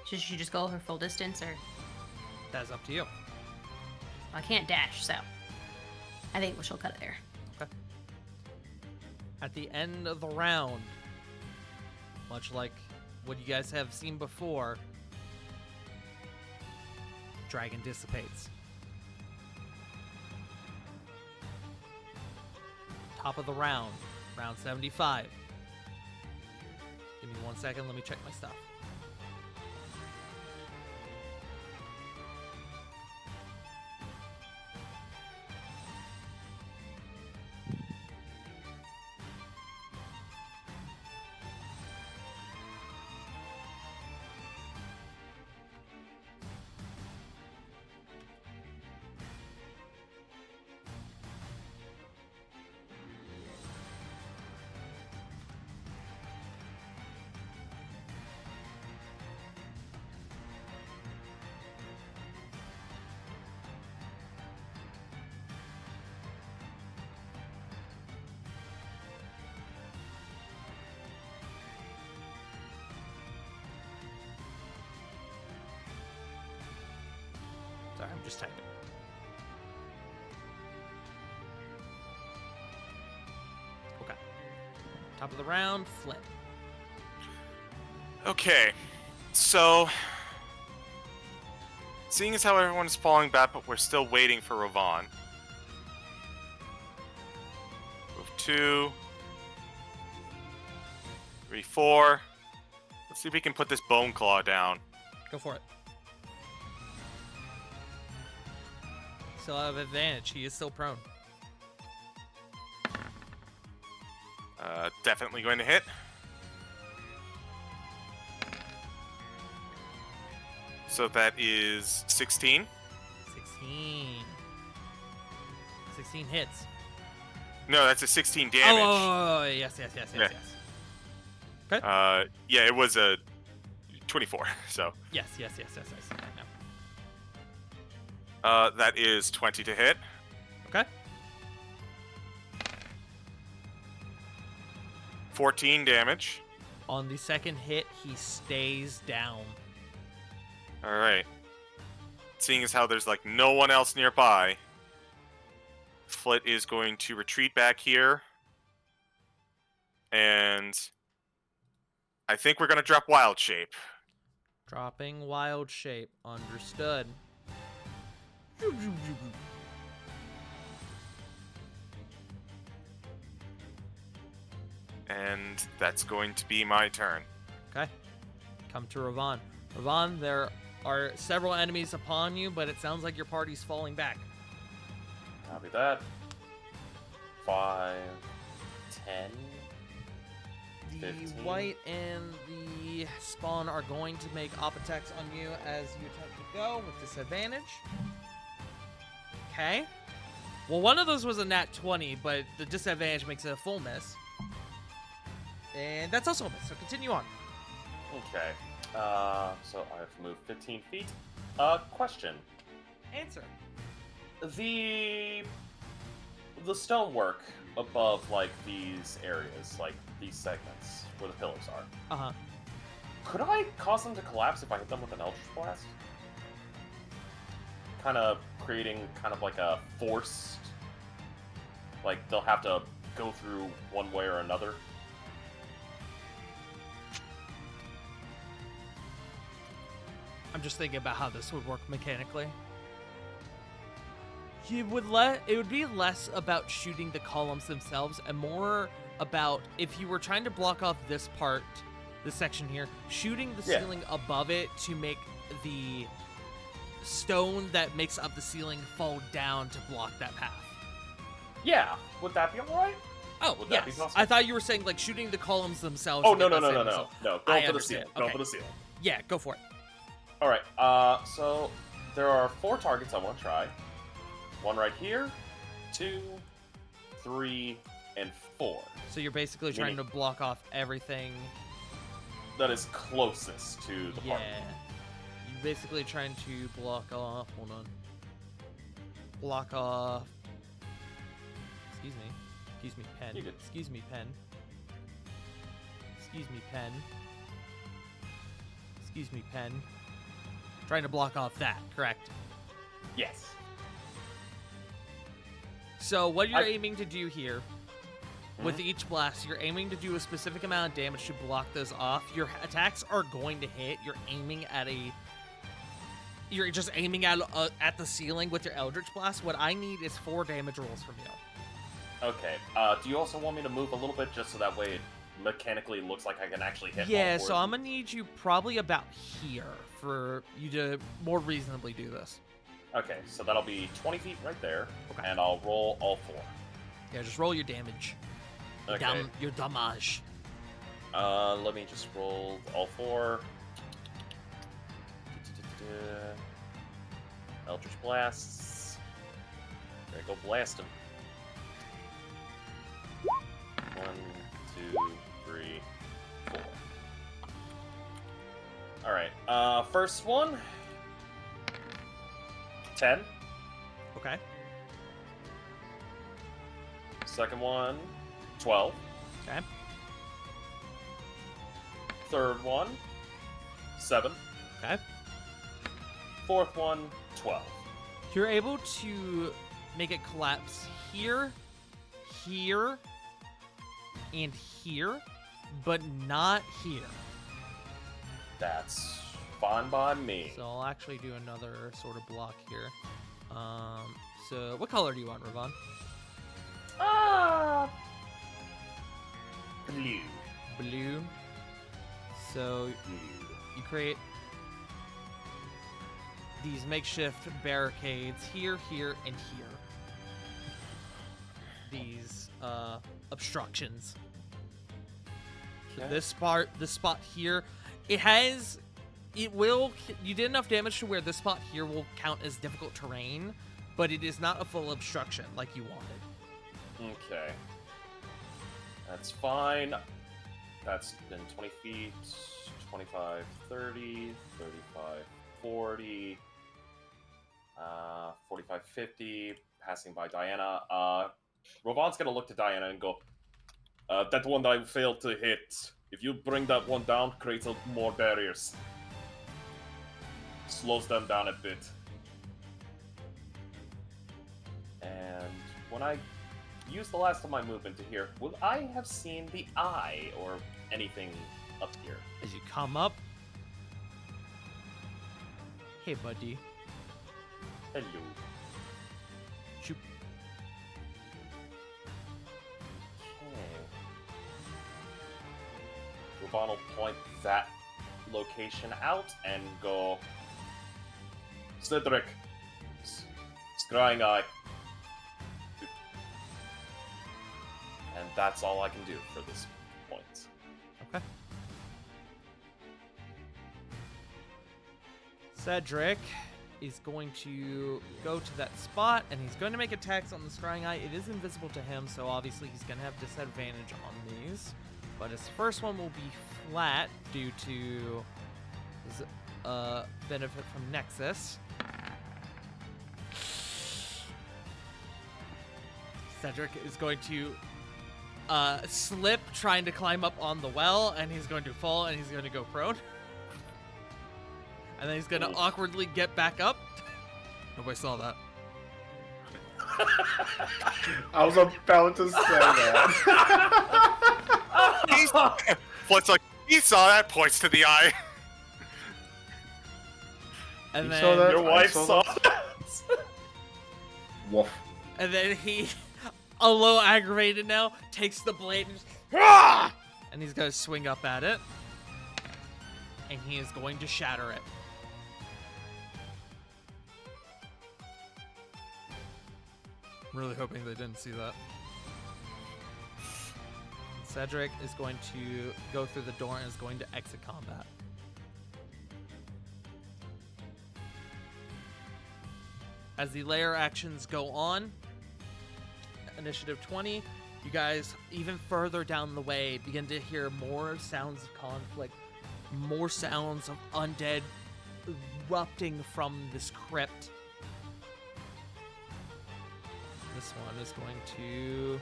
Should she just go her full distance, or? That's up to you. I can't dash, so I think she'll cut it there. Okay. At the end of the round, much like what you guys have seen before, dragon dissipates. Top of the round, round 75. Give me 1 second, let me check my stuff. Sorry, I'm just typing. Okay. Top of the round, flip. Okay, so seeing as how everyone's falling back, but we're still waiting for Ravon. Move 2, 3, 4. Let's see if we can put this Bone Claw down. Go for it. Still have advantage. He is still prone. Definitely going to hit. So that is 16. 16. 16 hits. No, that's a 16 damage. Oh, yes. Yeah. Yeah, it was a 24. So Yes. I see that now. that is 20 to hit. Okay. 14 damage. On the second hit, he stays down. All right. Seeing as how there's like no one else nearby, Flit is going to retreat back here. And I think we're going to drop Wild Shape. Dropping wild shape. Understood. And that's going to be my turn. Okay. Come to Ravon. Ravon, there are several enemies upon you, but it sounds like your party's falling back. Copy that. 5, 10. The 15. white and the spawn are going to make op attacks on you as you attempt to go with disadvantage. Okay. Well, one of those was a nat 20, but the disadvantage makes it a full miss. And that's also a miss, so continue on. Okay. So I have to move 15 feet. Question. Answer. The stonework above, like, these areas, like, these segments where the pillars are. Uh-huh. Could I cause them to collapse if I hit them with an Eldritch Blast? Kind of creating kind of like a forced... Like, they'll have to go through one way or another. I'm just thinking about how this would work mechanically. It would be less about shooting the columns themselves and more about if you were trying to block off this part, this section here, shooting the Yeah. ceiling above it to make the stone that makes up the ceiling fall down to block that path. Yeah, would that be alright? Oh, Would that be yes. possible? I thought you were saying like shooting the columns themselves. Oh, to no, get no, that no, same no, no. result. No, I go for the understand. ceiling. Go Okay. for the ceiling. Yeah, go for it. Alright, so there are 4 targets I want to try. 1 right here, 2, 3, and 4. So you're basically trying to block off everything. That is closest to the Yeah. party. You're basically trying to block off. Hold on. Block off. Excuse me. Excuse me, pen. You good. Excuse me, pen. Excuse me, pen. Excuse me, pen. Trying to block off that, correct? Yes. So what you're I- aiming to do here, with each blast, you're aiming to do a specific amount of damage to block those off. Your attacks are going to hit. You're aiming at You're just aiming at the ceiling with your Eldritch Blast. What I need is 4 damage rolls from you. Okay, do you also want me to move a little bit just so that way it mechanically looks like I can actually hit all Yeah, 4 so of I'm them? gonna need you probably about here for you to more reasonably do this. Okay, so that'll be 20 feet right there, Okay. and I'll roll all 4. Yeah, just roll your damage. Okay. Your damage. Let me just roll all 4. Eldritch Blasts. There you go, blast him. 1, 2, 3, 4. Alright, first one. 10. Okay. Second one, 12. Okay. Third one, 7. Okay. Fourth one, 12. You're able to make it collapse here, here, and here, but not here. That's fine by me. So I'll actually do another sort of block here. So what color do you want, Ravon? Blue. Blue. So you create these makeshift barricades here, here, and here. These obstructions. So Okay. this spot here, you did enough damage to where this spot here will count as difficult terrain, but it is not a full obstruction like you wanted. Okay. That's fine. That's then 20 feet, 25, 30, 35, 40, 45, 50, passing by Diana. Ravon's gonna look to Diana and go, that one that I failed to hit, if you bring that one down, creates more barriers. Slows them down a bit. And when I use the last of my movement to here, will I have seen the eye or anything up here? As you come up, hey buddy, Hello. shoot. Okay. Ravon will point that location out and go, Cedric, Scrying Eye. And that's all I can do for this point. Okay. Cedric is going to go to that spot, and he's going to make attacks on the Scrying Eye. It is invisible to him, so obviously he's going to have disadvantage on these. But his first one will be flat due to his benefit from Nexus. Cedric is going to slip trying to climb up on the well, and he's going to fall, and he's going to go prone. And then he's going to awkwardly get back up. Nobody saw that. I was about to say that. Flood's like, he saw that, points to the eye. And You then, saw that? Your I wife saw saw that. that? Woof. and then he, a little aggravated now, takes the blade and just, "Ah!" And he's going to swing up at it. And he is going to shatter it. I'm really hoping they didn't see that. Cedric is going to go through the door and is going to exit combat. As the layer actions go on, initiative 20, you guys, even further down the way, begin to hear more sounds of conflict, more sounds of undead erupting from this crypt. This one is going to...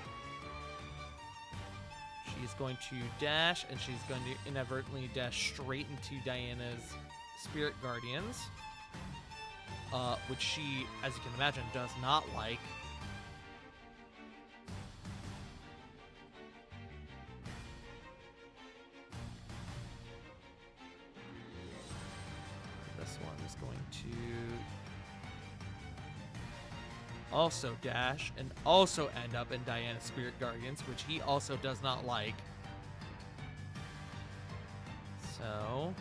She's going to dash, and she's going to inadvertently dash straight into Diana's Spirit Guardians, which she, as you can imagine, does not like. This one is going to also dash and also end up in Diana's Spirit Guardians, which he also does not like. So,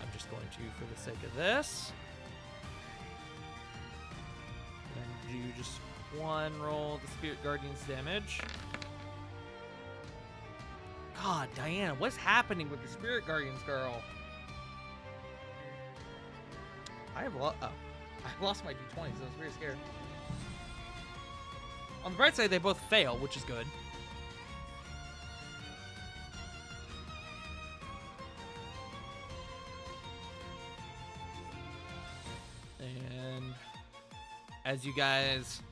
I'm just going to, for the sake of this, and do just one roll the Spirit Guardians damage. God, Diana, what's happening with the Spirit Guardians, girl? I've lost my d20s. I was very scared. On the bright side, they both fail, which is good. And as you guys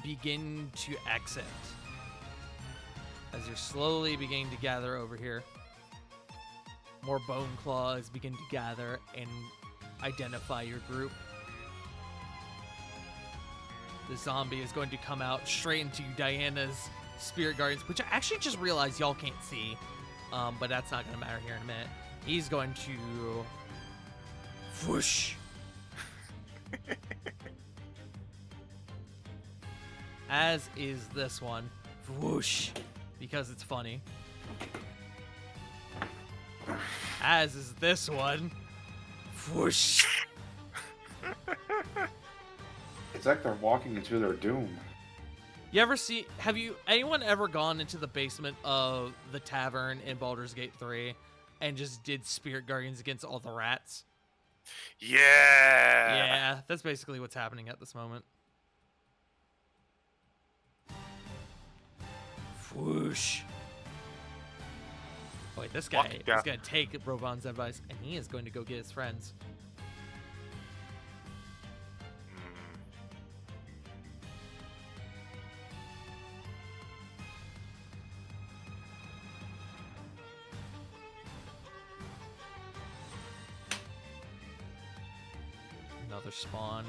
begin to exit, as you're slowly beginning to gather over here, more bone claws begin to gather and identify your group. The zombie is going to come out straight into Diana's Spirit Guardians, which I actually just realized y'all can't see, but that's not going to matter here in a minute. He's going to whoosh. As is this one, whoosh, because it's funny. As is this one, whoosh. It's like they're walking into their doom. You ever see, anyone ever gone into the basement of the tavern in Baldur's Gate 3 and just did Spirit Guardians against all the rats? Yeah. Yeah, that's basically what's happening at this moment. Whoosh. Wait, this guy is going to take Rovan's advice, and he is going to go get his friends. Another spawn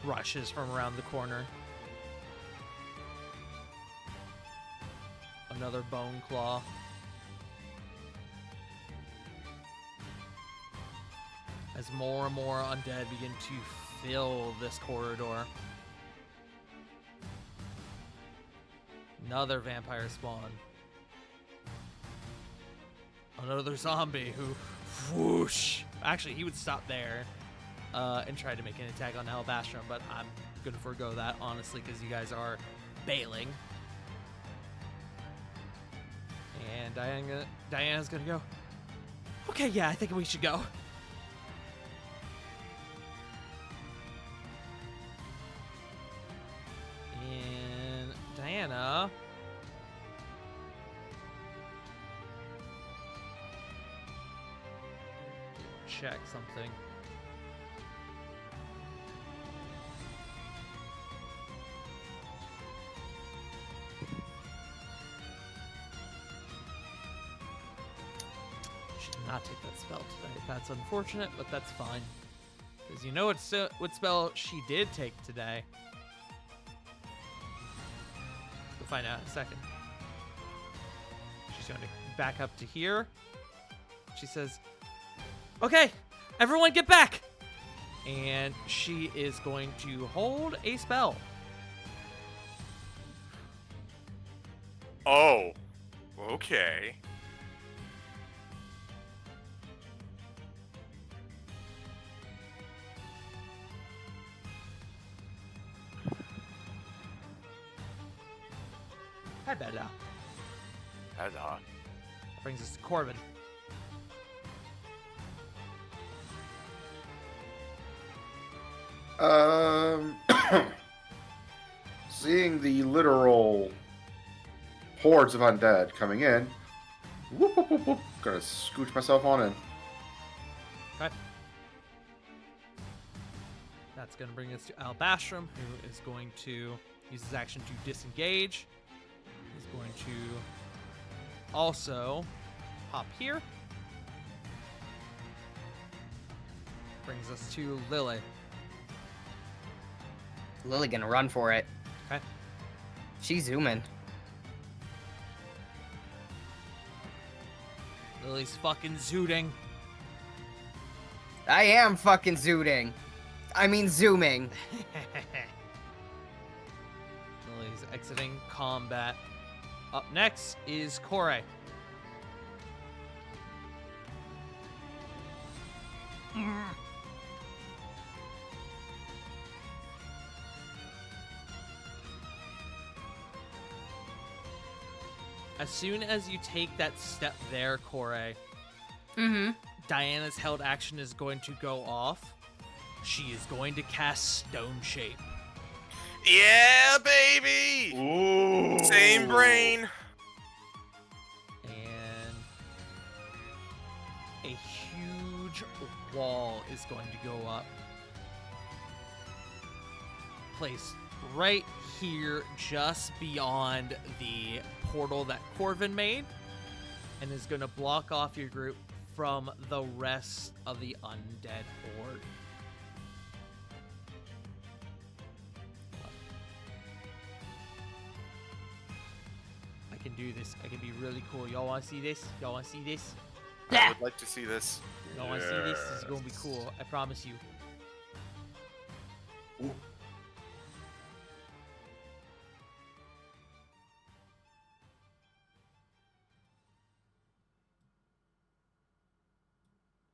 rushes from around the corner. Another bone claw. As more and more undead begin to fill this corridor. Another vampire spawn. Another zombie who whoosh. Actually, he would stop there and try to make an attack on Alabastron, but I'm gonna forego that, honestly, because you guys are bailing. And Diana's gonna go, okay, yeah, I think we should go. And Diana... check something. Not take that spell today. That's unfortunate, but that's fine. Because you know what spell she did take today. We'll find out in a second. She's going to back up to here. She says, okay, everyone get back! And she is going to hold a spell. Oh, okay. Hi, Beda. Hello. Brings us to Corbin. Seeing the literal hordes of undead coming in, whoop, whoop, whoop, whoop, gonna scooch myself on in. Okay. That's going to bring us to Al Bashram, who is going to use his action to disengage. He's going to also hop here. Brings us to Lily. Lily gonna run for it. Okay. She's zooming. Lily's fucking zooting. I am fucking zooting. I mean zooming. Lily's exiting combat. Up next is Kore. As soon as you take that step there, Kore, Mm-hmm. Diana's held action is going to go off. She is going to cast Stone Shape. Yeah, baby! Ooh. Same brain. And a huge wall is going to go up. Placed right here, just beyond the portal that Corvin made, and is going to block off your group from the rest of the undead horde. I can do this. I can be really cool. Y'all want to see this? Y'all want to see this? I would like to see this. Y'all want to see this? This is going to be cool. I promise you.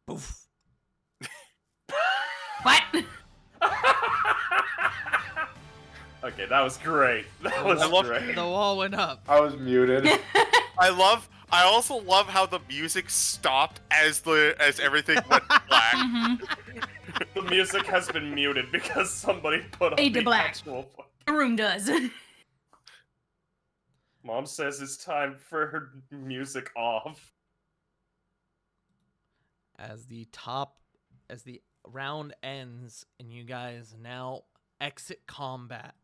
Poof. What? Okay, that was great. That was great. The wall went up. I was muted. I also love how the music stopped as everything went black. Mm-hmm. The music has been muted because somebody put on Fade to the black. actual. The room does. Mom says it's time for her music off. As the round ends and you guys now exit combat,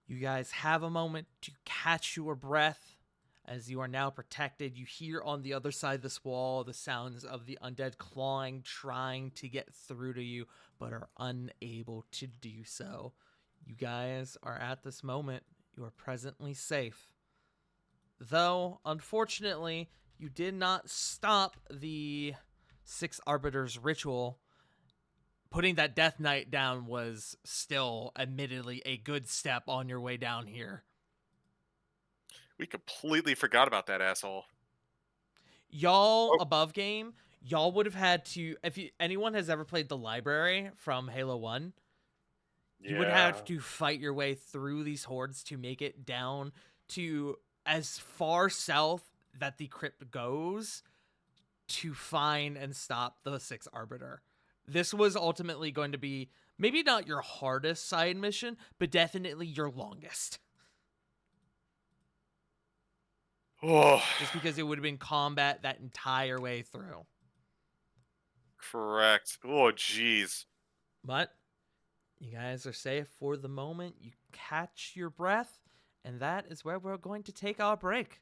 you guys have a moment to catch your breath as you are now protected. You hear on the other side of this wall the sounds of the undead clawing, trying to get through to you, but are unable to do so. You guys are at this moment. You are presently safe. Though, unfortunately, you did not stop the Six Arbiters ritual. Putting that Death Knight down was still, admittedly, a good step on your way down here. We completely forgot about that asshole. Y'all, Oh. above game, y'all would have had to, if anyone has ever played the library from Halo 1, you would have to fight your way through these hordes to make it down to as far south that the crypt goes to find and stop the Sixth Arbiter. This was ultimately going to be maybe not your hardest side mission, but definitely your longest. Oh, Just because it would have been combat that entire way through. correct. Oh, jeez. But you guys are safe for the moment. You catch your breath, and that is where we're going to take our break.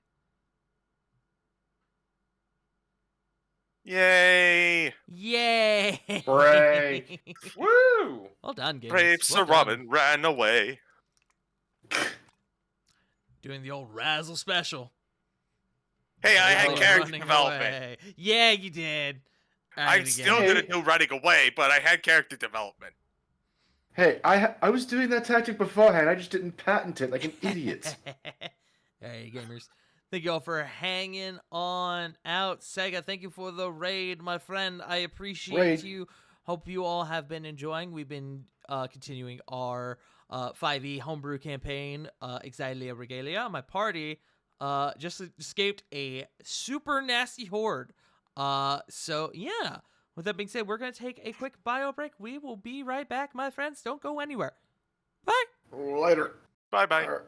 Yay! Yay! Break. Woo! Well done, gamers. Brave Sir Well done. Robin ran away. Doing the old razzle special. Hey, I had Running character development. away. Yeah, you did. Try I'm it still again. gonna do running away, but I had character development. Hey, I was doing that tactic beforehand. I just didn't patent it like an idiot. Hey, gamers. Thank you all for hanging on out. Sega, thank you for the raid, my friend. I appreciate Raid. you. Hope you all have been enjoying. We've been continuing our 5e homebrew campaign, Exilia Regalia. My party just escaped a super nasty horde. So yeah, with that being said, we're going to take a quick bio break. We will be right back, my friends. Don't go anywhere. Bye. Later. Bye bye. Alright.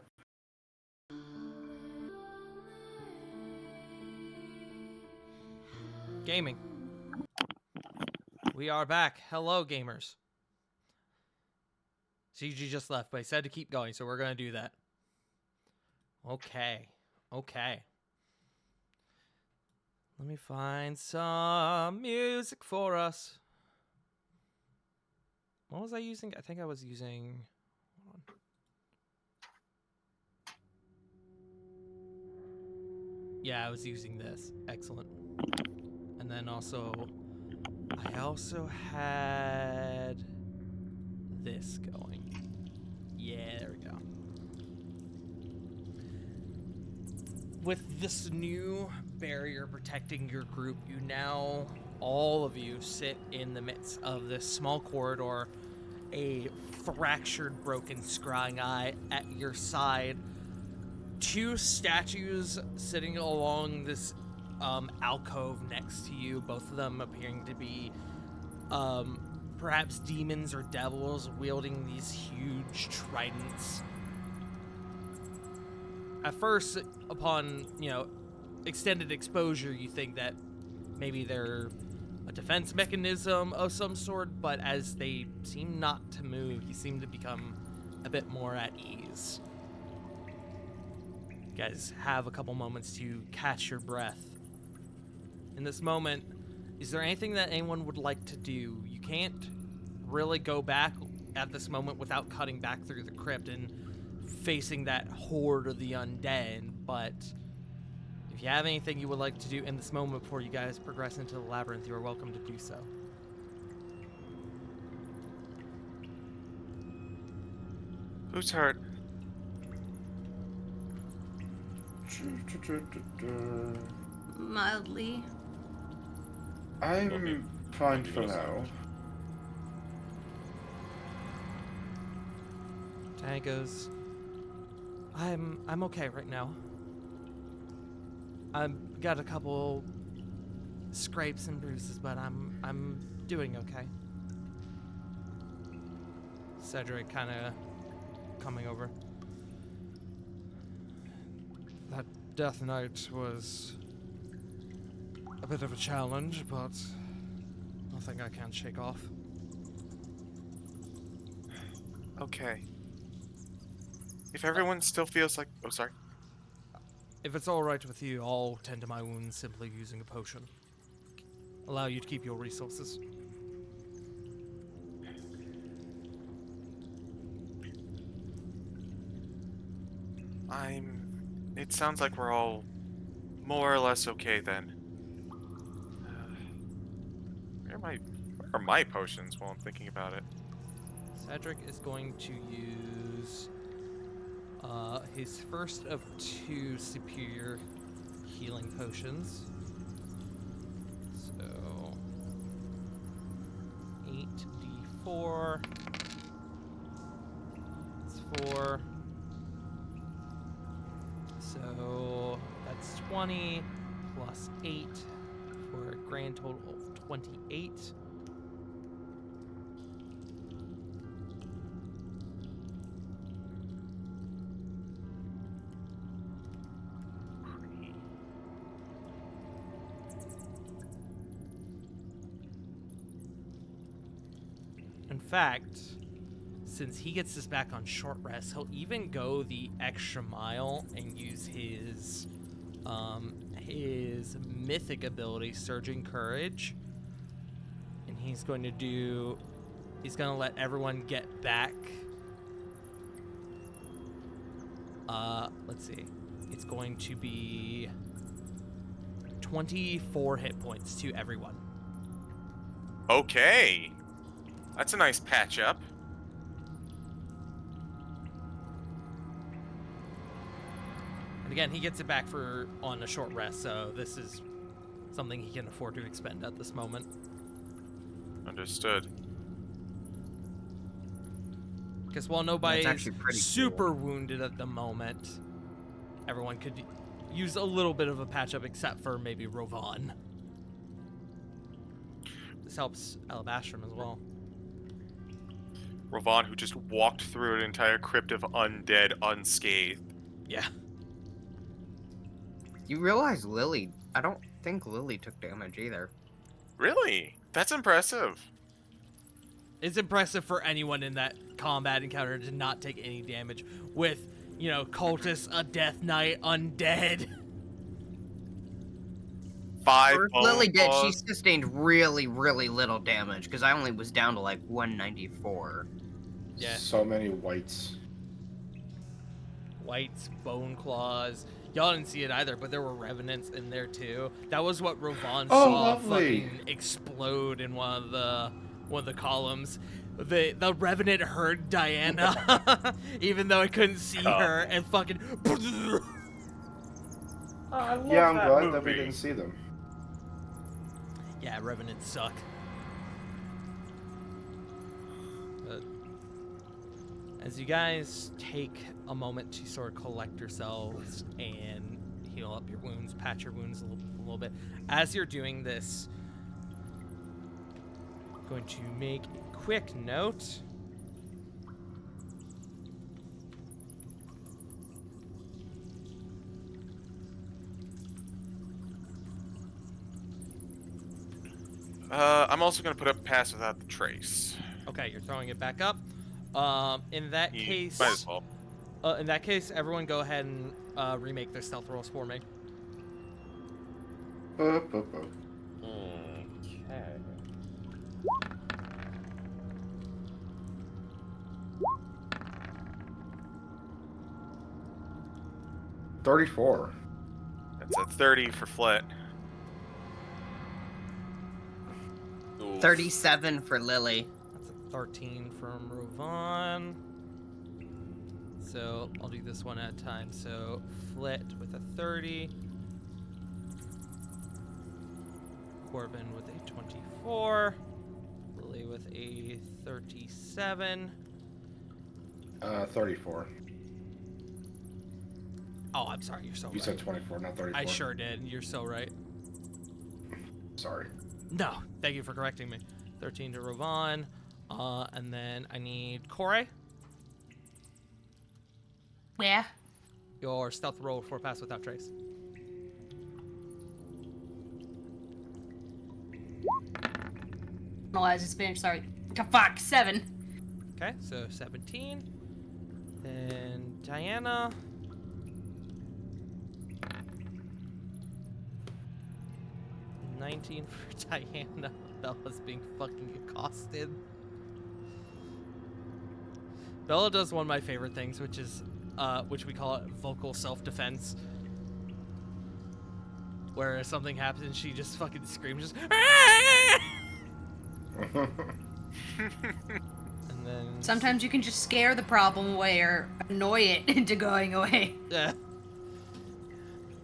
Gaming. We are back. Hello, gamers. CG just left, but he said to keep going, so we're going to do that. Okay. Okay. Let me find some music for us. What was I using? I think I was using... Hold on. Yeah, I was using this. Excellent. And then also... I also had... this going. Yeah, there we go. With this new barrier protecting your group, you now, all of you, sit in the midst of this small corridor, a fractured, broken scrying eye at your side, two statues sitting along this alcove next to you, both of them appearing to be perhaps demons or devils wielding these huge tridents. At first, upon, extended exposure, you think that maybe they're a defense mechanism of some sort, but as they seem not to move, you seem to become a bit more at ease. You guys have a couple moments to catch your breath. In this moment, is there anything that anyone would like to do? You can't really go back at this moment without cutting back through the crypt and facing that horde of the undead, but if you have anything you would like to do in this moment before you guys progress into the labyrinth, you are welcome to do so. Who's hurt? Mildly. I'm fine for now. Tanya goes, I'm okay right now. I've got a couple scrapes and bruises, but I'm doing okay. Cedric kind of coming over. That Death Knight was a bit of a challenge, but nothing I can't shake off. Okay. If everyone still feels like... Oh, sorry. If it's alright with you, I'll tend to my wounds simply using a potion. Allow you to keep your resources. It sounds like we're all more or less okay then. Where are my potions while I'm thinking about it? Cedric is going to use his first of 2 superior healing potions. So 8d4. It's 4. So that's 20 plus 8 for a grand total of 28. In fact, since he gets this back on short rest, he'll even go the extra mile and use his mythic ability, Surging Courage. And he's going to let everyone get back. Let's see. It's going to be 24 hit points to everyone. Okay. That's a nice patch up. And again, he gets it back on a short rest, so this is something he can afford to expend at this moment. Understood. Because while nobody's actually pretty super wounded at the moment, everyone could use a little bit of a patch up, except for maybe Rovan. This helps Alabastrom as well. Rovan, who just walked through an entire crypt of undead unscathed. Yeah. You realize Lily? I don't think Lily took damage either. Really? That's impressive. It's impressive for anyone in that combat encounter to not take any damage with, you know, cultists, a death knight, undead. 5 Or if bone Lily did, she claws. sustained really, really little damage because I only was down to like 194. Yeah. So many whites. Whites, bone claws. Y'all didn't see it either, but there were revenants in there too. That was what Rovan Oh, saw lovely. fucking explode in one of the columns. The revenant heard Diana, even though it couldn't see Oh. her, and fucking. I love Yeah, I'm that glad movie. that we didn't see them. Yeah, revenants suck. But as you guys take a moment to sort of collect yourselves and heal up your wounds, patch your wounds a little bit, as you're doing this, I'm going to make a quick note. I'm also going to put up pass without the trace. Okay, you're throwing it back up. In that You case, might as well. Everyone go ahead and remake their stealth rolls for me. Boop, boop, boop. Okay. $34. That's a 30 for Flit. Oof. 37 for Lily. That's a 13 from Rovan. So I'll do this one at a time. So Flit with a 30. Corbin with a 24. Lily with a 37. 34. Oh, I'm sorry. You're so You right. said 24, not 34. I sure did. You're so right. Sorry. No, thank you for correcting me. 13 to Rovan. And then I need Kore. Yeah. Your stealth roll for pass without trace. Oh, as it's finished. Sorry. Fuck. 7. Okay, so 17. Then Diana. $19 for Diana. Bella's being fucking accosted. Bella does one of my favorite things, which is, which we call it vocal self-defense. Where something happens, she just fucking screams, just. And then. Sometimes you can just scare the problem away or annoy it into going away. Yeah.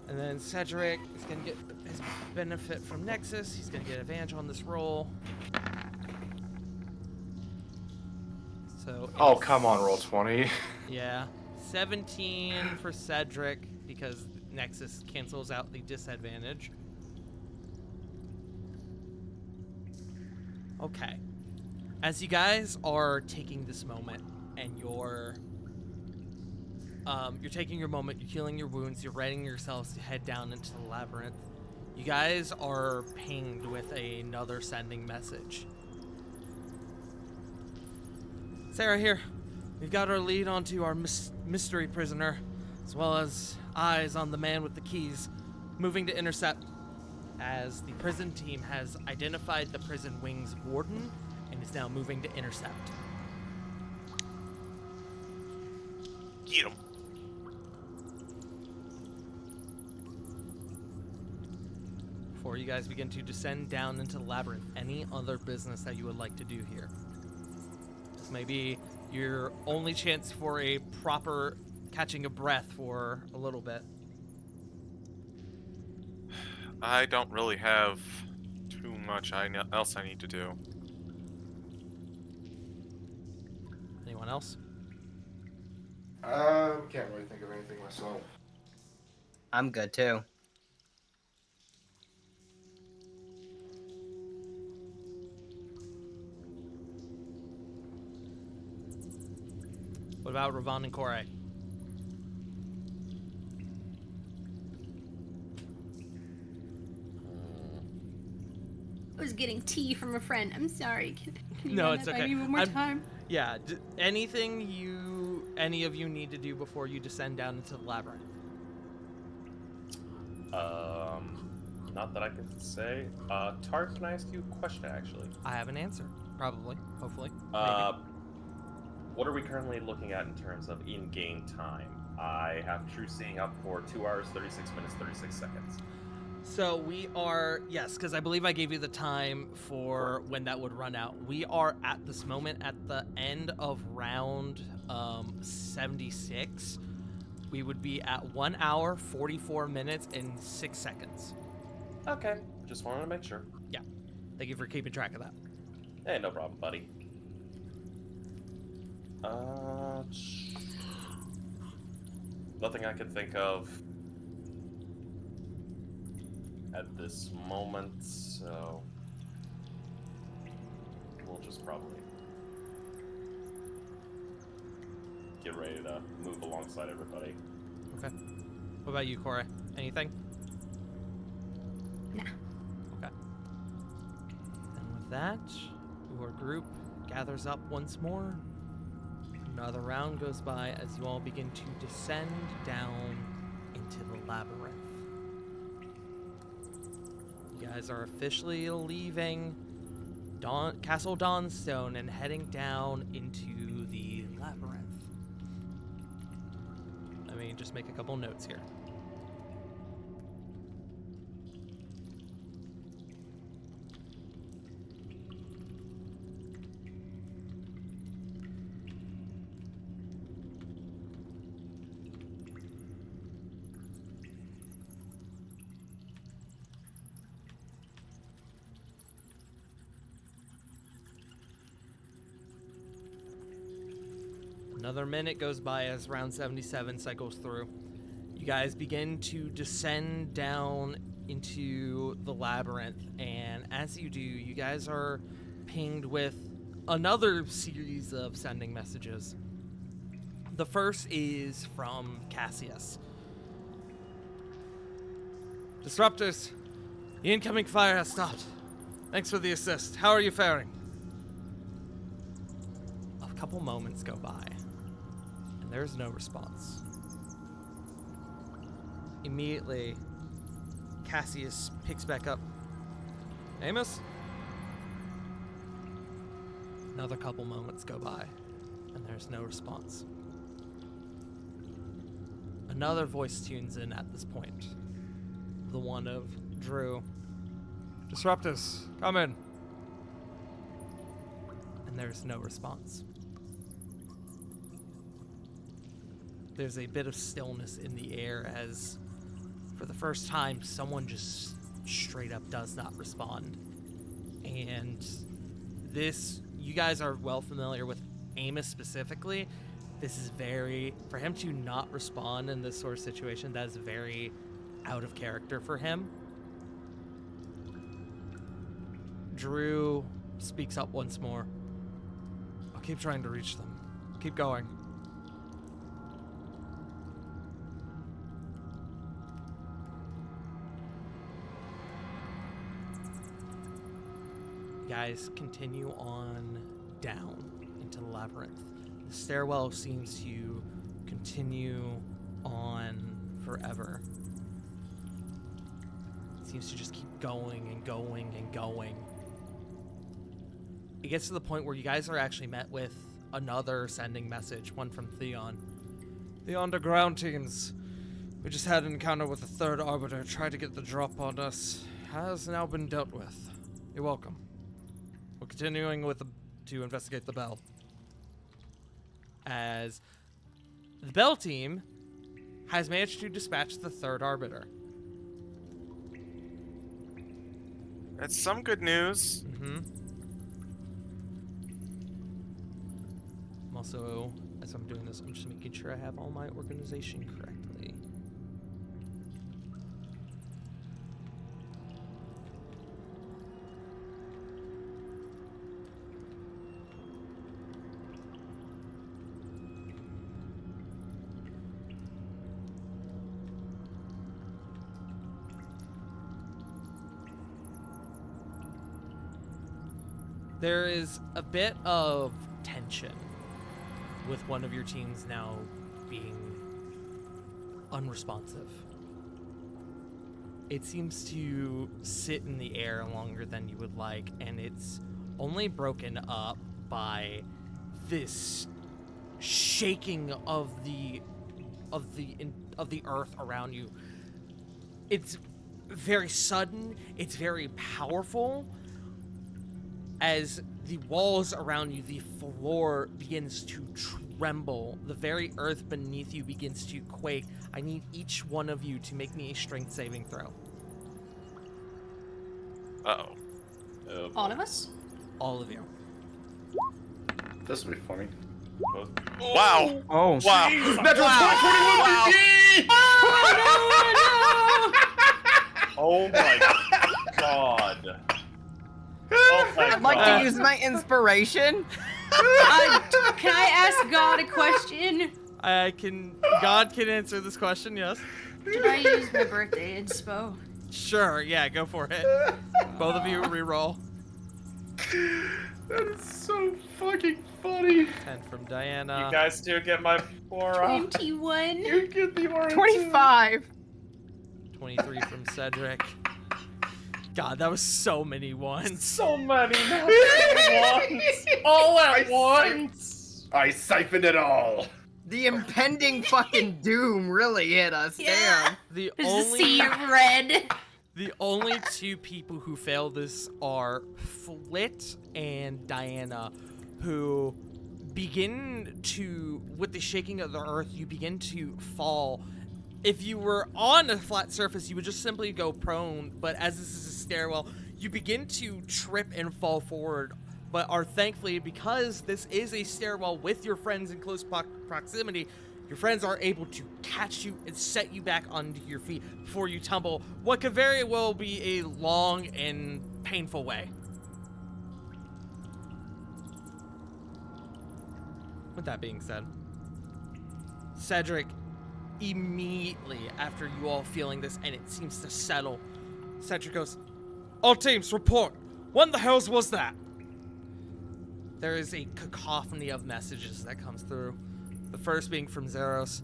And then Cedric is gonna get his benefit from Nexus. He's gonna get advantage on this roll. So. Oh, it's- come on, roll 20. Yeah. 17 for Cedric because Nexus cancels out the disadvantage. Okay. As you guys are taking this moment and you're taking your moment, you're healing your wounds, you're readying yourselves to head down into the labyrinth. You guys are pinged with another sending message. Sarah here. We've got our lead onto our mystery prisoner, as well as eyes on the man with the keys, moving to intercept, as the prison team has identified the prison wing's warden and is now moving to intercept. Get him. Before you guys begin to descend down into the labyrinth, any other business that you would like to do here? This may be your only chance for a proper catching a breath for a little bit. I don't really have too much else I need to do. Anyone else? Can't really think of anything myself. I'm good too. What about Ravon and Kore? I was getting tea from a friend. I'm sorry. Can you No, run it's that by okay. me one more I'm- time? Yeah, anything any of you need to do before you descend down into the labyrinth? Not that I can say. Tar, can I ask you a question, actually? I have an answer. Probably. Hopefully. What are we currently looking at in terms of in-game time? I have True Seeing up for 2 hours, 36 minutes, 36 seconds. So we are, yes, because I believe I gave you the time for when that would run out. We are at this moment at the end of round 76. We would be at 1 hour, 44 minutes, and 6 seconds. Okay, just wanted to make sure. Thank you for keeping track of that. Hey, no problem, buddy. Nothing I can think of at this moment, so we'll just probably get ready to move alongside everybody. Okay. What about you, Cora? Anything? Nah. Okay. And with that, your group gathers up once more. Another round goes by as you all begin to descend down into the labyrinth. You guys are officially leaving Castle Dawnstone and heading down into the labyrinth. Let me just make a couple notes here. Another minute goes by as round 77 cycles through. You guys begin to descend down into the labyrinth, and as you do, you guys are pinged with another series of sending messages. The first is from Cassius. Disruptors, the incoming fire has stopped. Thanks for the assist. How are you faring? A couple moments go by. There's no response. Immediately, Cassius picks back up. Amos? Another couple moments go by, and there's no response. Another voice tunes in at this point. The one of Drew. Disruptus, come in. And there's no response. There's a bit of stillness in the air as, for the first time, someone just straight up does not respond. And this, you guys are well familiar with Amos specifically. This is for him to not respond in this sort of situation, that is very out of character for him. Drew speaks up once more. I'll keep trying to reach them. Keep going. Guys, continue on down into the labyrinth. The stairwell seems to continue on forever. It seems to just keep going and going and going. It gets to the point where you guys are actually met with another sending message, one from Theon. The underground teams. We just had an encounter with the third arbiter, tried to get the drop on us. Has now been dealt with. You're welcome. We're continuing to investigate the bell. As the bell team has managed to dispatch the third arbiter. That's some good news. I'm also as I'm doing this, I'm just making sure I have all my organization correctly. There is a bit of tension with one of your teams now being unresponsive. It seems to sit in the air longer than you would like, and it's only broken up by this shaking of the earth around you. It's very sudden, it's very powerful. As the walls around you, the floor begins to tremble. The very earth beneath you begins to quake. I need each one of you to make me a strength saving throw. Uh-oh. Oh, All of us? All of you. This will be funny. Wow. Oh. Wow. Natural 20, 21, Oh my god. Oh my I'd like god. to use my inspiration. Can I ask God a question? God can answer this question, yes. Can I use my birthday inspo? Sure, yeah, go for it. Both of you re-roll. That is so fucking funny. 10 from Diana. You guys do get my aura. 21. You get the aura. 25. 23 from Cedric. God, that was so many ones. So many ones. All at once. I siphoned it all. The impending fucking doom really hit us. Yeah. The There's a only sea of red. The only two people who fail this are Flit and Diana, who begin to, with the shaking of the earth, you begin to fall. If you were on a flat surface, you would just simply go prone, but as this is a stairwell, you begin to trip and fall forward, but are thankfully, because this is a stairwell with your friends in close proximity, your friends are able to catch you and set you back onto your feet before you tumble what could very well be a long and painful way. With that being said, Cedric, immediately after you all feeling this and it seems to settle, Cedric goes, "All teams, report! What the hells was that?" There is a cacophony of messages that comes through. The first being from Zeros.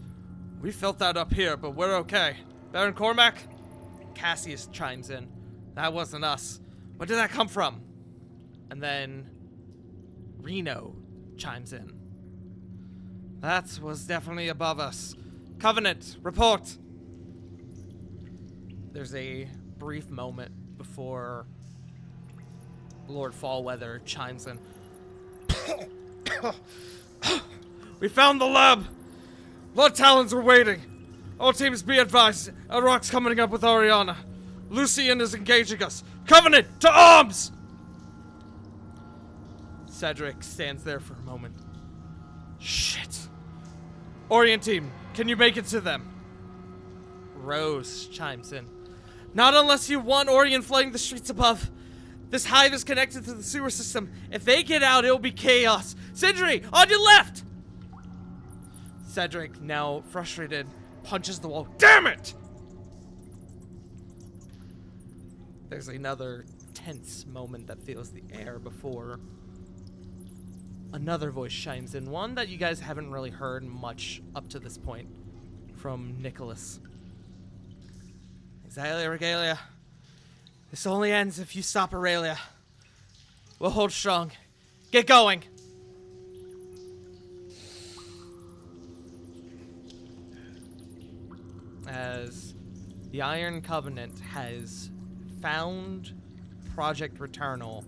"We felt that up here, but we're okay. Baron Cormac?" Cassius chimes in. "That wasn't us. Where did that come from?" And then Reno chimes in. "That was definitely above us. Covenant, report." There's a brief moment before Lord Fallweather chimes in. "We found the lab. Lord Talons are waiting. All teams be advised. Elrock's coming up with Oriana. Lucian is engaging us. Covenant, to arms!" Cedric stands there for a moment. "Shit. Orient team, can you make it to them?" Rose chimes in. "Not unless you want Orient flooding the streets above. This hive is connected to the sewer system. If they get out, it'll be chaos. Sindri, on your left!" Cedric, now frustrated, punches the wall. "Damn it!" There's another tense moment that fills the air before another voice chimes in, one that you guys haven't really heard much up to this point, from Nicholas. "Exalia Regalia, this only ends if you stop Aurelia. We'll hold strong. Get going." As the Iron Covenant has found Project Returnal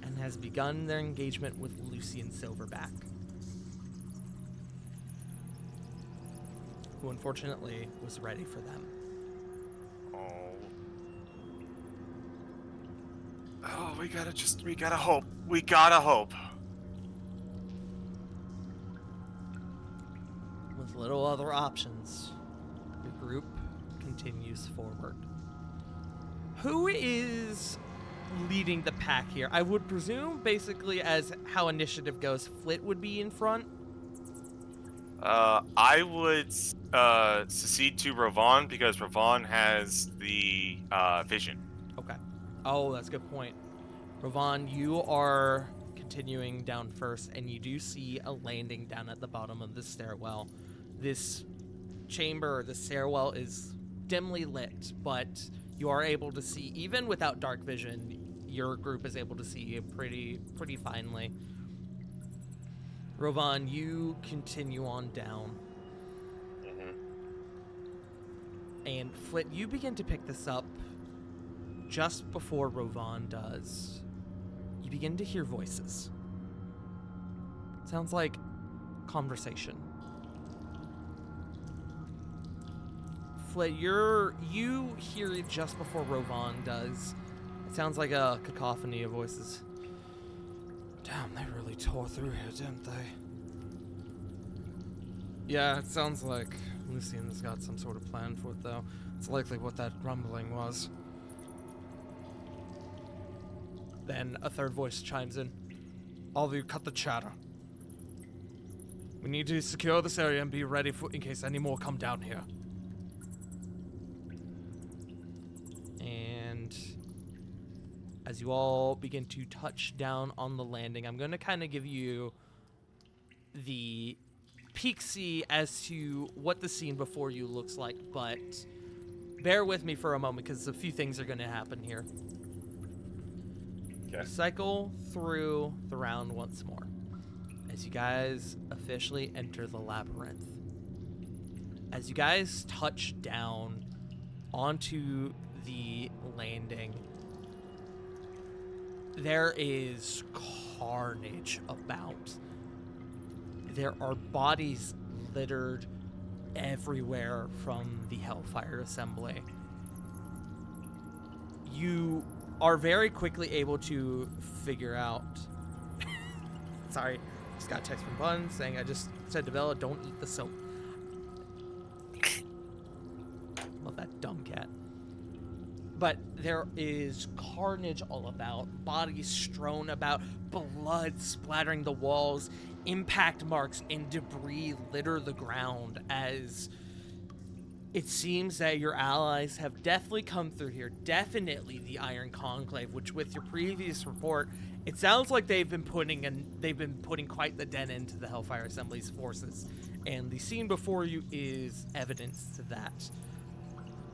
and has begun their engagement with Lucian Silverback, who unfortunately was ready for them. Oh, we gotta hope. We gotta hope. with little other options, your group continues forward. Who is leading the pack here? I would presume, basically, as how initiative goes, Flit would be in front. I would secede to Ravon because Ravon has the vision. Okay. Oh, that's a good point. Ravon, you are continuing down first, and you do see a landing down at the bottom of the stairwell. This chamber, the stairwell, is dimly lit, but you are able to see, even without dark vision, your group is able to see you pretty finely. Ravon, you continue on down. And Flit, you begin to pick this up just before Ravon does. You begin to hear voices. Sounds like conversation. Flit, you hear it just before Ravon does. It sounds like a cacophony of voices. Damn, they really tore through here, didn't they? Yeah, it sounds like Lucian's got some sort of plan for it, though. It's likely what that rumbling was. Then a third voice chimes in. All of you, cut the chatter. We need to secure this area and be ready in case any more come down here. And as you all begin to touch down on the landing, I'm going to kind of give you the peek-see as to what the scene before you looks like, but bear with me for a moment because a few things are going to happen here. Okay. Cycle through the round once more as you guys officially enter the labyrinth. As you guys touch down onto the landing, there is carnage about. There are bodies littered everywhere from the Hellfire Assembly. You are very quickly able to figure out... Sorry, just got a text from Bun saying I just said to Bella, don't eat the soap. Love that dumb cat. But there is carnage all about, bodies strewn about, blood splattering the walls, impact marks and debris litter the ground as it seems that your allies have definitely come through here. Definitely the Iron Conclave, which with your previous report, it sounds like they've been putting quite the dent into the Hellfire Assembly's forces. And the scene before you is evidence to that.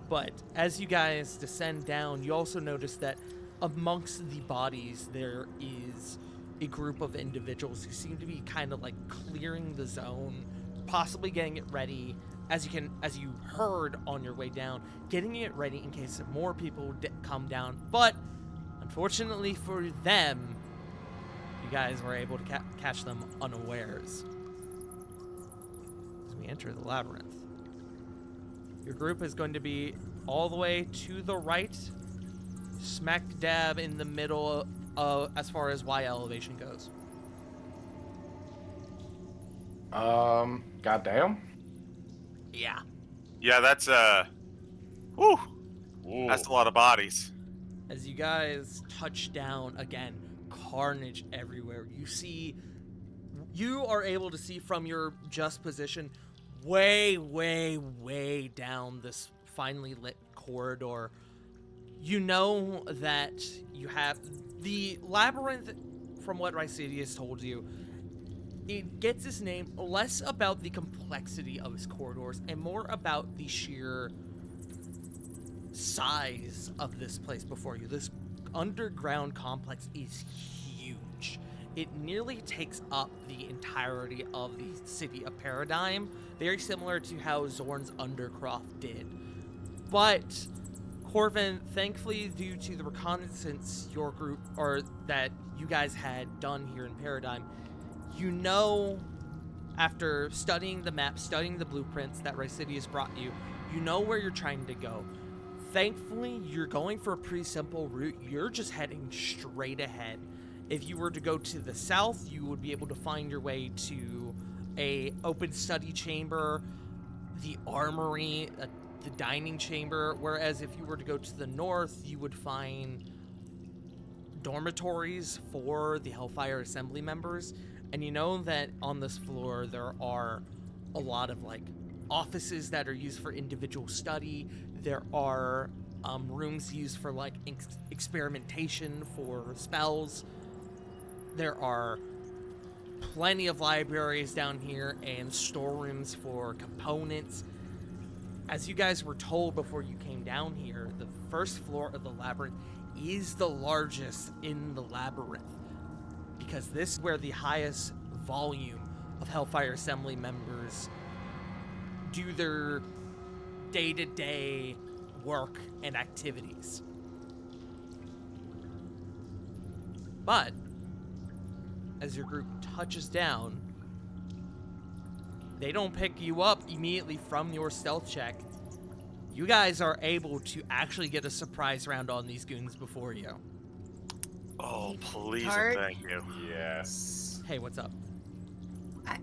But as you guys descend down, you also notice that amongst the bodies, there is a group of individuals who seem to be kind of like clearing the zone, possibly getting it ready, as you heard on your way down, getting it ready in case more people come down. But unfortunately for them, you guys were able to catch them unawares. As we enter the labyrinth, your group is going to be all the way to the right, smack dab in the middle as far as Y elevation goes. Goddamn. Yeah. Yeah, that's whew, Ooh. that's a lot of bodies. As you guys touch down again, carnage everywhere. You are able to see from your just position way, way, way down this finely lit corridor. You know that you have the labyrinth, from what Rycidius told you, it gets its name less about the complexity of its corridors and more about the sheer size of this place before you. This underground complex is huge. It nearly takes up the entirety of the city of Paradigm, very similar to how Zorn's Undercroft did. But Corvin, thankfully, due to the reconnaissance your group, or that you guys had done here in Paradigm, you know, after studying the map, studying the blueprints that Rycidius brought you, you know where you're trying to go. Thankfully, you're going for a pretty simple route. You're just heading straight ahead. If you were to go to the south, you would be able to find your way to a open study chamber, the armory, the dining chamber, whereas if you were to go to the north, you would find dormitories for the Hellfire Assembly members. And you know that on this floor there are a lot of like offices that are used for individual study. There are rooms used for like experimentation for spells. There are plenty of libraries down here and storerooms for components. As you guys were told before you came down here, the first floor of the labyrinth is the largest in the labyrinth, because this is where the highest volume of Hellfire Assembly members do their day-to-day work and activities. But as your group touches down, they don't pick you up immediately from your stealth check. You guys are able to actually get a surprise round on these goons before you. Oh, please Tart? and thank you. Yes. Hey, what's up?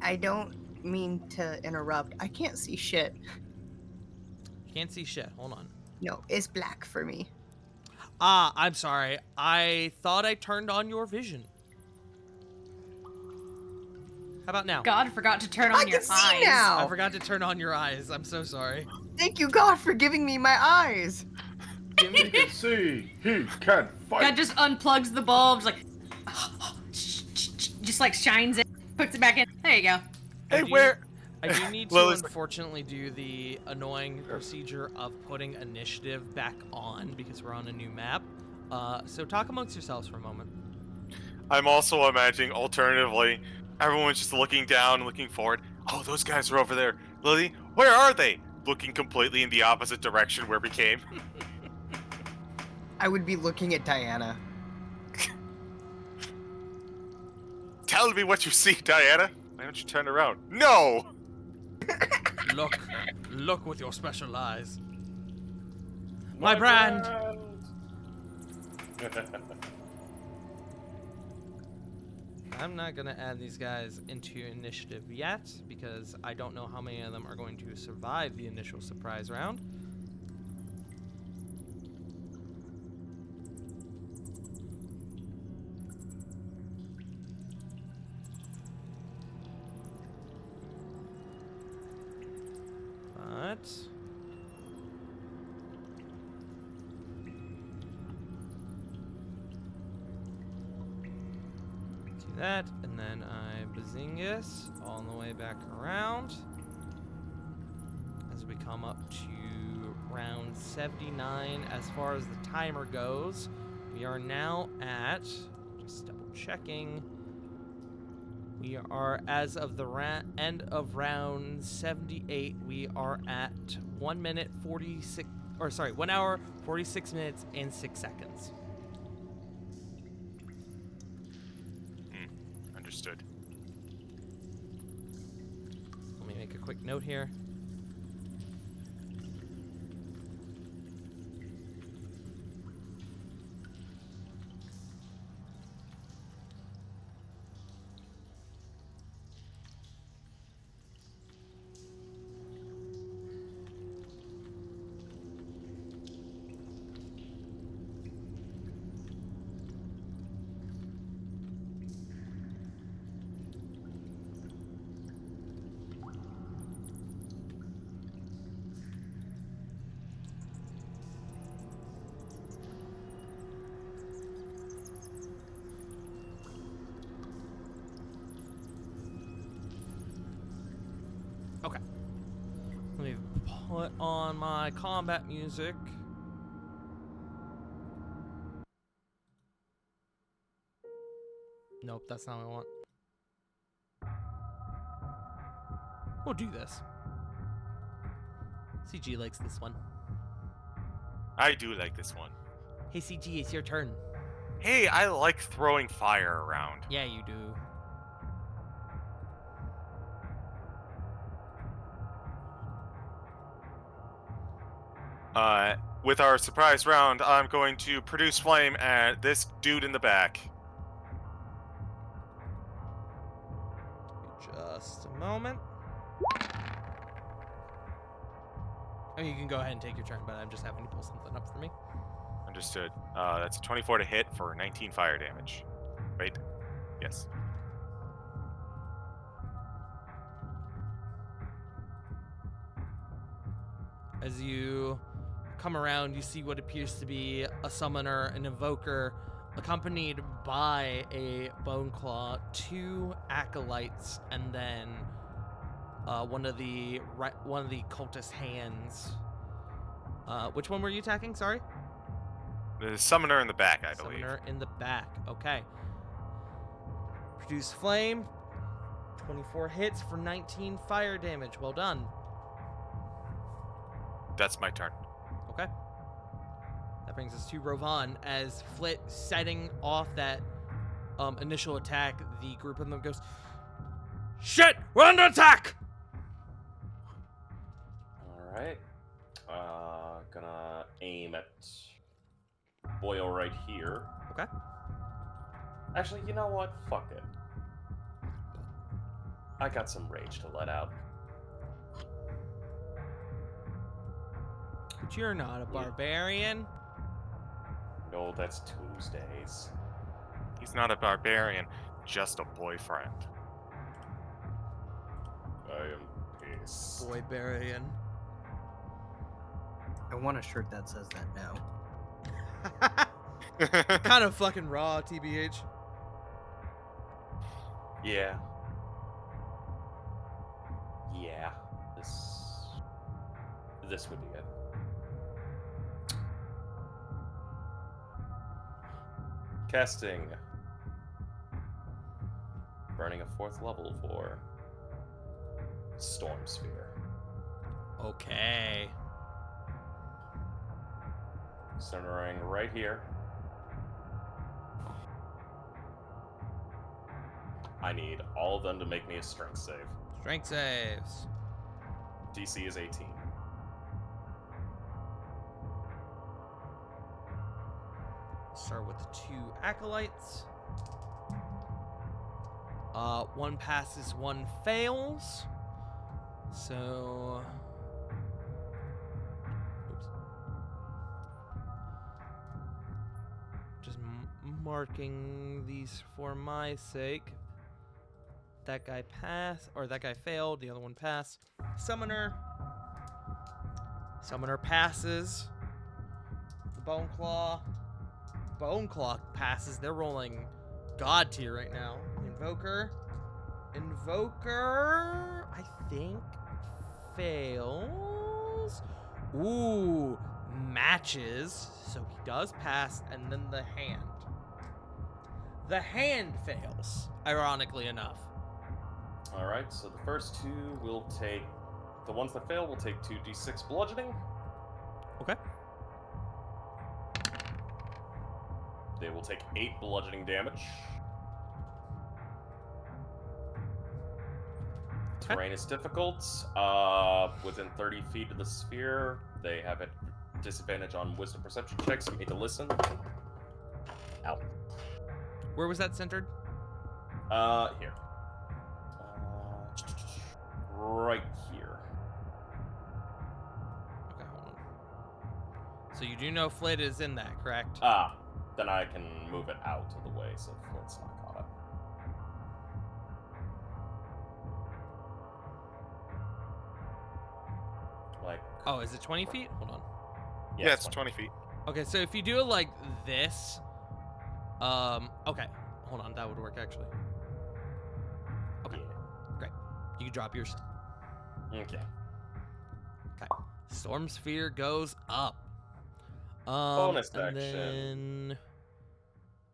I don't mean to interrupt. I can't see shit. Can't see shit. Hold on. No, it's black for me. Ah, I'm sorry. I thought I turned on your vision. How about now? God forgot to turn on I your can see eyes. now. I forgot to turn on your eyes. I'm so sorry. Thank you, God, for giving me my eyes. He can see, he can fight. God just unplugs the bulbs, like, just like shines it, puts it back in. There you go. Hey, I do- where? I do need to Lily's- unfortunately do the annoying procedure of putting initiative back on because we're on a new map. So talk amongst yourselves for a moment. I'm also imagining alternatively, everyone's just looking down, looking forward. Oh, those guys are over there. Lily, where are they? Looking completely in the opposite direction where we came. I would be looking at Diana. Tell me what you see, Diana. Why don't you turn around? No! Look with your special eyes. My brand. I'm not gonna add these guys into initiative yet because I don't know how many of them are going to survive the initial surprise round. But do that, and then I Bazingus all the way back around as we come up to round 79. As far as the timer goes, we are now at, just double checking, we are, as of the end of round 78, we are at 1 minute 46, or sorry, 1 hour 46 minutes and 6 seconds. Understood. Let me make a quick note here. Okay. Let me put on my combat music. Nope, that's not what I want. We'll do this. CG likes this one. I do like this one. Hey CG, it's your turn. Hey, I like throwing fire around. Yeah, you do. With our surprise round, I'm going to produce flame at this dude in the back. Good job. Just a moment. I mean, you can go ahead and take your turn, but I'm just having to pull something up for me. Understood. That's a 24 to hit for 19 fire damage. Right? Yes. As you come around, you see what appears to be a summoner, an invoker, accompanied by a bone claw, 2 acolytes, and then one of the cultist hands. Which one were you attacking? Sorry. The summoner in the back, I believe. Summoner in the back. Okay. Produce flame. 24 hits for 19 fire damage. Well done. That's my turn. Okay. That brings us to Rovan. As Flit setting off that initial attack, the group of them goes, "Shit! We're under attack!" Alright. Gonna aim at Boyle right here. Okay. Actually, you know what? Fuck it. I got some rage to let out. But you're not a barbarian. No, that's Tuesdays. He's not a barbarian, just a boyfriend. I am pissed. Boybarian. I want a shirt that says that now. Kind of fucking raw, TBH. Yeah. Yeah. This would be it. Casting. Burning a 4th level for Storm Sphere. Okay. Centering right here. I need all of them to make me a strength save. Strength saves. DC is 18. Start with the 2 acolytes. 1 passes, 1 fails. So, oops. Just marking these for my sake. That guy passed, or that guy failed. The other one passed. Summoner. Summoner passes. The Bone Claw. Bone Claw passes. They're rolling God tier right now. Invoker. Invoker, I think, fails. Ooh, matches. So he does pass, and then the hand. The hand fails, ironically enough. Alright, so the first 2 will take... The ones that fail will take 2d6 bludgeoning. Okay. They will take 8 bludgeoning damage. Okay. Terrain is difficult. Within 30 feet of the sphere, they have a disadvantage on wisdom perception checks. You need to listen. Ow. Where was that centered? Here. Right here. Okay, hold on. So you do know Flit is in that, correct? Then I can move it out of the way so Flit's not caught up. Like, Oh, is it 20 feet? Hold on. Yeah, it's 20 feet. Okay, so if you do it like this, okay, hold on, that would work actually. Okay, great. You can drop yours. Okay. Okay. Storm Sphere goes up. Bonus and action. Then...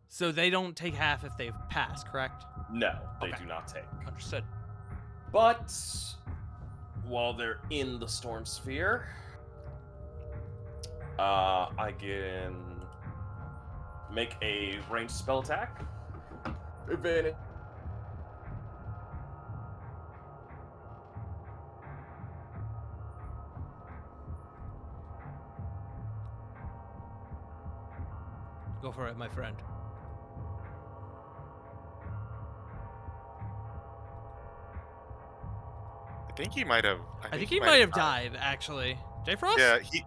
So they don't take half if they've passed, correct? No, they Okay. do not take. Understood. But while they're in the storm sphere, I can make a ranged spell attack. Advantage. Go for it, my friend. think he might have. I think he might have died, actually. J Frost? Yeah, he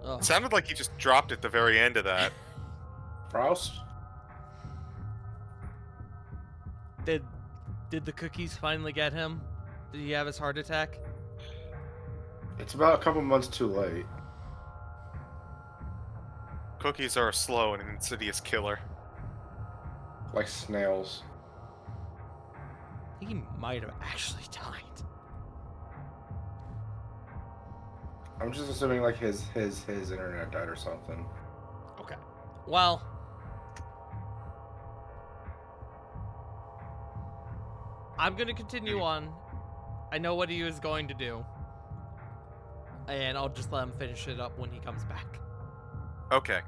Oh. it sounded like he just dropped at the very end of that. Frost? Did the cookies finally get him? Did he have his heart attack? It's about a couple months too late. Cookies are a slow and insidious killer. Like snails. I think he might have actually died. I'm just assuming like his internet died or something. Okay. Well, I'm gonna continue on. I know what he was going to do. And I'll just let him finish it up when he comes back. Okay.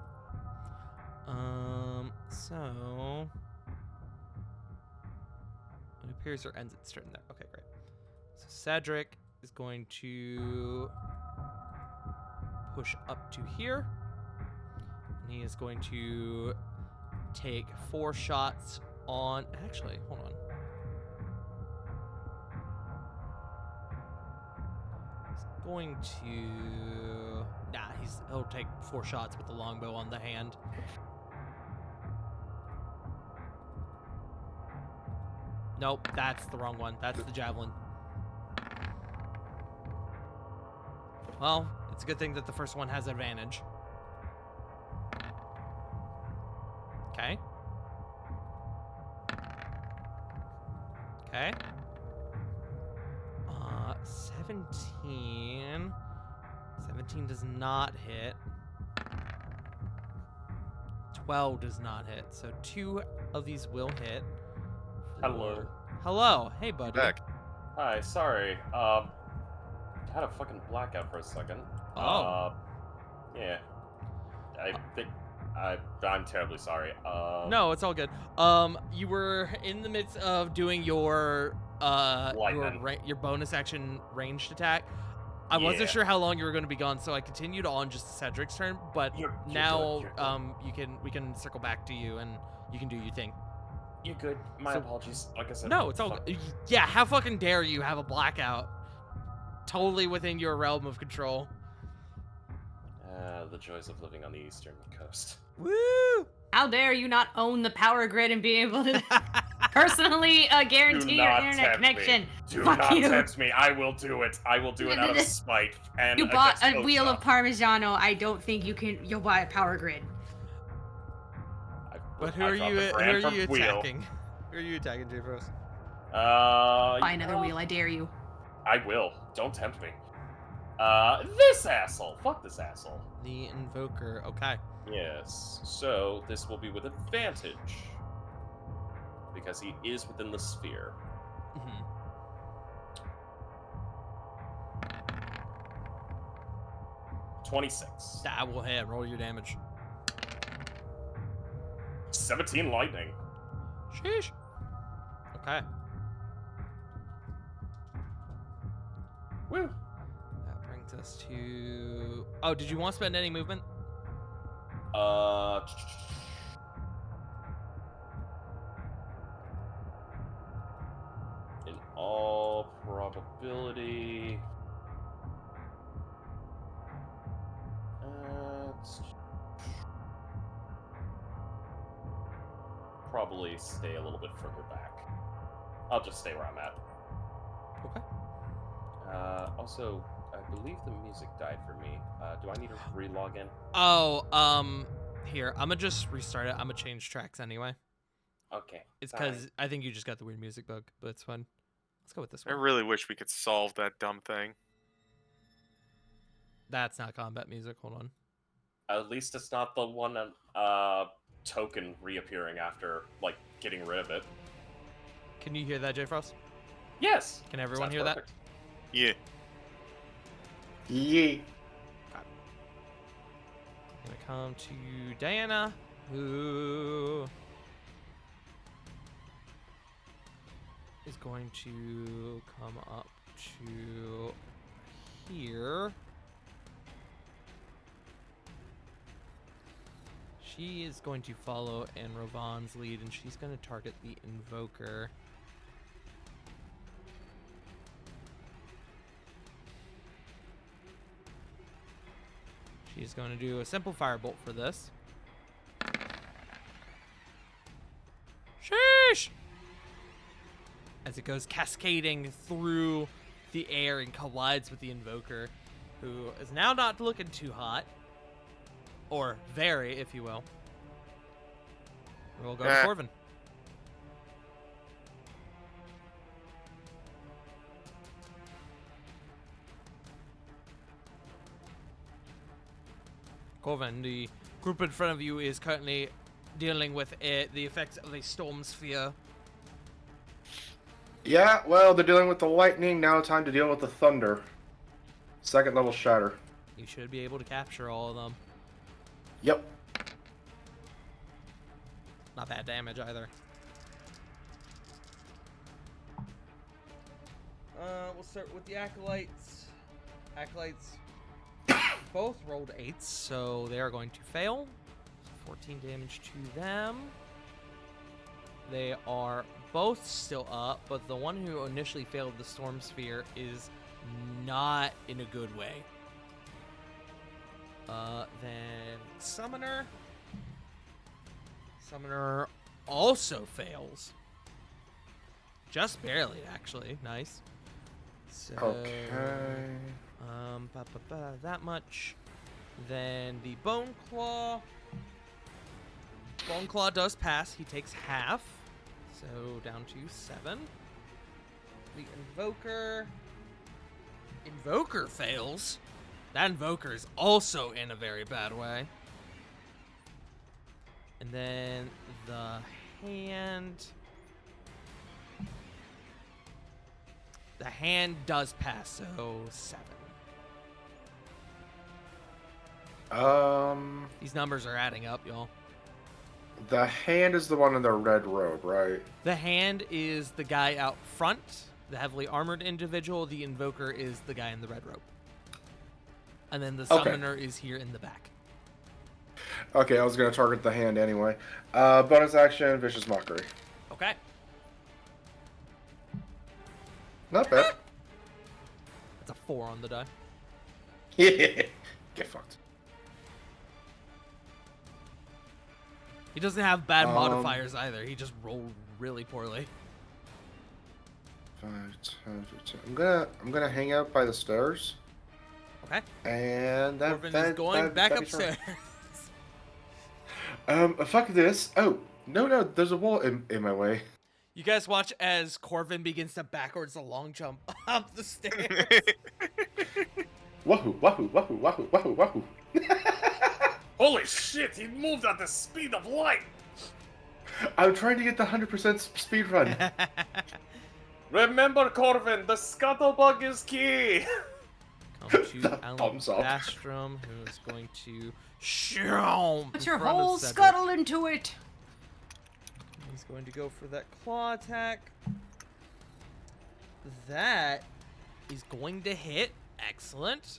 So it appears or ends its turn there. Okay, great. So Cedric is going to push up to here. And he is going to take 4 shots on. Actually, hold on. He's going to. Nah, he'll take 4 shots with the longbow on the hand. Nope, that's the wrong one. That's the javelin. Well, it's a good thing that the first one has advantage. Okay. Okay. 17. 17 does not hit. 12 does not hit. So 2 of these will hit. Hello. Hello. Hey, buddy. Back. Hi, sorry. Had a fucking blackout for a second. Oh. Yeah. I think I'm terribly sorry. No, it's all good. You were in the midst of doing your Lightning. your bonus action ranged attack. I Yeah. wasn't sure how long you were going to be gone, so I continued on just Cedric's turn. But You're now, good, you're good. we can circle back to you and you can do your thing. You're good. My So- apologies. Like I said. No, it's all fuck. good. Yeah, how fucking dare you have a blackout? Totally within your realm of control. The joys of living on the eastern coast. Woo! How dare you not own the power grid and be able to personally guarantee Do your not internet tempt me. connection? Do Fuck not you. tempt me. I will do it. I will do it out of spite. And You bought against a wheel Osha. of Parmigiano. I don't think you'll buy a power grid. But who I are dropped you? a Who brand are from you wheel. attacking? Who are you attacking, J-Frost? Buy another wheel. I dare you. I will. Don't tempt me. This asshole. Fuck this asshole. The Invoker. Okay. Yes. So this will be with advantage because he is within the sphere. Mhm. 26. That will hit. Roll your damage. 17 lightning. Sheesh. Okay. Woo. That brings us to. Oh, did you want to spend any movement? In all probability. Probably stay a little bit further back. I'll just stay where I'm at. Okay. Also, I believe the music died for me. Do I need to re-log in? Oh, here. I'm gonna just restart it. I'm gonna change tracks anyway. Okay. It's fine. because I think you just got the weird music bug, but it's fine. Let's go with this I one. really wish we could solve that dumb thing. That's not combat music. Hold on. At least it's not the one token reappearing after like getting rid of it. Can you hear that, J Frost? Yes. Can everyone Sounds hear perfect. Yeah. Yeah. Gonna come to Diana, who is going to come up to here. She is going to follow in Rovan's lead, and she's going to target the Invoker. He's going to do a simple firebolt for this. Sheesh! As it goes cascading through the air and collides with the Invoker, who is now not looking too hot. Or very, if you will. We'll go to Corvin. Corvin, the group in front of you is currently dealing with the effects of a storm sphere. Yeah, well, they're dealing with the lightning. Now time to deal with the thunder. Second level shatter. You should be able to capture all of them. Yep. Not bad damage either. We'll start with the Acolytes. Acolytes both rolled 8s, so they are going to fail. 14 damage to them. They are both still up, but the one who initially failed the Storm Sphere is not in a good way. Then Summoner. Summoner also fails. Just barely, actually. Nice. So, Okay. that much. Then the Bone Claw. Bone Claw does pass. He takes half. So down to 7. The Invoker. Invoker fails. That Invoker is also in a very bad way. And then the Hand. The Hand does pass, so 7. These numbers are adding up, y'all. The Hand is the one in the red robe, right? The Hand is the guy out front, the heavily armored individual. The Invoker is the guy in the red robe. And then the Summoner is here in the back. Okay, I was gonna target the Hand anyway. Bonus action, Vicious Mockery. Okay. Not bad. That's a 4 on the die. Get fucked. He doesn't have bad modifiers either. He just rolled really poorly. 5, 10, 15. I'm gonna hang out by the stairs. Okay. And Corvin is going back upstairs. Fuck this. Oh, no, there's a wall in my way. You guys watch as Corvin begins to backwards a long jump up the stairs. Wahoo, wahoo, wahoo, wahoo, wahoo, wahoo. Holy shit, he moved at the speed of light! I'm trying to get the 100% speed run. Remember, Corvin, the scuttlebug is key! Come to Thumbs up. Alabastrom, who is going to shoom. Put your whole scuttle into it. He's going to go for that claw attack. That is going to hit. Excellent.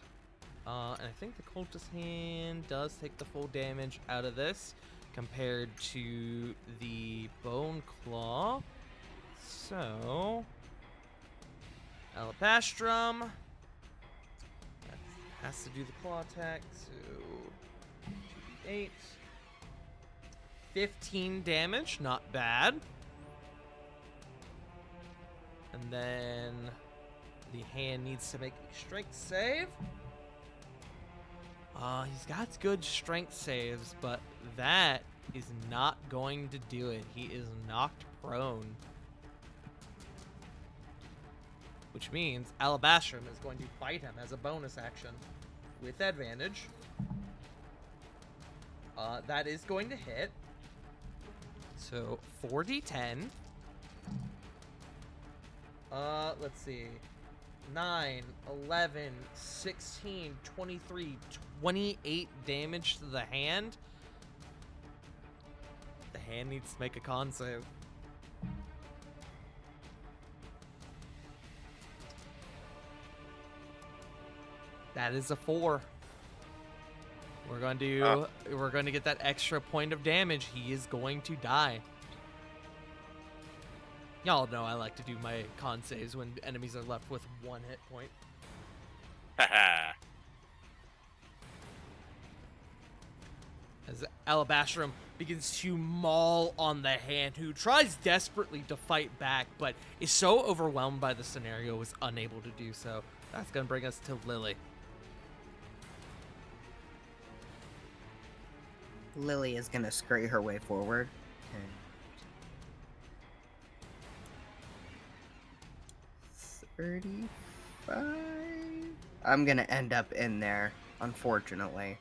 And I think the Cultist Hand does take the full damage out of this compared to the Bone Claw. So, Alabastrom has to do the claw attack. So, 8. 15 damage, not bad. And then the Hand needs to make a strength save. He's got good strength saves, but that is not going to do it. He is knocked prone. Which means Alabastrom is going to bite him as a bonus action with advantage. That is going to hit. So 4d10. Let's see. 9, 11, 16, 23, 28 damage to the Hand. The Hand needs to make a con save. That is a 4. We're going to get that extra point of damage. He is going to die. Y'all know I like to do my con saves when enemies are left with 1 hit point. Haha. as Alabastrum begins to maul on the hand, who tries desperately to fight back, but is so overwhelmed by the scenario is unable to do so. That's going to bring us to Lily. Lily is gonna scurry her way forward. And 35. I'm gonna end up in there, unfortunately.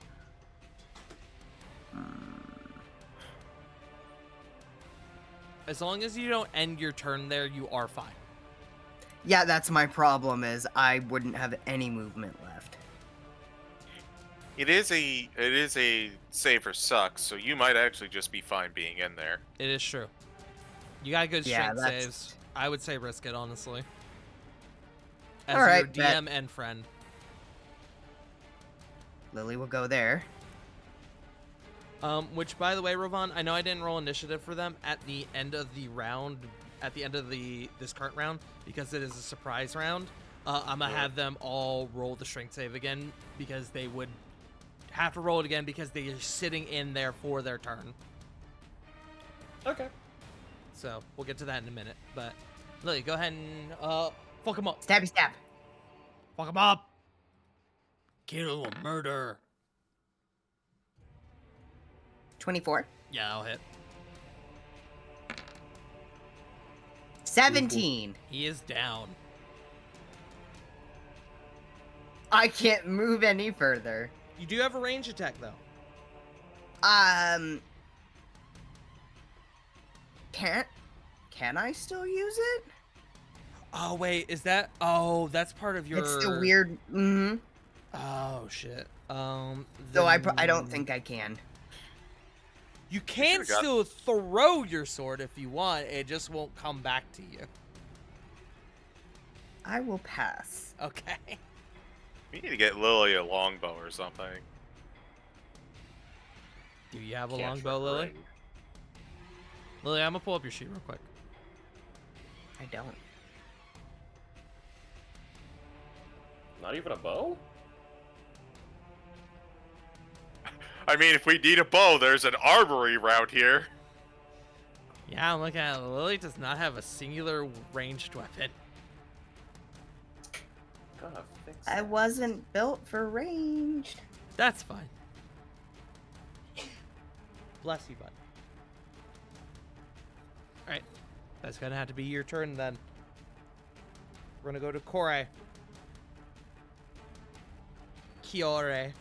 As long as you don't end your turn there, you are fine. Yeah, that's my problem. Is I wouldn't have any movement left. It is a save or suck, so you might actually just be fine being in there. It is true. You got good Yeah, strength that's- saves. I would say risk it, honestly. As All right, your DM and friend. Lily will go there. Which, by the way, Rovan, I know I didn't roll initiative for them at the end of the round, at the end of this current round, because it is a surprise round. I'm gonna have them all roll the strength save again, because they would have to roll it again because they are sitting in there for their turn. Okay. So we'll get to that in a minute. But Lily, go ahead and fuck him up. Stabby stab. Fuck him up. Kill, murder. 24. Yeah, I'll hit. 17. He is down. I can't move any further. You do have a range attack though. Can I still use it? Oh wait, is that? Oh, that's part of your. It's the weird. Mm-hmm. Oh shit. So I don't then think I can. you can should've got- still throw your sword if you want. It just won't come back to you. I will pass. Okay. We need to get Lily a longbow or something. Do you have a Can't longbow, Lily? ring. Lily, I'm gonna pull up your sheet real quick. I don't. Not even a bow? I mean, if we need a bow, there's an armory around here. Yeah, I'm looking at it. Lily does not have a singular ranged weapon. God, fix it. I wasn't built for ranged. That's fine. Bless you, bud. Alright. That's gonna have to be your turn then. We're gonna go to Kore. Kiore.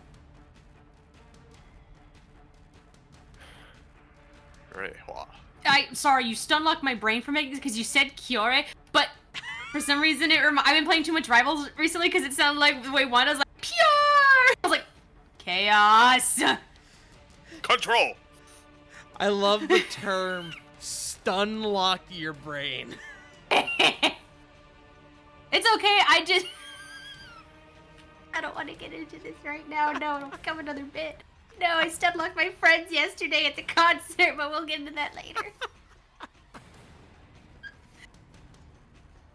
Right. Wow. Sorry, you stun locked my brain for me because you said Kiore, but for some reason I've been playing too much Rivals recently because it sounded like the way one was like pure. I was like chaos. Control. I love the term stun lock your brain. It's okay. I don't want to get into this right now. No, it'll come another bit. No, I stun locked my friends yesterday at the concert, but we'll get into that later.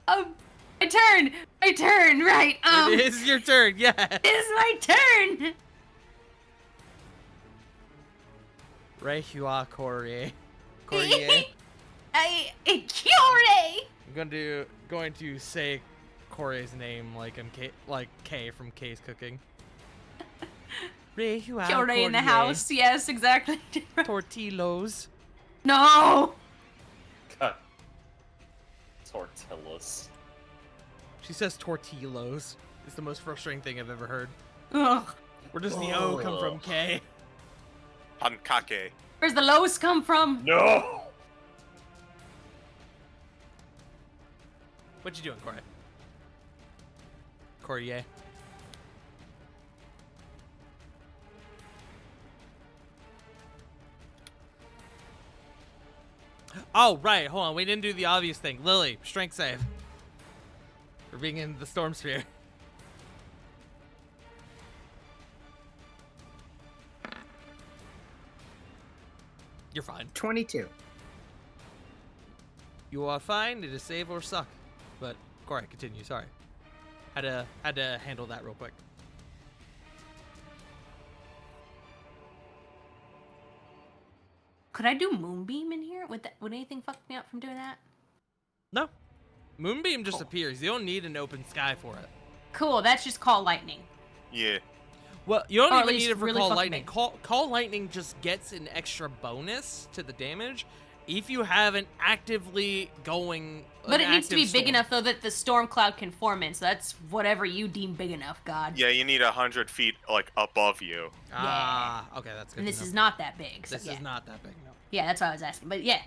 My turn, right? It is your turn, yes. It is my turn. Reihua Courier. Kiore. I'm going to say Corey's name like Kay from Kay's Cooking. Reihua Kiore in the Courier. house. Yes, exactly. Tortillos. No. God. Tortillas. She says tortillos. It's the most frustrating thing I've ever heard. Ugh. Where does the O come from, Kay? Hankake. Where's the lows come from? No! What you doing, Corey? Courier. Oh, right. Hold on. We didn't do the obvious thing. Lily, strength save. For being in the storm sphere. You're fine. 22. You are fine. It is save or suck. But Corey, continue. Sorry. Had to handle that real quick. Could I do Moonbeam in here? Would anything fuck me up from doing that? No. Moonbeam just Cool. appears. You don't need an open sky for it. Cool, that's just Call Lightning. Yeah. Well, you don't Or at even least need it for really Call fucking Lightning. big. Call Lightning just gets an extra bonus to the damage if you have an actively going. But an it needs to be active big storm. enough though that the storm cloud can form in. So that's whatever you deem big enough, God. Yeah, you need 100 feet like above you. Ah, okay, that's good. And to this know. is not that big. So This yeah. is not that big. No. Yeah, that's what I was asking. But yeah.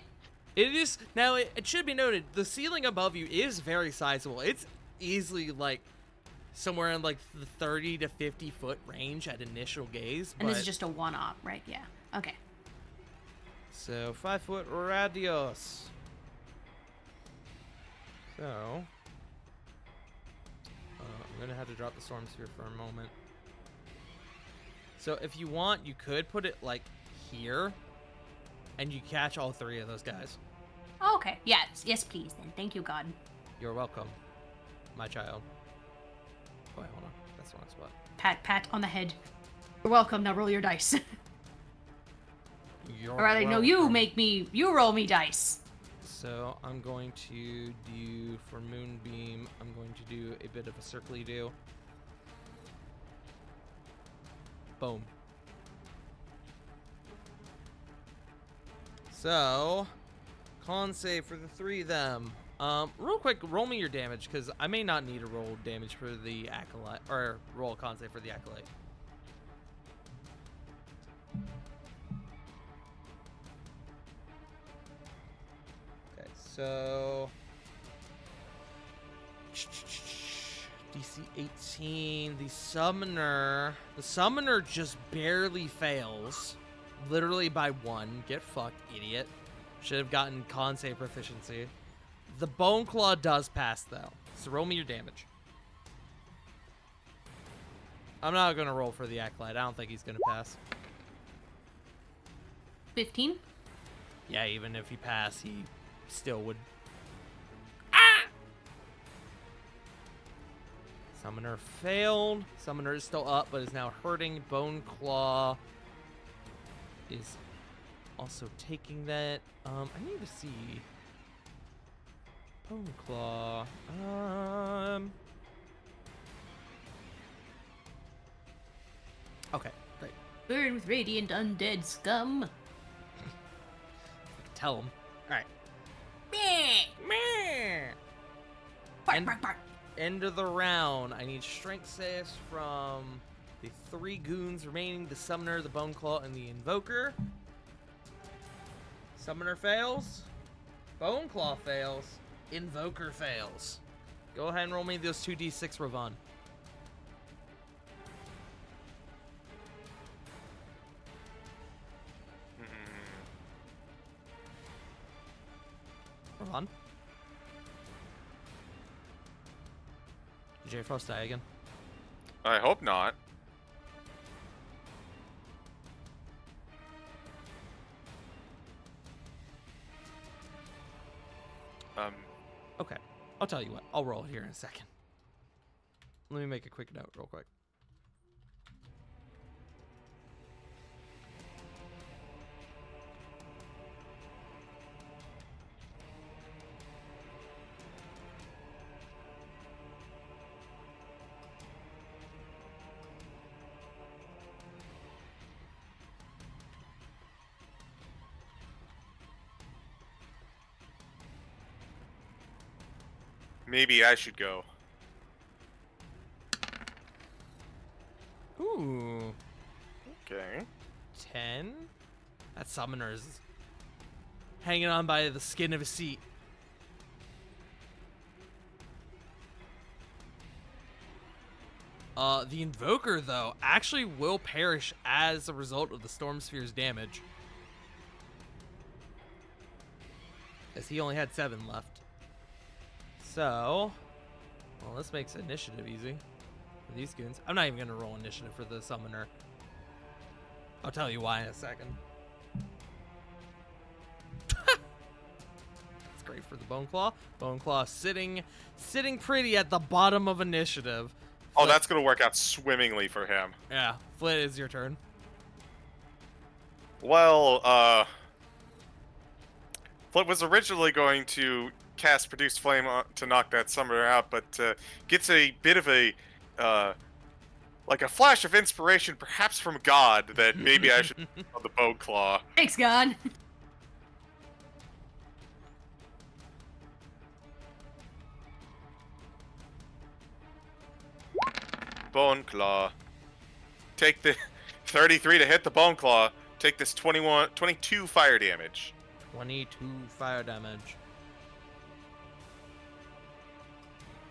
It is now. It should be noted the ceiling above you is very sizable. It's easily like somewhere in like the 30 to 50 foot range at initial gaze. And this but- is just a one-off, right? Yeah. Okay. So 5 foot radius. So I'm gonna have to drop the storm sphere for a moment. So if you want, you could put it like here, and you catch all 3 of those guys. Oh, okay. Yeah. Yes, please. Then. Thank you, God. You're welcome, my child. Oh, wait, hold on. That's the wrong spot. Pat on the head. You're welcome. Now roll your dice. You're Or rather, no, you welcome. you roll me dice. So I'm going to do for Moonbeam. I'm going to do a bit of a circly do. Boom. So, con save for the 3 of them. Real quick, roll me your damage because I may not need to roll damage for the acolyte or roll a con save for the acolyte. Okay, so DC 18. The summoner just barely fails, literally by 1. Get fucked, idiot. Should have gotten con save proficiency. The Bone Claw does pass though, so roll me your damage. I'm not gonna roll for the acolyte. I don't think he's gonna pass. 15. Yeah, even if he passed, he still would. Summoner failed. Summoner is still up, but is now hurting. Bone Claw is also taking that. I need to see. Bone Claw. Okay, great. Burn with radiant undead scum. Tell him. All right. Bark, And- bark, bark. End of the round. I need strength saves from the 3 goons remaining: the summoner, the Bone Claw, and the invoker. Summoner fails. Bone Claw fails. Invoker fails. Go ahead and roll me those 2d6, Ravon. Ravon? Did J Frost die again? I hope not. Okay. I'll tell you what. I'll roll it here in a second. Let me make a quick note real quick. Maybe I should go. Ooh. Okay. 10? That summoner's hanging on by the skin of his seat. The Invoker, though, actually will perish as a result of the Storm Sphere's damage. As he only had 7 left. So, well, this makes initiative easy for these goons. I'm not even going to roll initiative for the Summoner. I'll tell you why in a second. It's great for the Bone Claw. Bone Claw sitting pretty at the bottom of initiative. Oh, Flit- that's gonna work out swimmingly for him. Yeah, Flit, is your turn. Well, Flip was originally going to cast Produce Flame to knock that summoner out, but gets a bit of a like a flash of inspiration, perhaps from God, that maybe I should on the Bone Claw. Thanks, God. Bone Claw. Take the 33 to hit the Bone Claw. Take this 22 fire damage. 22 fire damage.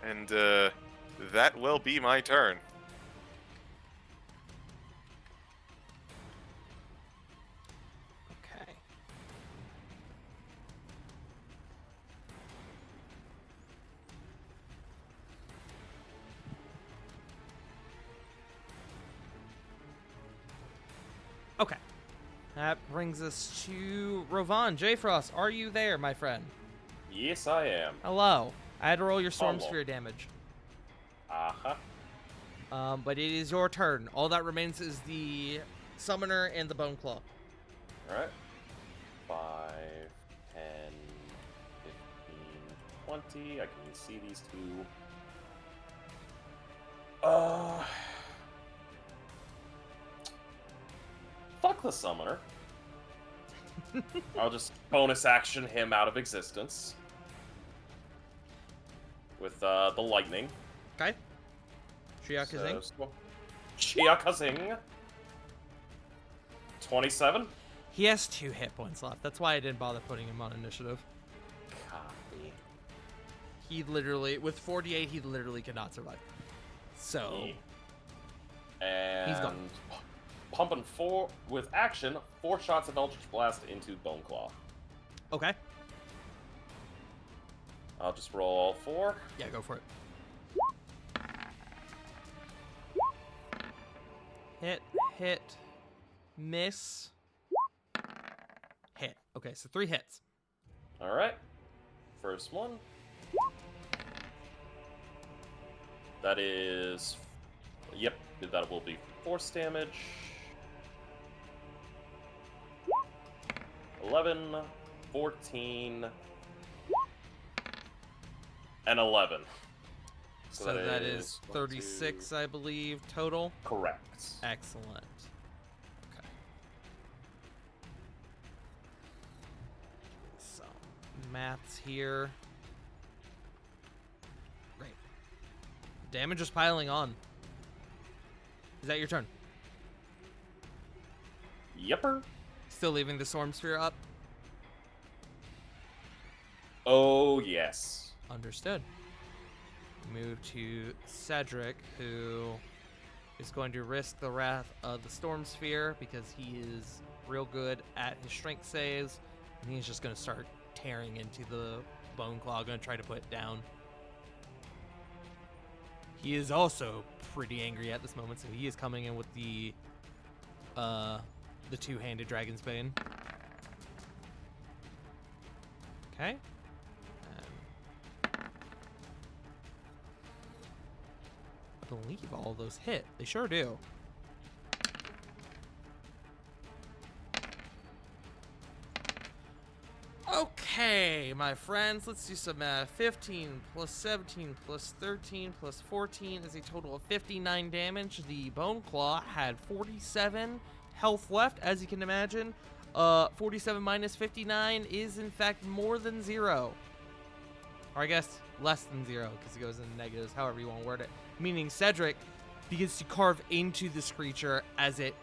And that will be my turn. Okay. Okay. That brings us to Rovan. J-Frost, are you there, my friend? Yes, I am. Hello. I had to roll your Storm Hello. Sphere damage. Uh-huh. But it is your turn. All that remains is the Summoner and the Bone Claw. Alright. 5, 10, 15, 20. I can see these two. Fuck the summoner. I'll just bonus action him out of existence. With the lightning. Okay. Shiakazing. So, Chiakazing. 27. He has 2 hit points left. That's why I didn't bother putting him on initiative. Copy. He literally, with 48, he literally cannot survive. So, And he's gone. Pumping 4 with action, 4 shots of Eldritch Blast into Bone Claw. Okay. I'll just roll all 4. Yeah, go for it. Hit, hit, miss, hit. Okay, so 3 hits. Alright. First one. That is... Yep, that will be force damage. 11, 14, and 11. So that is 36, I believe, total. Correct. Excellent. Okay. So, maths here. Great. Damage is piling on. Is that your turn? Yepper. Still leaving the Storm Sphere up? Oh, yes. Understood. Move to Cedric, who is going to risk the wrath of the Storm Sphere because he is real good at his strength saves, and he's just going to start tearing into the Bone Claw, going to try to put it down. He is also pretty angry at this moment, so he is coming in with the two-handed Dragon's Bane. Okay. I believe all those hit. They sure do. Okay, my friends, let's do some math. 15 plus 17 plus 13 plus 14 is a total of 59 damage. The Bone Claw had 47 health left, as you can imagine. 47 minus 59 is, in fact, more than 0. Or I guess less than 0, because it goes into negatives, however you want to word it. Meaning Cedric begins to carve into this creature as it...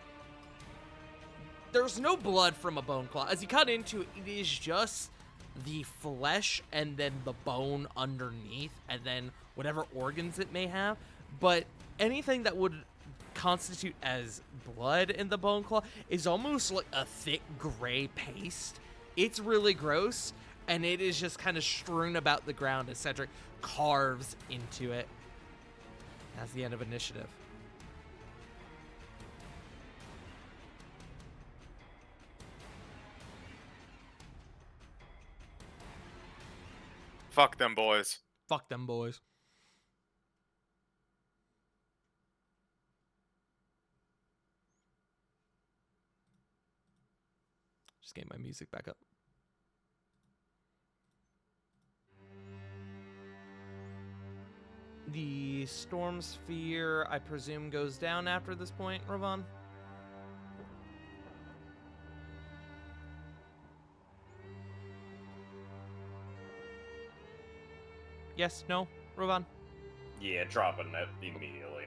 There's no blood from a Bone Claw. As you cut into it, it is just the flesh and then the bone underneath and then whatever organs it may have. But anything that would constitute as blood in the Bone Claw is almost like a thick gray paste. It's really gross, and it is just kind of strewn about the ground as Cedric carves into it. That's the end of initiative. Fuck them boys. Fuck them boys. Just getting my music back up. The storm sphere, I presume, goes down after this point, Ravon? Yes, no, Ravon? Yeah, dropping it immediately.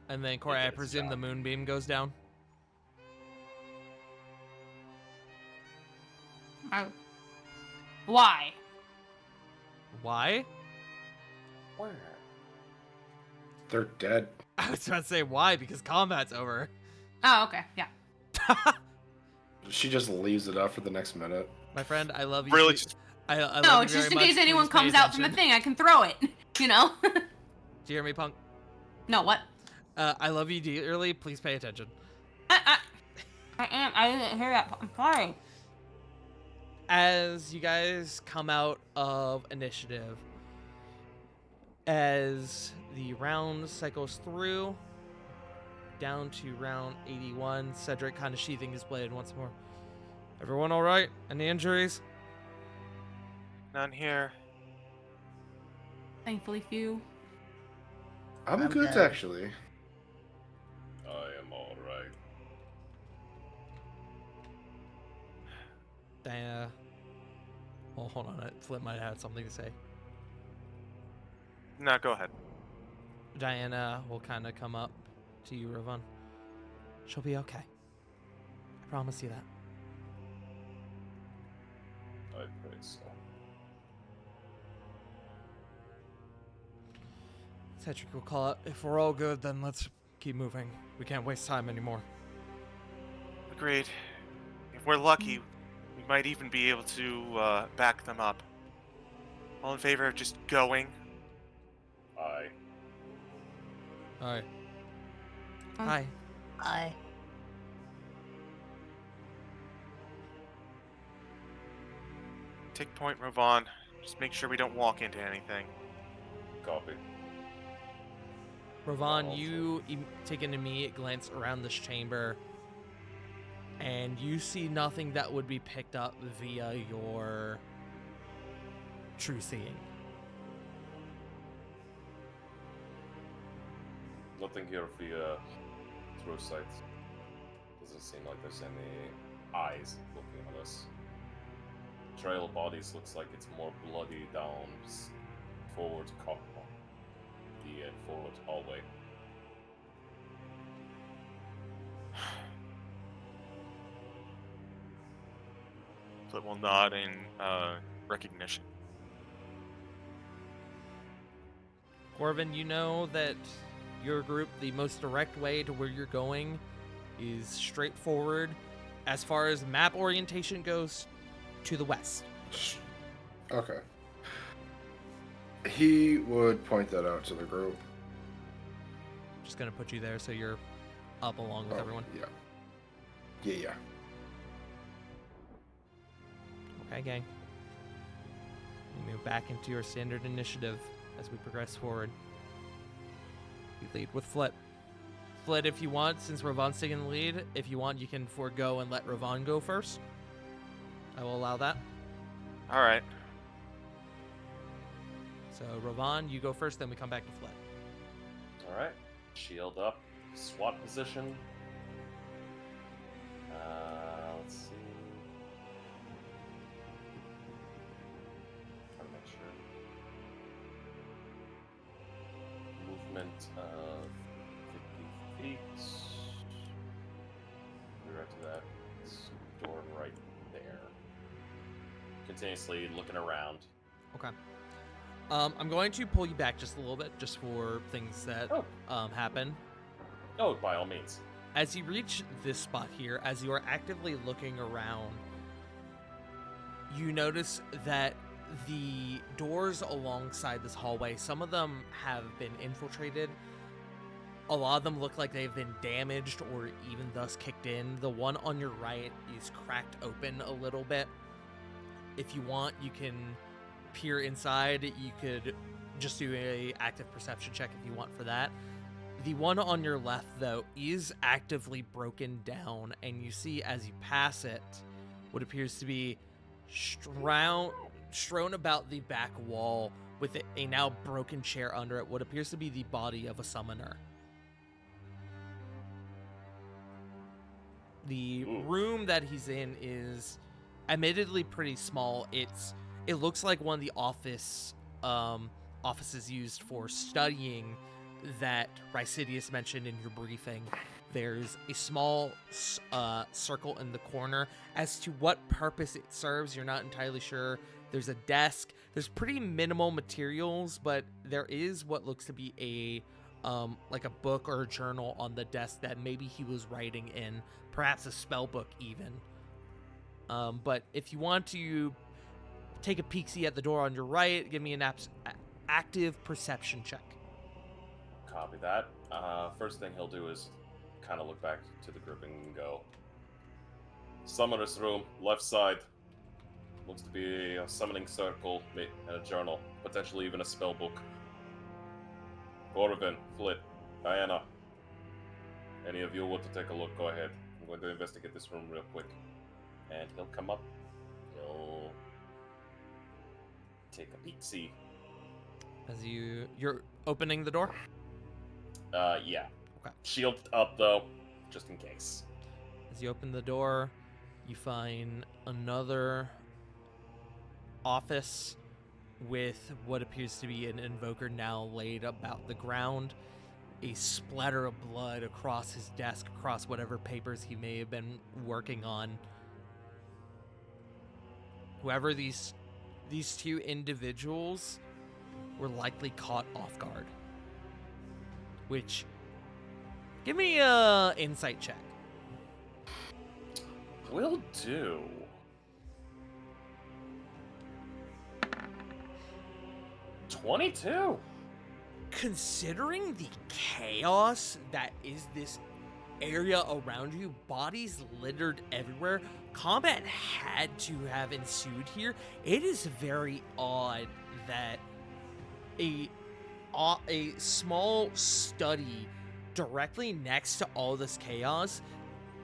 And then, Corey, It I did its presume the job. moonbeam goes down? Why? Why? Where? They're dead. I was about to say why, because combat's over. Oh, okay. Yeah. She just leaves it up for the next minute. My friend, I love you. Really, too- just I love No, you just very in case much. anyone Please pay comes out from the attention. thing, I can throw it. You know? Do you hear me, punk? No, what? I love you dearly. Please pay attention. I didn't hear that. I'm sorry. As you guys come out of initiative, as the round cycles through, down to round 81, Cedric kind of sheathing his blade once more. Everyone all right? Any injuries? none here. Thankfully, few. I'm I'm good, good. actually. I am alright. Diana. Well, hold on. Flip might have something to say. No, go ahead. Diana will kind of come up to you, Ravon. She'll be okay. I promise you that. I pray so. Cedric will call out. If we're all good, then let's keep moving. We can't waste time anymore. Agreed. If we're lucky, we might even be able to back them up. All in favor of just going? Aye. All right. Um, Hi. I. Take point, Ravon. Just make sure we don't walk into anything. Copy. Ravon, Awful. you take an immediate glance around this chamber, and you see nothing that would be picked up via your true seeing. Nothing here via through sight. Doesn't seem like there's any eyes looking at us. Trail of bodies looks like it's more bloody down forward corridor. The forward hallway. Flip will nod in recognition. Corvin, you know that your group, the most direct way to where you're going is straightforward as far as map orientation goes to the west. Okay. He would point that out to the group. Just gonna put you there so you're up along with Oh, everyone. Yeah. Yeah. Okay, gang. We move back into your standard initiative as we progress forward. You lead with Flit. Flit, if you want, since Ravon's taking the lead, if you want, you can forego and let Ravon go first. I will allow that. All right. So, Ravon, you go first, then we come back to Flit. Alright. Shield up. SWAT position. Let's see. Trying to make sure. Movement of 50 feet. Direct to that door right there. Continuously looking around. Okay. I'm going to pull you back just a little bit, just for things that happen. Oh, by all means. As you reach this spot here, as you are actively looking around, you notice that the doors alongside this hallway, some of them have been infiltrated. A lot of them look like they've been damaged or even thus kicked in. The one on your right is cracked open a little bit. If you want, you can peer inside. You could just do a active perception check if you want for that. The one on your left, though, is actively broken down, and you see as you pass it what appears to be strewn about the back wall with a now broken chair under it, what appears to be the body of a summoner. The room that he's in is admittedly pretty small. It looks like one of the offices used for studying that Rycidius mentioned in your briefing. There's a small circle in the corner. As to what purpose it serves, you're not entirely sure. There's a desk. There's pretty minimal materials, but there is what looks to be a like a book or a journal on the desk that maybe he was writing in, perhaps a spell book even. But if you want to take a peek-see at the door on your right, give me an active perception check. Copy that. First thing he'll do is kind of look back to the group and go, Summoner's room, left side. Looks to be a summoning circle and a journal, potentially even a spell book. Corvin, Flit, Diana. Any of you want to take a look, go ahead. I'm going to investigate this room real quick. And he'll come up. He'll take a peek-see. As you're opening the door? Yeah. Okay. Shield up, though, just in case. As you open the door, you find another office with what appears to be an invoker now laid about the ground. A splatter of blood across his desk, across whatever papers he may have been working on. Whoever these two individuals were likely caught off guard. Which, give me a insight check. Will do. $22. Considering the chaos that is this area around you, bodies littered everywhere, combat had to have ensued here. It is very odd that a small study directly next to all this chaos,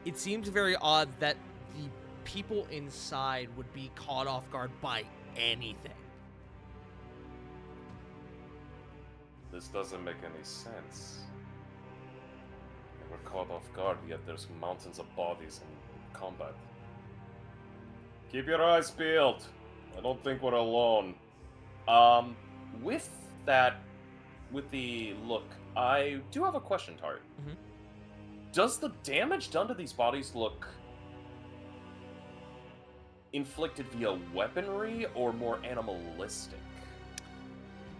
it seems very odd that the people inside would be caught off guard by anything. This doesn't make any sense. They were caught off guard, yet there's mountains of bodies in combat. Keep your eyes peeled. I don't think we're alone. With that, with the look, I do have a question, Tart. Mhm. Does the damage done to these bodies look inflicted via weaponry or more animalistic?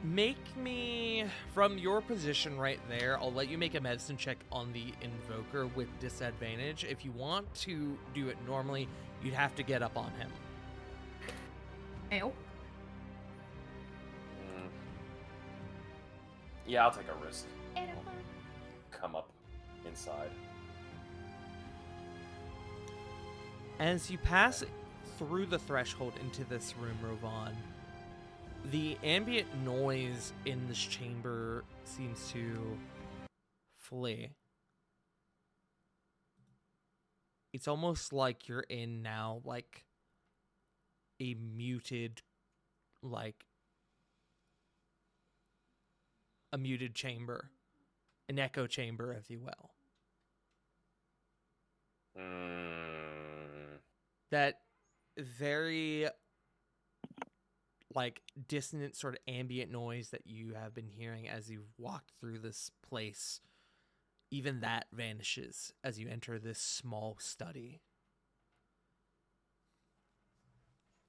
Make me, from your position right there, I'll let you make a medicine check on the invoker with disadvantage. If you want to do it normally, you'd have to get up on him. Ew. Yeah, I'll take a risk. Come up inside. As you pass through the threshold into this room, Rovan, the ambient noise in this chamber seems to flee. It's almost like you're in now, like, a muted, like, a muted chamber. An echo chamber, if you will. That very, like, dissonant sort of ambient noise that you have been hearing as you've walked through this place, even that vanishes as you enter this small study.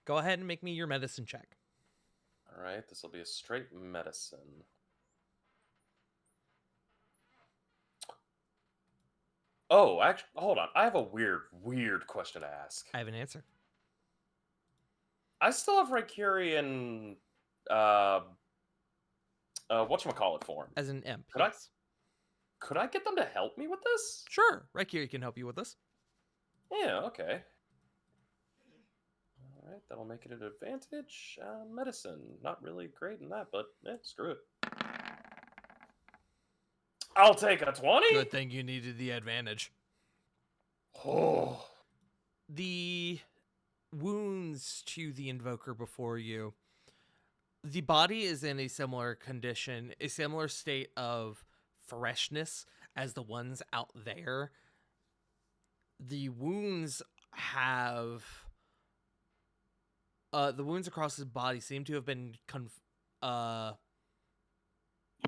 Go ahead and make me your medicine check. Alright, this will be a straight medicine. Oh, actually, hold on. I have a weird question to ask. I have an answer. I still have Rykurian, whatchamacallit form. As an imp, Could I- yes. Could I get them to help me with this? Sure, Rykuri can help you with this. Yeah, okay. Alright, that'll make it an advantage. Medicine. Not really great in that, but screw it. I'll take a 20! Good thing you needed the advantage. Oh. The wounds to the invoker before you, The body is in a similar condition, a similar state of freshness as the ones out there. The wounds have the wounds across his body seem to have been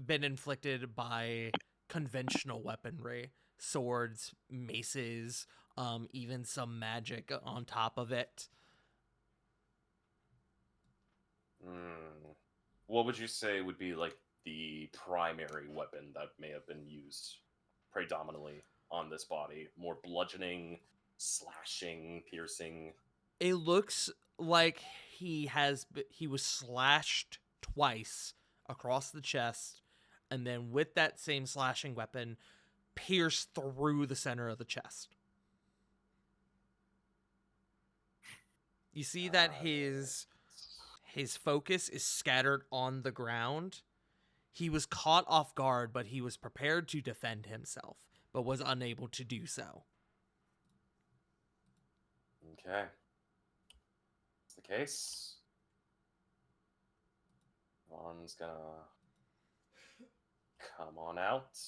inflicted by conventional weaponry, swords, maces, even some magic on top of it. What would you say would be like the primary weapon that may have been used predominantly on this body? More bludgeoning, slashing, piercing? It looks like he was slashed twice across the chest, and then with that same slashing weapon, pierced through the center of the chest. You see that his focus is scattered on the ground. He was caught off guard, but he was prepared to defend himself, but was unable to do so. Okay. That's the case. One's gonna come on out,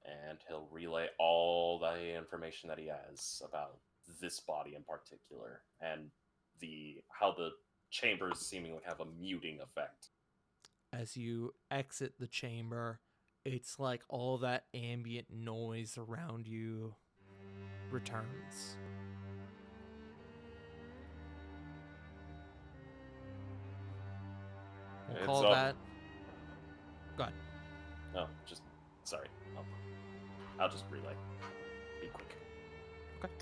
and he'll relay all the information that he has about this body in particular, and how the chambers seemingly have a muting effect. As you exit the chamber, it's like all that ambient noise around you returns. We'll It's call up. that. Go ahead. No, just sorry. I'll just relay. Be quick. Okay.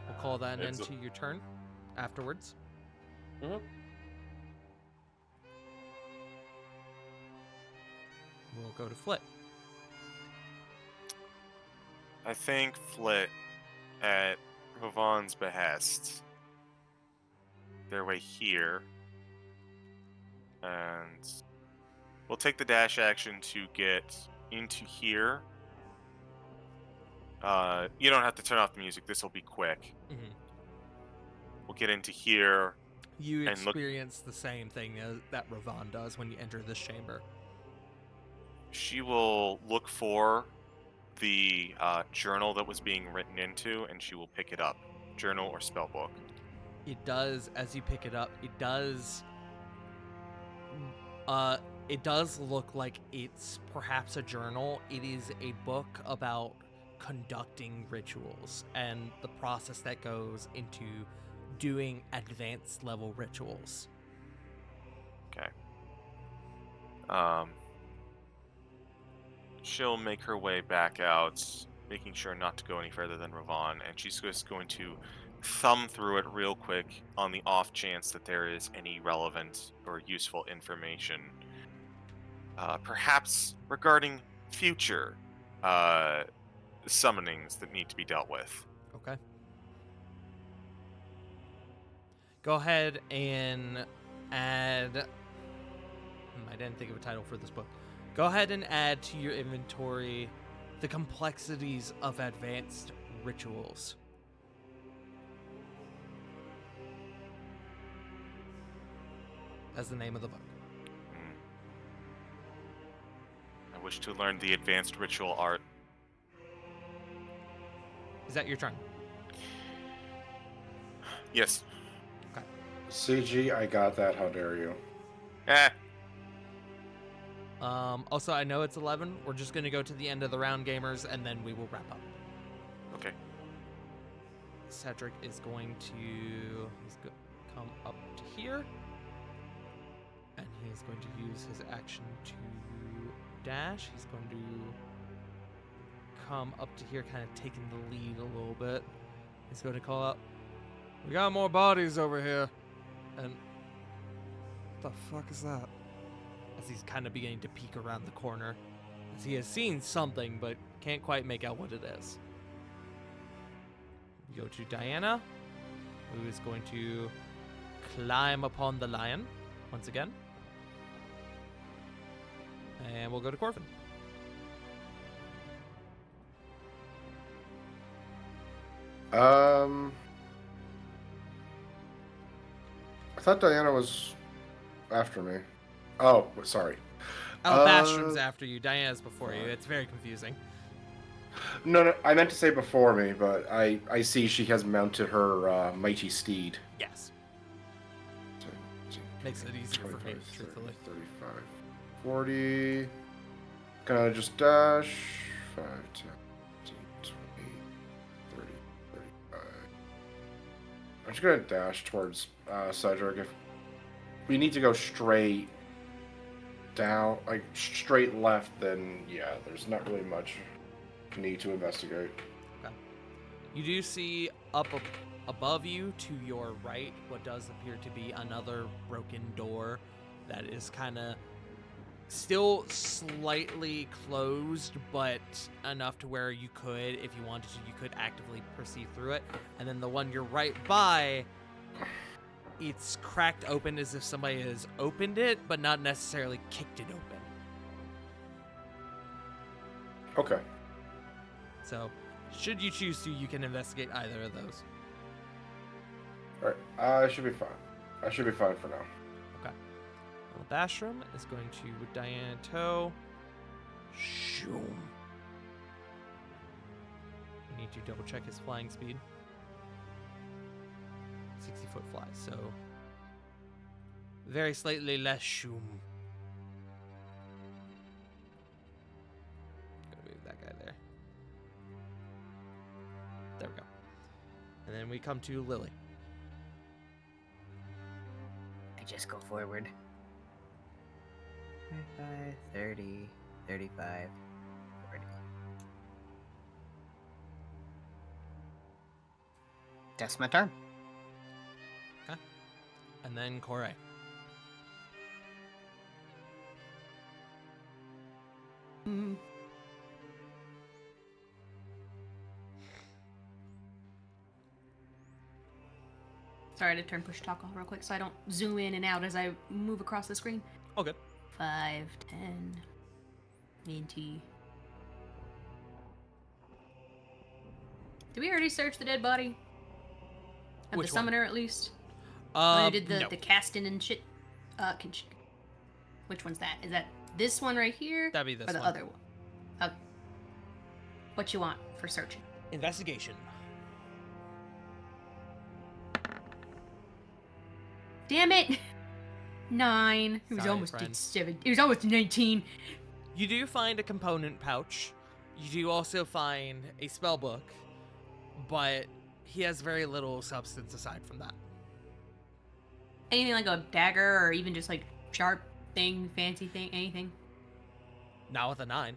We'll call that an end It's to your turn afterwards. Mhm. We'll go to Flit. I think Flit, at Ravon's behest, their way here, and we'll take the dash action to get into here. You don't have to turn off the music. This will be quick. Mhm. We'll get into here. You And look- experience the same thing that Ravon does when you enter this chamber. She will look for the journal that was being written into, and she will pick it up. Journal or spell book. It does, as you pick it up, it does look like it's perhaps a journal. It is a book about conducting rituals and the process that goes into doing advanced level rituals. Okay. She'll make her way back out, making sure not to go any further than Ravon, and she's just going to thumb through it real quick on the off chance that there is any relevant or useful information, perhaps regarding future summonings that need to be dealt with. Okay. Go ahead and add. I didn't think of a title for this book. Go ahead and add to your inventory the complexities of advanced rituals. That's the name of the book. I wish to learn the advanced ritual art. Is that your turn? Yes. CG, I got that. How dare you? Also, I know it's 11. We're just going to go to the end of the round, gamers, and then we will wrap up. Okay. Cedric is going to come up to here, and he is going to use his action to dash. He's going to come up to here, kind of taking the lead a little bit. He's going to call out, "We got more bodies over here," and what the fuck is that? As he's kind of beginning to peek around the corner, as he has seen something but can't quite make out what it is. We go to Diana, who is going to climb upon the lion once again. And we'll go to Corvin. I thought Diana was after me. Oh, sorry. Albastron's after you. Diana's before you. It's very confusing. No, I meant to say before me, but I see she has mounted her mighty steed. Yes. Makes it easier for me, 25, 30, truthfully. 35, 40. Gonna just dash. 5, 10, 15, 20, 30, 35. I'm just gonna dash towards Cedric. If we need to go straight down, like straight left, then yeah, there's not really much need to investigate. You do see above you to your right what does appear to be another broken door that is kind of still slightly closed, but enough to where you could, if you wanted to, you could actively proceed through it. And then the one you're right by, it's cracked open as if somebody has opened it, but not necessarily kicked it open. Okay. So, should you choose to, you can investigate either of those. Alright, I should be fine. I should be fine for now. Okay. Well, Bashram is going to, with Diana in tow, shoom. You need to double check his flying speed. 60-foot fly, so very slightly less shoom. Gonna move that guy there. There we go. And then we come to Lily. I just go forward. 25, 30, 35, 40. That's my turn. And then Corey. Sorry to turn push talk off real quick so I don't zoom in and out as I move across the screen. Oh, good. 5, 10, 20. Did we already search the dead body? Of Which the one? summoner, at least? When we did No. the casting and shit. Which one's that? Is that this one right here? That'd be this or the one. other one? Okay. What you want for searching? Investigation. Damn it! 9. It was Sorry, almost friend. 7. It was almost 19. You do find a component pouch. You do also find a spell book, but he has very little substance aside from that. Anything like a dagger or even just like sharp thing, fancy thing, anything? Not with a 9.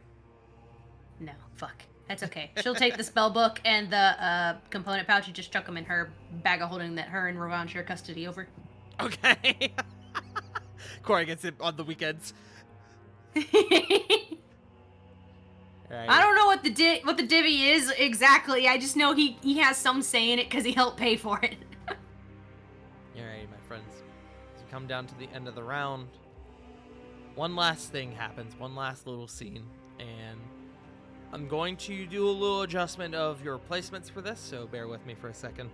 No, fuck. That's okay. She'll take the spell book and the component pouch and just chuck them in her bag of holding that her and Ravon share custody over. Okay. Corey gets it on the weekends. Right. I don't know what the divvy is exactly. I just know he has some say in it because he helped pay for it. Alright, my friends. As we come down to the end of the round, one last thing happens, one last little scene, and I'm going to do a little adjustment of your placements for this, so bear with me for a second.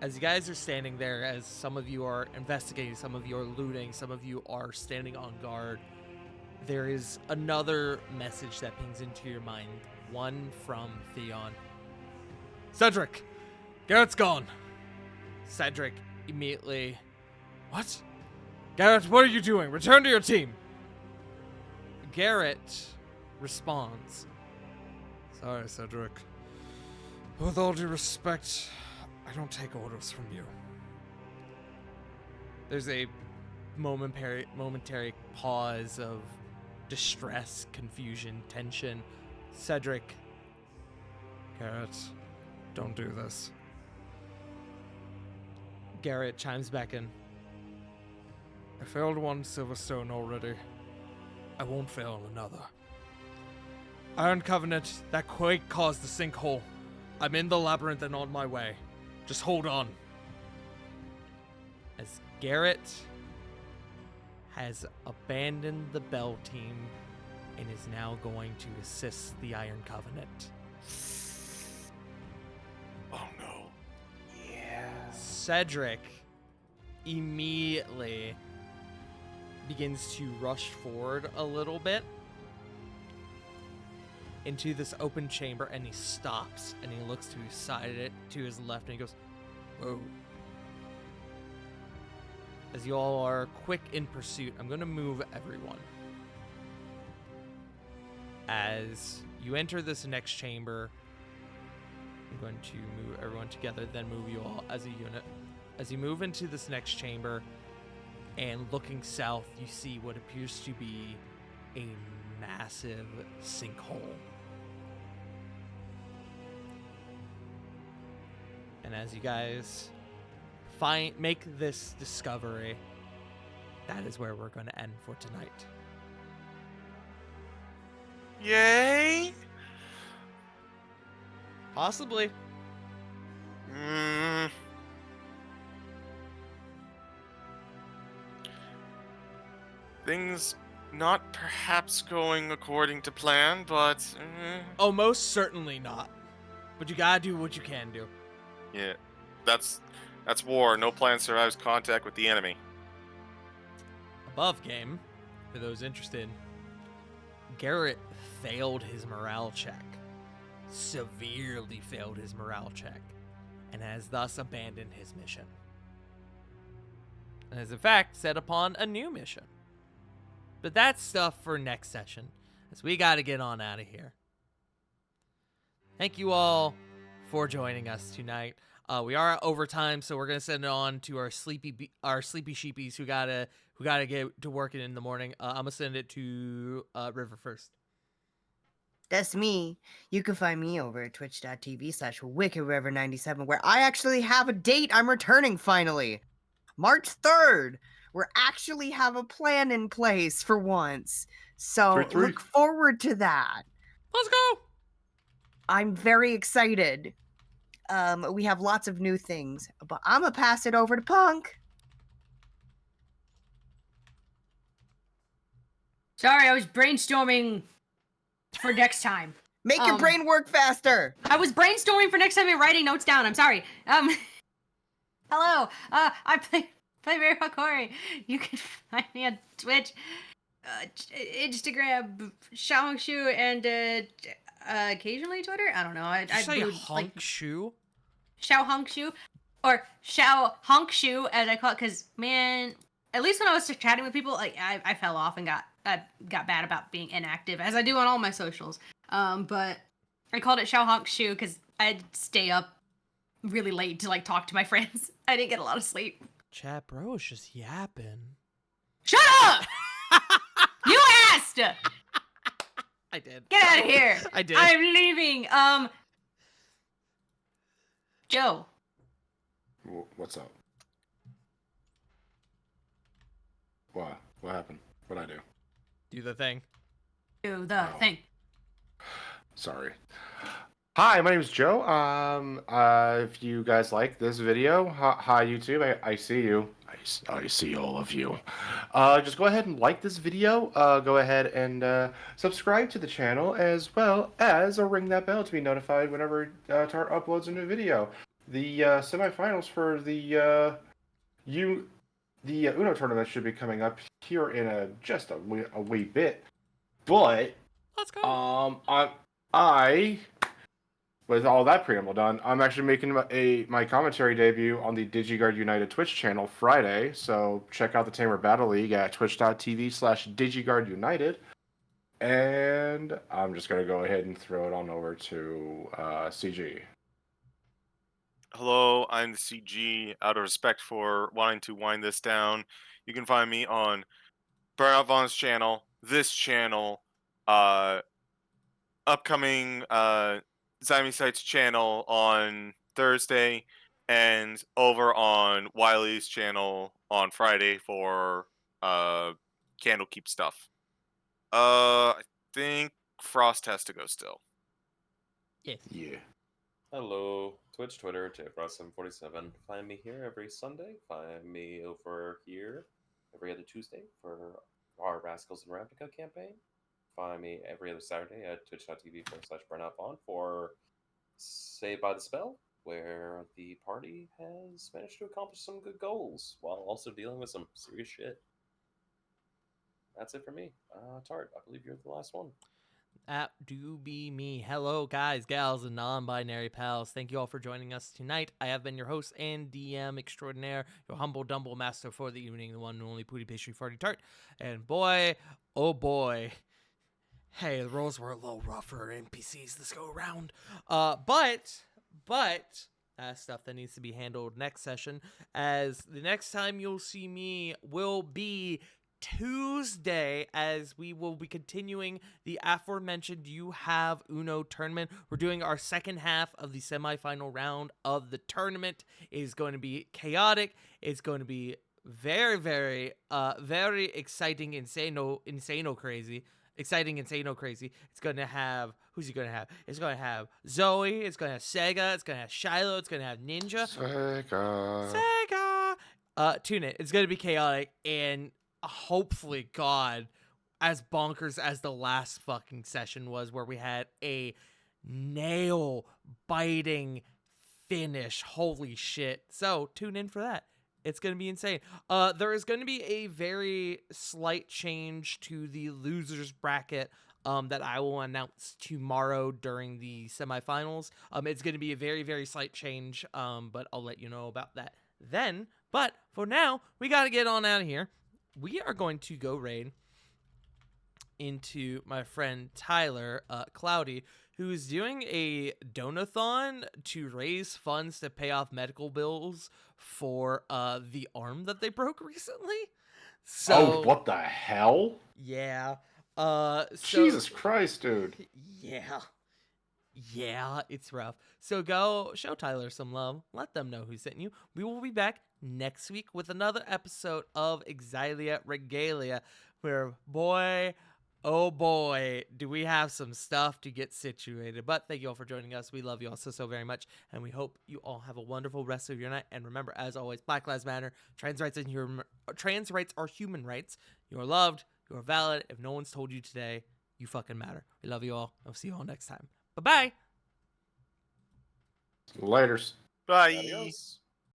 As you guys are standing there, as some of you are investigating, some of you are looting, some of you are standing on guard, there is another message that pings into your mind, one from Theon. Cedric! Garrett's gone! Cedric immediately... What? Garrett, what are you doing? Return to your team! Garrett responds. Sorry, Cedric. With all due respect, I don't take orders from you. There's a momentary pause of distress, confusion, tension. Cedric. Garrett, don't do this. Garrett chimes back in. I failed one Silverstone already. I won't fail another. Iron Covenant, that quake caused the sinkhole. I'm in the labyrinth and on my way. Just hold on. As Garrett has abandoned the Bell team and is now going to assist the Iron Covenant. Oh no. Yeah. Cedric immediately begins to rush forward a little bit into this open chamber, and he stops and he looks to his side, to his left, and he goes, "Whoa." As you all are quick in pursuit, I'm going to move everyone. As you enter this next chamber, I'm going to move everyone together, then move you all as a unit. As you move into this next chamber, and looking south, you see what appears to be a massive sinkhole. And as you guys make this discovery, that is where we're going to end for tonight. Yay! Possibly. Things not perhaps going according to plan, but Oh, most certainly not. But you gotta do what you can do. yeah, that's war. No plan survives contact with the enemy. Above game, for those interested, Garrett failed his morale check. Severely failed his morale check. And has thus abandoned his mission. And has in fact set upon a new mission. But that's stuff for next session, as we gotta get on out of here. Thank you all for joining us tonight. We are at overtime, so we're gonna send it on to our sleepy sheepies who gotta get to working in the morning. I'm gonna send it to River first. That's me. You can find me over at twitch.tv/WickedRiver97, where I actually have a date. I'm returning finally. March 3rd. We actually have a plan in place for once. So 3-3. look forward to that. Let's go! I'm very excited. We have lots of new things, but I'm gonna pass it over to Punk. Sorry, I was brainstorming for next time. Make your brain work faster. I was brainstorming for next time and writing notes down. I'm sorry. Hello. I play Mary Hakori. You can find me on Twitch, Instagram, Xiaohongshu, and occasionally Twitter. I don't know. Did you say Honk Shoe? Xiaohongshu, or Xiaohongshu as I call it, because man, at least when I was chatting with people, like I fell off and got bad about being inactive, as I do on all my socials. But I called it Xiaohongshu because I'd stay up really late to like talk to my friends. I didn't get a lot of sleep. Chat bro is just yapping. Shut up! You asked! I did. Get out of here! I did. I'm leaving. Joe. What's up? What? What happened? What'd I do? Do the thing. Do the thing. Sorry. Hi, my name is Joe. If you guys like this video, hi YouTube. I see you. I see all of you. Just go ahead and like this video. Go ahead and subscribe to the channel, as well as ring that bell to be notified whenever Tart uploads a new video. The semifinals for the Uno tournament should be coming up here in just a wee bit. But Let's go. With all that preamble done, I'm actually making my commentary debut on the DigiGuard United Twitch channel Friday, so check out the Tamer Battle League at twitch.tv/DigiGuardUnited. And I'm just going to go ahead and throw it on over to CG. Hello, I'm the CG. Out of respect for wanting to wind this down, you can find me on Burnout Vaughn's channel, this channel, upcoming Zyme Sight's channel on Thursday, and over on Wiley's channel on Friday for Candlekeep stuff. I think Frost has to go still. Yes. Yeah. Hello, Twitch, Twitter, JFrost747. Find me here every Sunday. Find me over here every other Tuesday for our Rascals and Ravnica campaign. Find me every other Saturday at twitch.tv/BurnoutVaughn for Saved by the Spell. where the party has managed to accomplish some good goals while also dealing with some serious shit. That's it for me. Tart, I believe you're the last one. That do be me. Hello, guys, gals, and non-binary pals. Thank you all for joining us tonight. I have been your host and DM extraordinaire, your humble, dumble master for the evening, the one and only Pooty Pastry Farty Tart. And boy, oh boy, hey, the roles were a little rougher NPCs this go around. But that's stuff that needs to be handled next session, as the next time you'll see me will be Tuesday, as we will be continuing the aforementioned You Have Uno tournament. We're doing our second half of the semifinal round of the tournament. It is going to be chaotic. It's going to be very, very, very exciting, insano crazy. Exciting, insano crazy. It's going to have, who's he going to have? It's going to have Zoe. It's going to have Sega. It's going to have Shiloh. It's going to have Ninja. Sega. Tune in. It's going to be chaotic, and hopefully, God, as bonkers as the last fucking session was, where we had a nail-biting finish. Holy shit. So, tune in for that. It's going to be insane. There is going to be a very slight change to the losers bracket that I will announce tomorrow during the semifinals. It's going to be a very, very slight change, but I'll let you know about that then. But for now, we got to get on out of here. We are going to go raid into my friend Tyler Cloudy, who's doing a donathon to raise funds to pay off medical bills for the arm that they broke recently. So, what the hell? Yeah. Jesus Christ, dude. Yeah, it's rough. So go show Tyler some love. Let them know who sent you. We will be back next week with another episode of Exilia Regalia, where boy, oh boy, do we have some stuff to get situated. But thank you all for joining us. We love you all so very much, and we hope you all have a wonderful rest of your night. And remember, as always, Black Lives Matter. Trans rights are human rights. You are loved. You are valid. If no one's told you today, you fucking matter. We love you all. I'll see you all next time. Bye-bye. Laters. Bye. Adios.